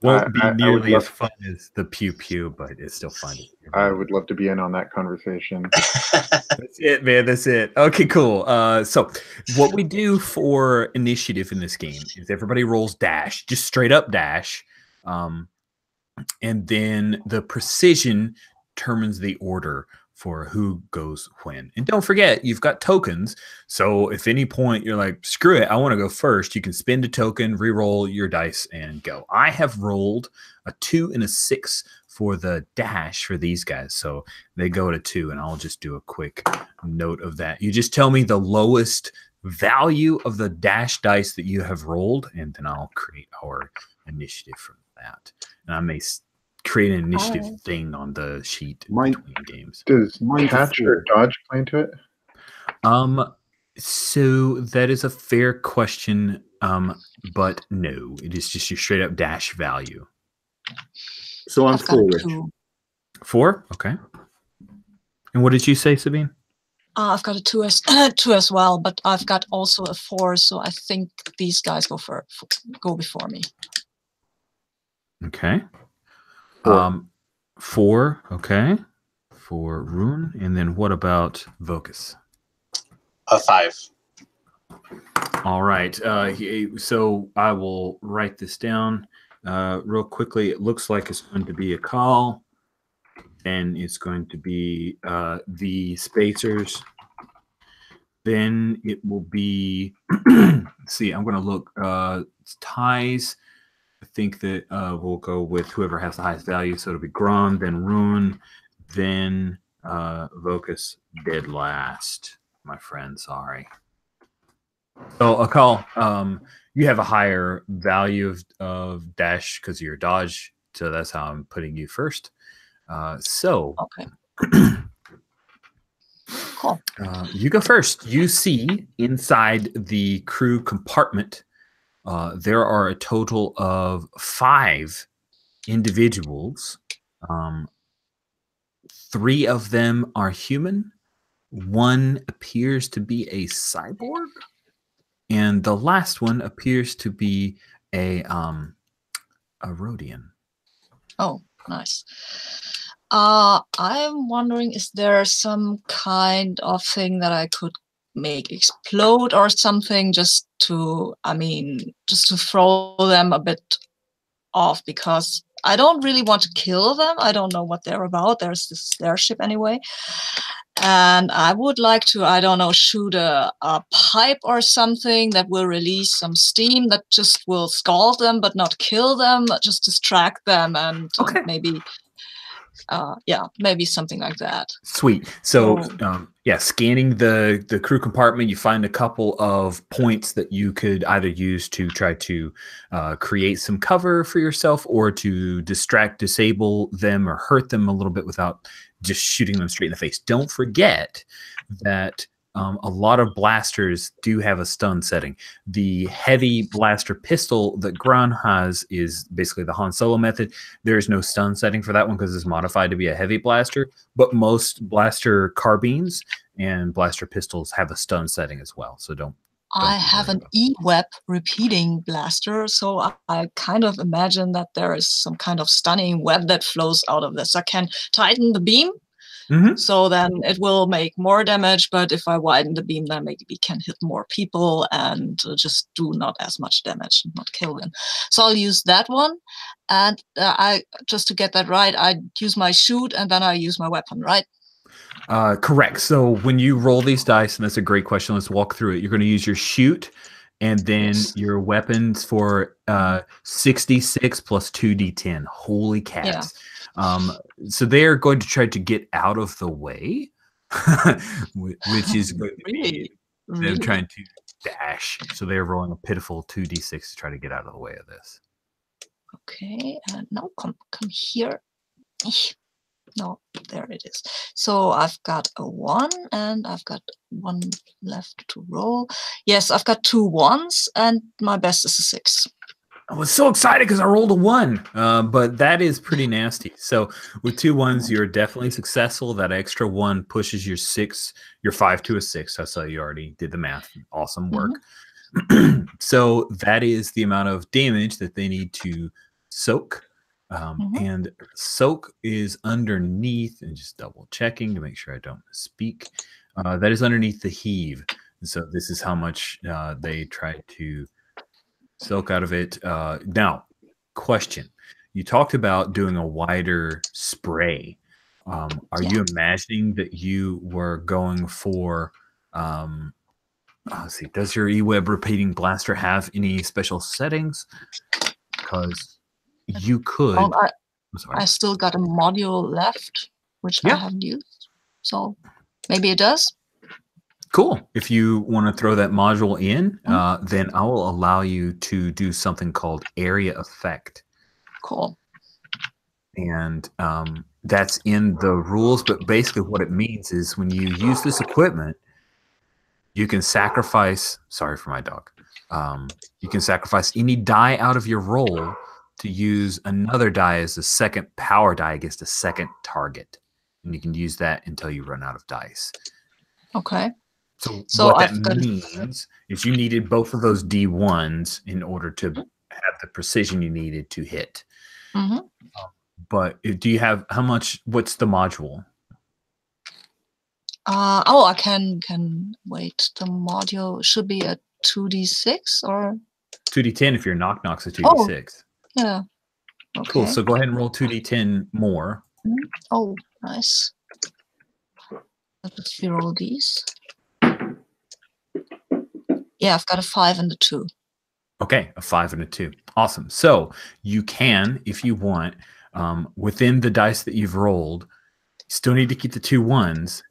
Won't be nearly as fun as the pew pew, but it's still fun. I would love to be in on that conversation. That's it, man. That's it. Okay, cool. So what we do for initiative in this game is everybody rolls dash, just straight up dash. And then the precision determines the order for who goes when. And don't forget, you've got tokens. So if any point you're like, screw it, I want to go first, you can spend a token, re-roll your dice, and go. I have rolled a 2 and a 6 for the dash for these guys. So they go to 2, and I'll just do a quick note of that. You just tell me the lowest value of the dash dice that you have rolled, and then I'll create our initiative from that. And I may create an initiative thing on the sheet between games. Does catch or dodge play into it? So that is a fair question, but no, it is just your straight up dash value. So I'm 4. 4? Okay. And what did you say, Sabine? I've got a 2 as well, but I've got also a 4, so I think these guys go before me. Okay. 4. Okay. For Rune. And then what about Vocus? A 5. All right. So I will write this down real quickly. It looks like it's going to be a call. And it's going to be the spacers. Then it will be, let's see, I'm going to look, ties. I think that we'll go with whoever has the highest value. So it'll be Gron, then Rune, then Vocus, dead last, my friend. Sorry. So Akal, you have a higher value of dash because of your dodge. So that's how I'm putting you first. Okay. Cool. You go first. You see inside the crew compartment, there are a total of 5 individuals. 3 of them are human. 1 appears to be a cyborg, and the last one appears to be a Rhodian. Oh, nice. I'm wondering, is there some kind of thing that I could make explode or something just to, just to throw them a bit off, because I don't really want to kill them. I don't know what they're about. There's this airship anyway. And I would like to, I don't know, shoot a pipe or something that will release some steam that just will scald them but not kill them, just distract them, and maybe maybe something like that. Sweet. So, scanning the crew compartment, you find a couple of points that you could either use to try to create some cover for yourself, or to distract, disable them, or hurt them a little bit without just shooting them straight in the face. Don't forget that a lot of blasters do have a stun setting. The heavy blaster pistol that Gran has is basically the Han Solo method. There is no stun setting for that one because it's modified to be a heavy blaster, but most blaster carbines and blaster pistols have a stun setting as well. So don't I have an E-web repeating blaster, so I kind of imagine that there is some kind of stunning web that flows out of this. I can tighten the beam, so then it will make more damage, but if I widen the beam, then maybe we can hit more people and just do not as much damage and not kill them. So I'll use that one, and just to get that right, I use my shoot and then I use my weapon, right? Correct. So when you roll these dice, and that's a great question, let's walk through it. You're going to use your shoot and then your weapons for 66 plus 2d10. Holy cats. Yeah. So they're going to try to get out of the way, which is going to be they're trying to dash. So they're rolling a pitiful 2d6 to try to get out of the way of this. Okay, now come here. No, there it is. So I've got a 1 and I've got 1 left to roll. Yes, I've got 2 1s and my best is a 6. I was so excited because I rolled a 1, but that is pretty nasty. So with 2 1s, you're definitely successful. That extra 1 pushes your 5 to a 6. I saw you already did the math. Awesome work. So that is the amount of damage that they need to soak. And soak is underneath, and just double checking to make sure I don't misspeak. That is underneath the heave. And so this is how much they try to soak out of it. Now, question. You talked about doing a wider spray. Are you imagining that you were going for, let's see, does your E-web repeating blaster have any special settings? Because you could. I still got a module left, which I haven't used. So maybe it does. Cool. If you want to throw that module in, then I will allow you to do something called area effect. Cool. And that's in the rules, but basically what it means is when you use this equipment, you can sacrifice, sorry for my dog, you can sacrifice any die out of your roll to use another die as a second power die against a second target. And you can use that until you run out of dice. Okay. So what that means is you needed both of those D1s in order to have the precision you needed to hit. But do you have, what's the module? I can wait. The module should be a 2d6 or? 2d10 if your knock's a 2d6. Yeah. Okay. Cool. So go ahead and roll 2d10 more. Oh, nice. Let's roll these. Yeah, I've got a 5 and a 2. Okay, a 5 and a 2. Awesome. So you can, if you want, within the dice that you've rolled, you still need to keep the 2 1s.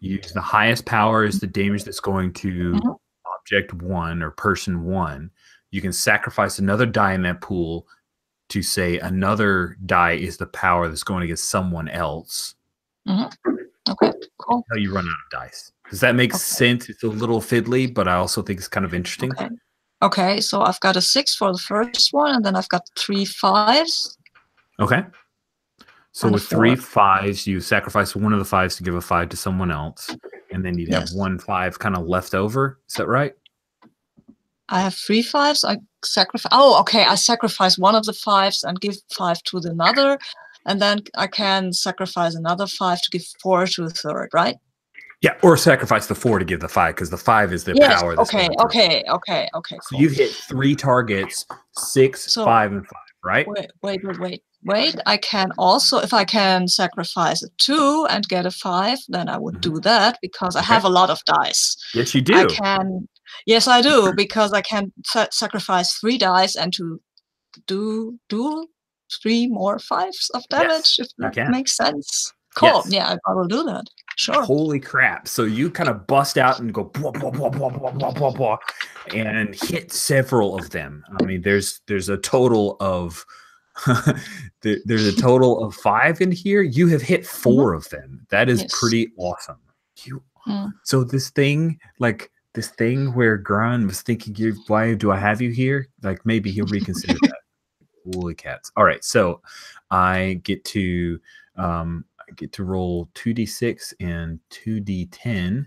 Use the highest power as the damage that's going to object 1 or person 1. You can sacrifice another die in that pool to say another die is the power that's going against someone else. Okay, cool. Until you run out of dice. Does that make sense? It's a little fiddly, but I also think it's kind of interesting. Okay, so I've got a 6 for the first one, and then I've got 3 5s. Okay. So with 3 5s, you sacrifice one of the 5s to give a 5 to someone else, and then you'd have 1 5 kind of left over. Is that right? I have 3 5s. I sacrifice. Oh, okay. I sacrifice one of the 5s and give 5 to another. and then I can sacrifice another 5 to give 4 to a third, right? Yeah, or sacrifice the 4 to give the 5, because the 5 is the Yes. power. That's Okay. going through. Okay. So Cool. you've hit 3 targets, 6, So, 5, and 5, right? Wait. I can also, if I can sacrifice a 2 and get a 5, then I would do that because I have a lot of dice. Yes, you do. I can. Yes, I do, because I can sacrifice 3 dice and to do 3 more 5s of damage, if that makes sense. Cool. Yes. Yeah, I will do that. Sure. Holy crap. So you kind of bust out and go blah, blah, blah, blah, blah, blah, blah, blah, and hit several of them. I mean, there's a total of there's a total of 5 in here. You have hit 4 of them. That is pretty awesome. So this thing where Grun was thinking, why do I have you here? Like, maybe he'll reconsider that. Holy cats. All right, so I get to roll 2d6 and 2d10.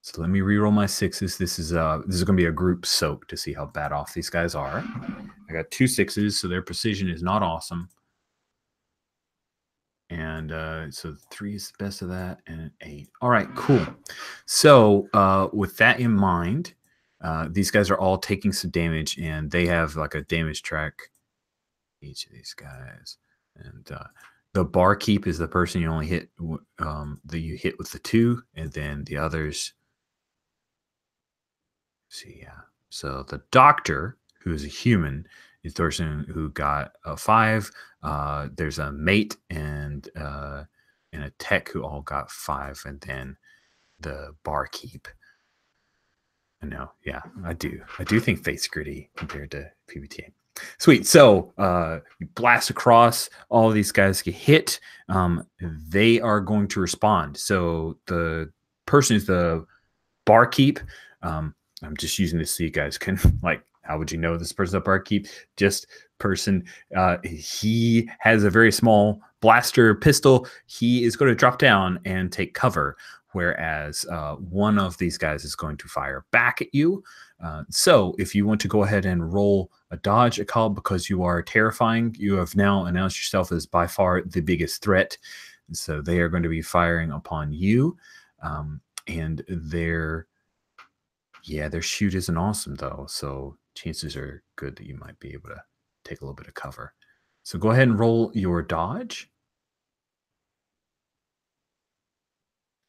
So let me re-roll my 6s. This is going to be a group soak to see how bad off these guys are. I got 2 6s, so their precision is not awesome. And so 3 is the best of that, and an 8. All right, cool. So with that in mind, these guys are all taking some damage, and they have like a damage track, each of these guys. And the barkeep is the person you only hit that you hit with the 2, and then the others. See, yeah. So the doctor, who is a human, is the person who got a 5. There's a mate and a tech who all got 5, and then the barkeep. I know, yeah, I do think Fate's gritty compared to PBTA. Sweet. So you blast across. All of these guys get hit. They are going to respond. So the person is the barkeep. I'm just using this so you guys can, like, how would you know this person's a barkeep? Just person. He has a very small blaster pistol. He is going to drop down and take cover, whereas one of these guys is going to fire back at you. So if you want to go ahead and roll a dodge, a call, because you are terrifying, you have now announced yourself as by far the biggest threat. So they are going to be firing upon you. And their shoot isn't awesome, though. So chances are good that you might be able to take a little bit of cover. So go ahead and roll your dodge.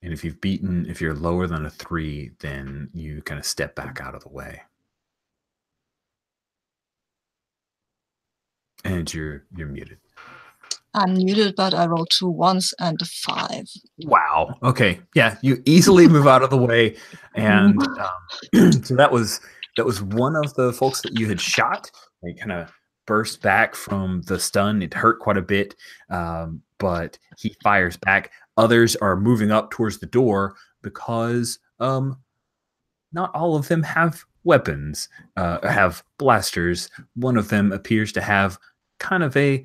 And if you're lower than a 3, then you kind of step back out of the way. And you're muted. I'm muted, but I rolled 2 1s and a 5. Wow. Okay. Yeah, you easily move out of the way, and so that was one of the folks that you had shot. They kind of burst back from the stun. It hurt quite a bit, but he fires back. Others are moving up towards the door because not all of them have weapons, have blasters. One of them appears to have kind of a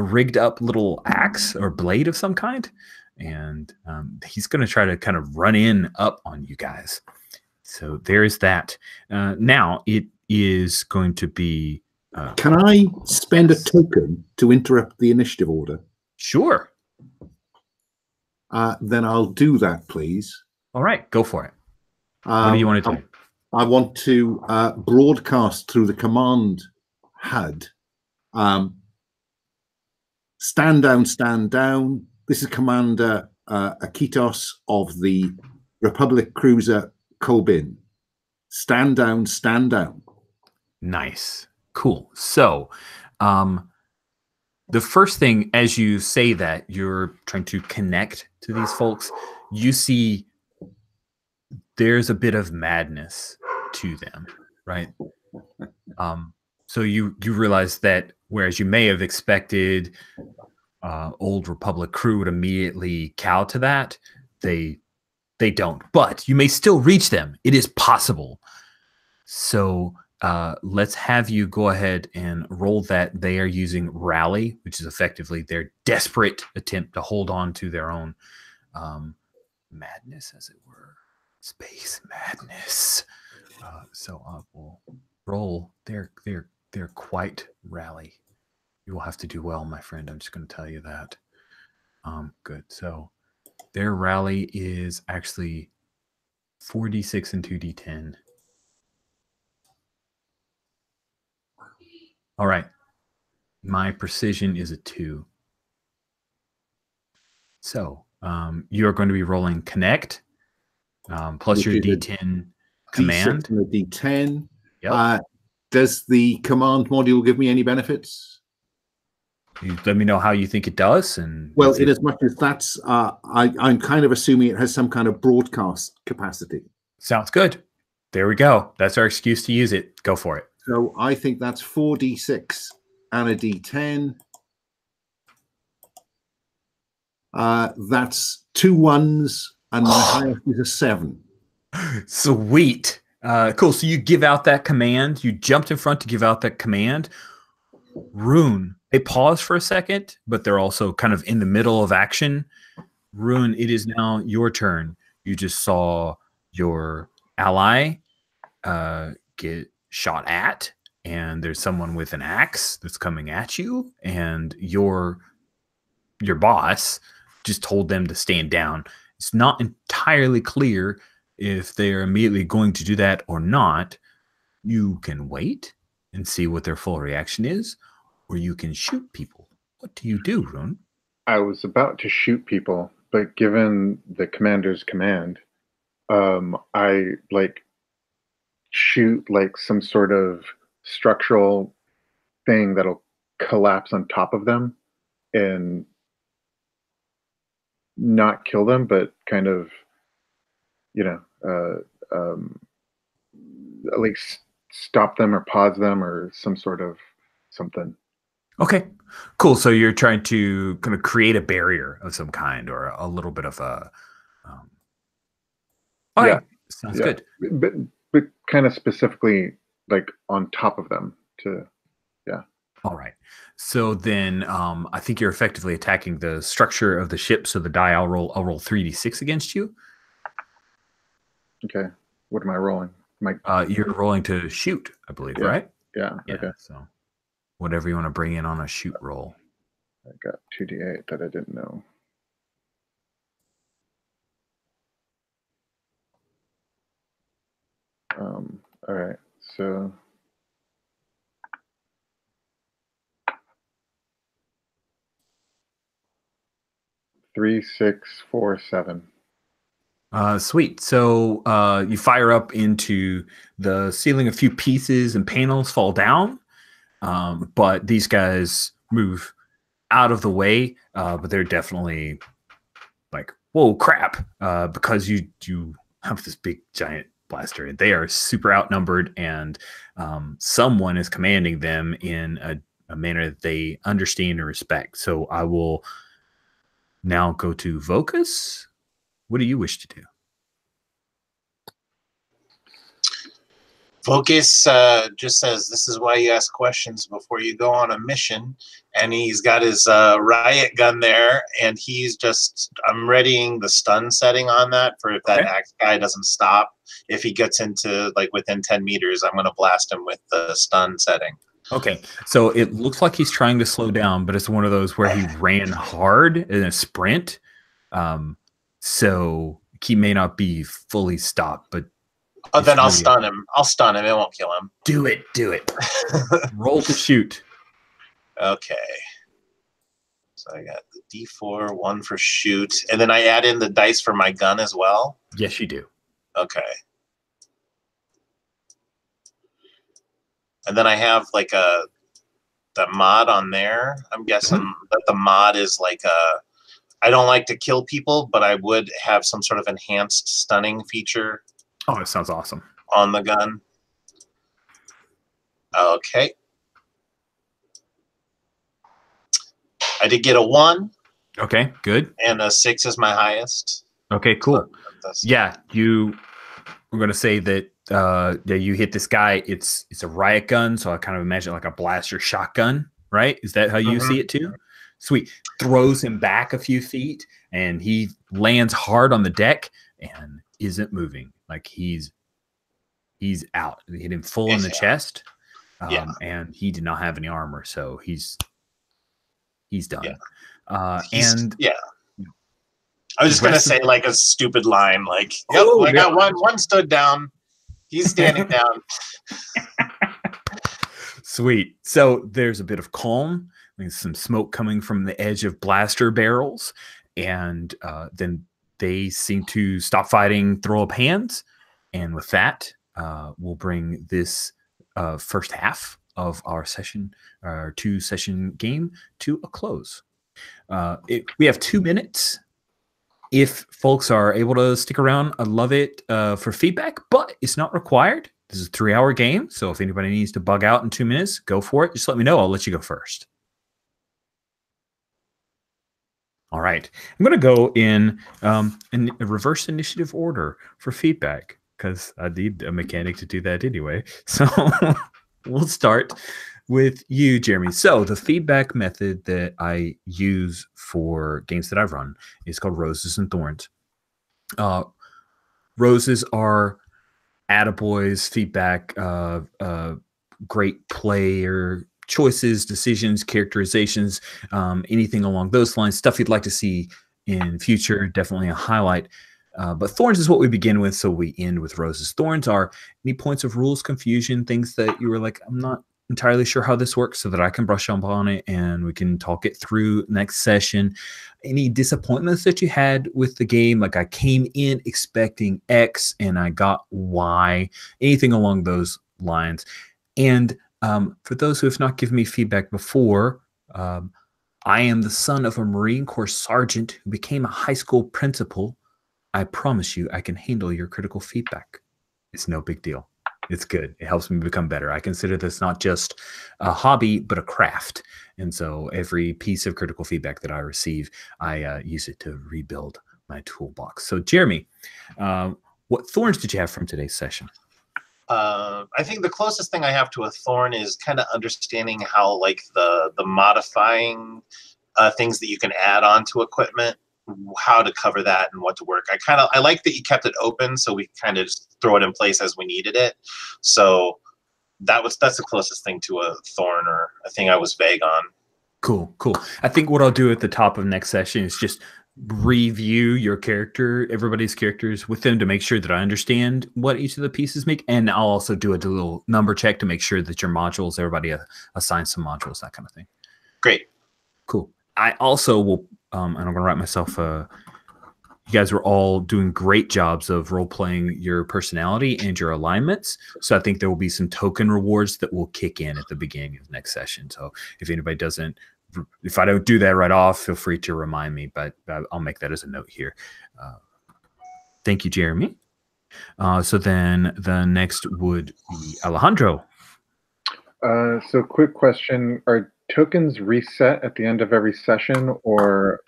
rigged up little axe or blade of some kind, and he's going to try to kind of run in up on you guys. So there's that. Now it is going to be. Can I spend a token to interrupt the initiative order? Sure. Then I'll do that, please. All right, go for it. What do you want to do? I want to broadcast through the command HUD. Stand down, stand down. This is Commander Akitos of the Republic cruiser Kobin. Stand down, stand down. Nice. Cool. So the first thing, as you say that, you're trying to connect to these folks, you see there's a bit of madness to them, right? So you realize that whereas you may have expected Old Republic crew would immediately cow to that, they don't. But you may still reach them. It is possible. So let's have you go ahead and roll that. They are using rally, which is effectively their desperate attempt to hold on to their own madness, as it were. Space madness. So I will roll their quite rally. You will have to do well, my friend. I'm just going to tell you that. Good. So their rally is actually 4d6 and 2d10. All right. My precision is a 2. So you are going to be rolling connect plus your d10 command. D6 and a D10. Yep. Does the command module give me any benefits? You let me know how you think it does. And Well, in as much as that's, I'm kind of assuming it has some kind of broadcast capacity. Sounds good. There we go. That's our excuse to use it. Go for it. So I think that's 4d6 and a d10. That's 2 1s, and my highest is a 7. Sweet. Cool. So you give out that command. You jumped in front to give out that command. Rune, they pause for a second, but they're also kind of in the middle of action. Rune, it is now your turn. You just saw your ally get shot at, and there's someone with an axe that's coming at you, and your boss just told them to stand down. It's not entirely clear if they're immediately going to do that or not. You can wait and see what their full reaction is, or you can shoot people. What do you do, Rune? I was about to shoot people, but given the commander's command, I shoot some sort of structural thing that'll collapse on top of them and not kill them, but kind of, at least stop them or pause them or some sort of something. Okay, cool. So you're trying to kind of create a barrier of some kind, or a little bit of a. All right, sounds good. But kind of specifically on top of them to, yeah. All right. So then I think you're effectively attacking the structure of the ship. So the die, I'll roll 3d6 against you. Okay. What am I rolling? You're rolling to shoot, I believe, right? Yeah. Okay. So whatever you want to bring in on a shoot roll. I got 2d8 that I didn't know. All right. So 3, 6, 4, 7. Sweet. So you fire up into the ceiling. A few pieces and panels fall down, but these guys move out of the way. But they're definitely like, whoa, crap! Because you have this big giant blaster, and they are super outnumbered, and someone is commanding them in a manner that they understand and respect. So I will now go to Vocus. What do you wish to do? Focus just says, this is why you ask questions before you go on a mission. And he's got his riot gun there, and I'm readying the stun setting on that for if that axe guy doesn't stop. If he gets into within 10 meters, I'm going to blast him with the stun setting. Okay, so it looks like he's trying to slow down, but it's one of those where he ran hard in a sprint. So he may not be fully stopped, but then I'll stun him. I'll stun him. It won't kill him. Do it. Roll to shoot. Okay. So I got the D4, 1 for shoot, and then I add in the dice for my gun as well. Yes, you do. Okay. And then I have the mod on there. I'm guessing that the mod is I don't like to kill people, but I would have some sort of enhanced stunning feature. Oh, that sounds awesome. On the gun. Okay. I did get a 1. Okay, good. And a 6 is my highest. Okay, cool. Yeah, we're going to say that you hit this guy. It's a riot gun, so I kind of imagine like a blaster shotgun, right? Is that how you see it too? Sweet. Throws him back a few feet, and he lands hard on the deck and isn't moving. Like he's out. They hit him full in the chest, and he did not have any armor, so he's He's done. Yeah. And yeah. I was just gonna say like a stupid line, like, "Yep, Oh, I got one stood down. He's standing down." Sweet. So there's a bit of calm. There's some smoke coming from the edge of blaster barrels, and then they seem to stop fighting, throw up hands, and with that, we'll bring this first half of our session, our 2-session game, to a close. We have 2 minutes. If folks are able to stick around, I'd love it for feedback, but it's not required. This is a 3-hour game, so if anybody needs to bug out in 2 minutes, go for it. Just let me know. I'll let you go first. All right. I'm going to go in a reverse initiative order for feedback because I need a mechanic to do that anyway. So we'll start with you, Jeremy. So the feedback method that I use for games that I run is called Roses and Thorns. Roses are attaboys, feedback, great player choices, decisions, characterizations, anything along those lines, stuff you'd like to see in future, definitely a highlight. But Thorns is what we begin with, so we end with Roses. Thorns are any points of rules, confusion, things that you were like, I'm not entirely sure how this works, so that I can brush up on it and we can talk it through next session. Any disappointments that you had with the game, like I came in expecting X and I got Y, anything along those lines. And for those who have not given me feedback before, I am the son of a Marine Corps sergeant who became a high school principal. I promise you I can handle your critical feedback. It's no big deal. It's good. It helps me become better. I consider this not just a hobby, but a craft. And so every piece of critical feedback that I receive, I use it to rebuild my toolbox. So Jeremy, what thorns did you have from today's session? I think the closest thing I have to a thorn is kind of understanding how like the modifying things that you can add on to equipment, how to cover that and what to work. I like that you kept it open so we kind of just throw it in place as we needed it. So that's the closest thing to a thorn or a thing I was vague on. Cool. I think what I'll do at the top of next session is just review your character, everybody's characters with them to make sure that I understand what each of the pieces make. And I'll also do a little number check to make sure that your modules, everybody assigns some modules, that kind of thing. Great. Cool. I also will, and I'm going to write myself, you guys were all doing great jobs of role-playing your personality and your alignments. So I think there will be some token rewards that will kick in at the beginning of the next session. So if anybody doesn't, if I don't do that right off, feel free to remind me, but I'll make that as a note here. Thank you, Jeremy. So then the next would be Alejandro. So quick question. Are tokens reset at the end of every session or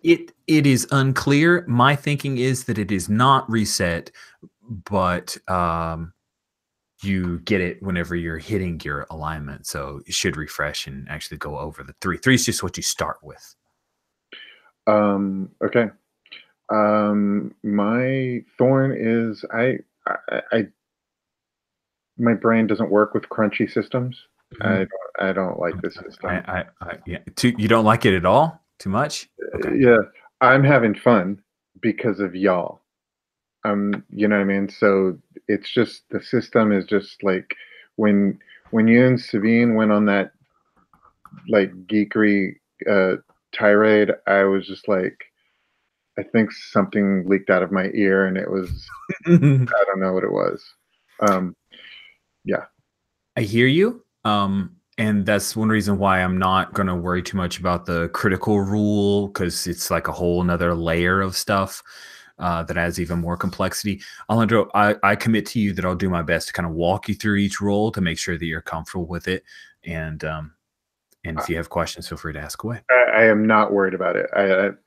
it is unclear. My thinking is that it is not reset, but you get it whenever you're hitting your alignment. So it should refresh and actually go over the 3. 3 is just what you start with. Okay. My thorn is my brain doesn't work with crunchy systems. I don't like this system. Yeah. You don't like it at all? Too much? Okay. Yeah, I'm having fun because of y'all. You know what I mean? So it's just, the system is just like when you and Sabine went on that like geekery tirade, I was just like, I think something leaked out of my ear and it was, I don't know what it was. Yeah. I hear you. And that's one reason why I'm not going to worry too much about the critical rule, because it's like a whole another layer of stuff that adds even more complexity. Alejandro, I commit to you that I'll do my best to kind of walk you through each role to make sure that you're comfortable with it. And if you have questions, feel free to ask away. I am not worried about it.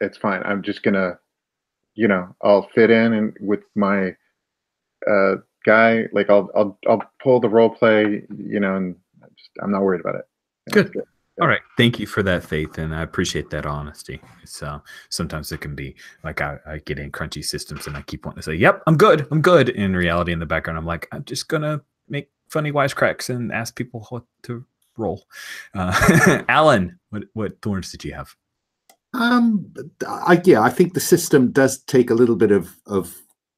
It's fine. I'm just going to, I'll fit in and with my guy, like I'll pull the role play, and I'm not worried about it. Good. Yeah. All right. Thank you for that, Faith, and I appreciate that honesty. It's sometimes it can be like I get in crunchy systems and I keep wanting to say, "Yep, I'm good. I'm good." In reality, in the background, I'm like, I'm just gonna make funny wisecracks and ask people what to roll. Alan, what thorns did you have? I think the system does take a little bit of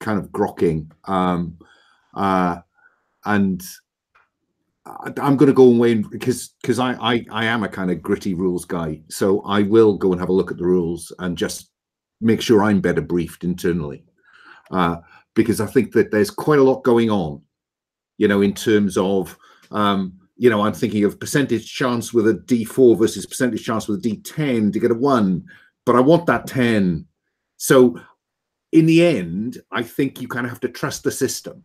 kind of grokking, and I'm going to go away because I am a kind of gritty rules guy, so I will go and have a look at the rules and just make sure I'm better briefed internally, because I think that there's quite a lot going on, in terms of I'm thinking of percentage chance with a D4 versus percentage chance with a D10 to get a 1, but I want that 10. So in the end, I think you kind of have to trust the system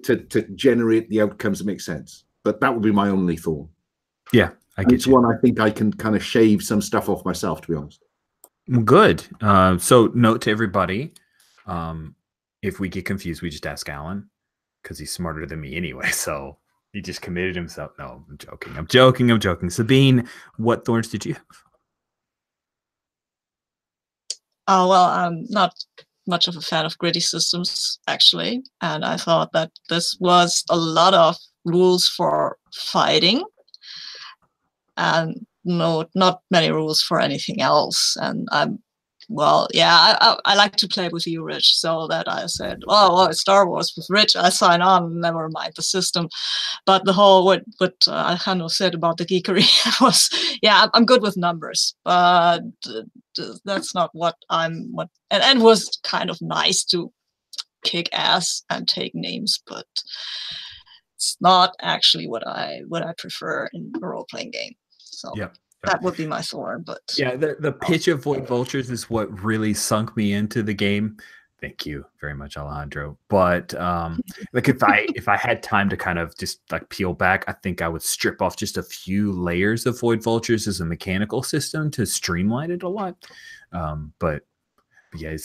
to generate the outcomes that make sense. But that would be my only thought. Yeah, I get it's you. one I think I can kind of shave some stuff off myself, to be honest. Good. So note to everybody, if we get confused, we just ask Alan, because he's smarter than me anyway. So he just committed himself. No, I'm joking. Sabine, what thorns did you have? Oh, well, I'm not much of a fan of gritty systems, actually. And I thought that this was a lot of rules for fighting and not many rules for anything else. And I like to play with you, Rich, so that I said, well, it's Star Wars with Rich, I sign on, never mind the system. But the whole, what Alejandro said about the geekery was, I'm good with numbers, but that's not what and was kind of nice to kick ass and take names, but it's not actually what I prefer in a role-playing game. So that would be my thorn. But yeah, the pitch of Void Vultures is what really sunk me into the game. Thank you very much, Alejandro. But like if I had time to kind of just like peel back, I think I would strip off just a few layers of Void Vultures as a mechanical system to streamline it a lot. But yeah,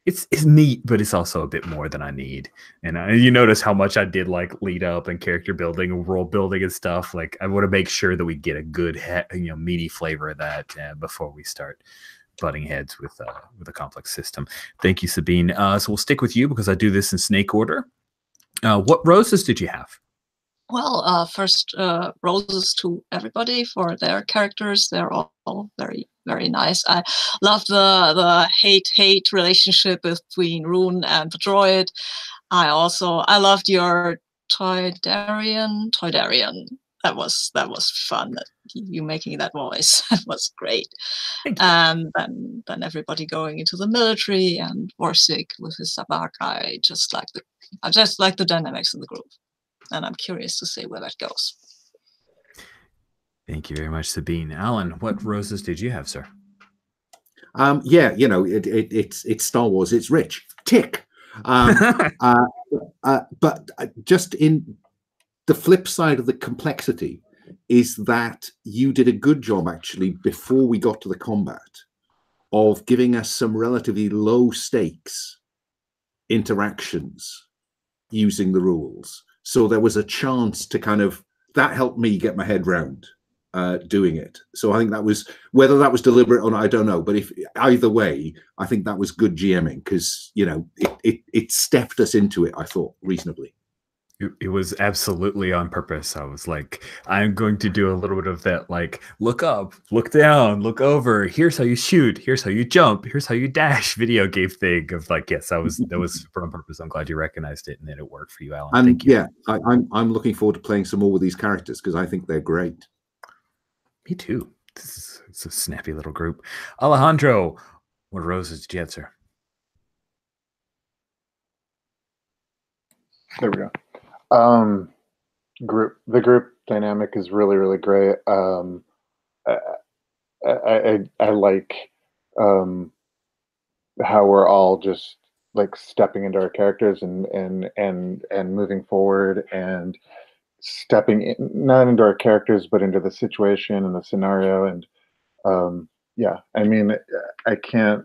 it's neat, but it's also a bit more than I need. And you notice how much I did like lead up and character building and world building and stuff. Like I want to make sure that we get a good, meaty flavor of that before we start butting heads with a complex system. Thank you, Sabine. So we'll stick with you because I do this in snake order. What roses did you have? Well, first, roses to everybody for their characters. They're all very, very nice. I love the hate relationship between Rune and the droid. I loved your Toydarian. That was fun. You making that voice, that was great. And then everybody going into the military and Warsick with his sabak. I just like the dynamics of the group. And I'm curious to see where that goes. Thank you very much, Sabine. Alan, what roses did you have, sir? It's Star Wars. It's rich. Tick. But just in the flip side of the complexity is that you did a good job, actually, before we got to the combat, of giving us some relatively low stakes interactions using the rules. So there was a chance to that helped me get my head round doing it. So I think that was, whether that was deliberate or not, I don't know. But if either way, I think that was good GMing because, it stepped us into it, I thought, reasonably. It was absolutely on purpose. I was like, I'm going to do a little bit of that, like, look up, look down, look over. Here's how you shoot. Here's how you jump. Here's how you dash video game thing of like, yes, that was on purpose. I'm glad you recognized it and that it worked for you, Alan. And thank you. Yeah, I'm looking forward to playing some more with these characters because I think they're great. Me too. It's a snappy little group. Alejandro, what roses did you have, sir? There we go. The group dynamic is really, really great. I like how we're all just like stepping into our characters and moving forward and stepping in, not into our characters but into the situation and the scenario. And I mean, I can't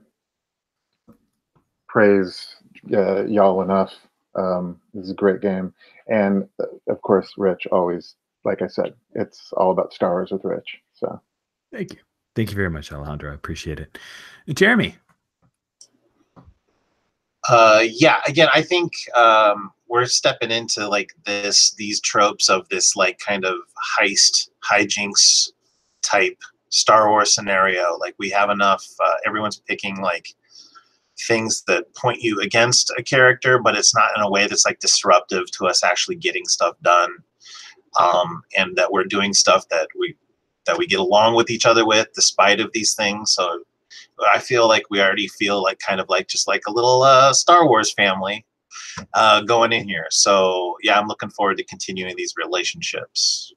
praise y'all enough. This is a great game. And of course, Rich, always, like I said, it's all about Star Wars with Rich. So thank you very much, Alejandro. I appreciate it. Jeremy. Again, I think we're stepping into like these tropes of this like kind of heist hijinks type Star Wars scenario. Like we have enough, everyone's picking like things that point you against a character, but it's not in a way that's like disruptive to us actually getting stuff done. And that we're doing stuff that we get along with each other with despite of these things. So I feel like we already feel like kind of like just like a little Star Wars family going in here. So yeah, I'm looking forward to continuing these relationships.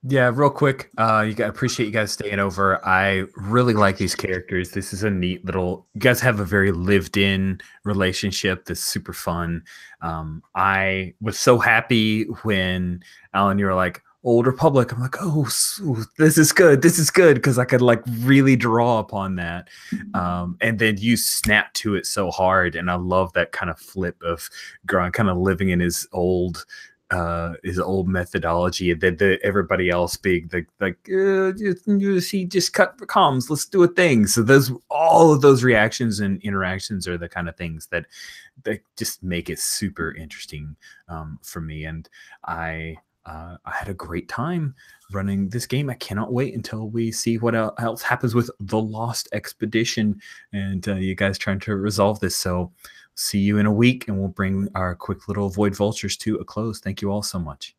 Yeah, real quick, appreciate you guys staying over. I really like these characters. This is a neat little. You guys have a very lived-in relationship that's super fun. I was so happy when Alan, you were like Old Republic. I'm like, oh, this is good. This is good because I could like really draw upon that. And then you snap to it so hard, and I love that kind of flip of Gron kind of living in his old methodology, and then everybody else being he just cut comms, let's do a thing. So all of those reactions and interactions are the kind of things that just make it super interesting for me. And I had a great time running this game. I cannot wait until we see what else happens with the Lost Expedition and you guys trying to resolve this. So see you in a week, and we'll bring our quick little Void Vultures to a close. Thank you all so much.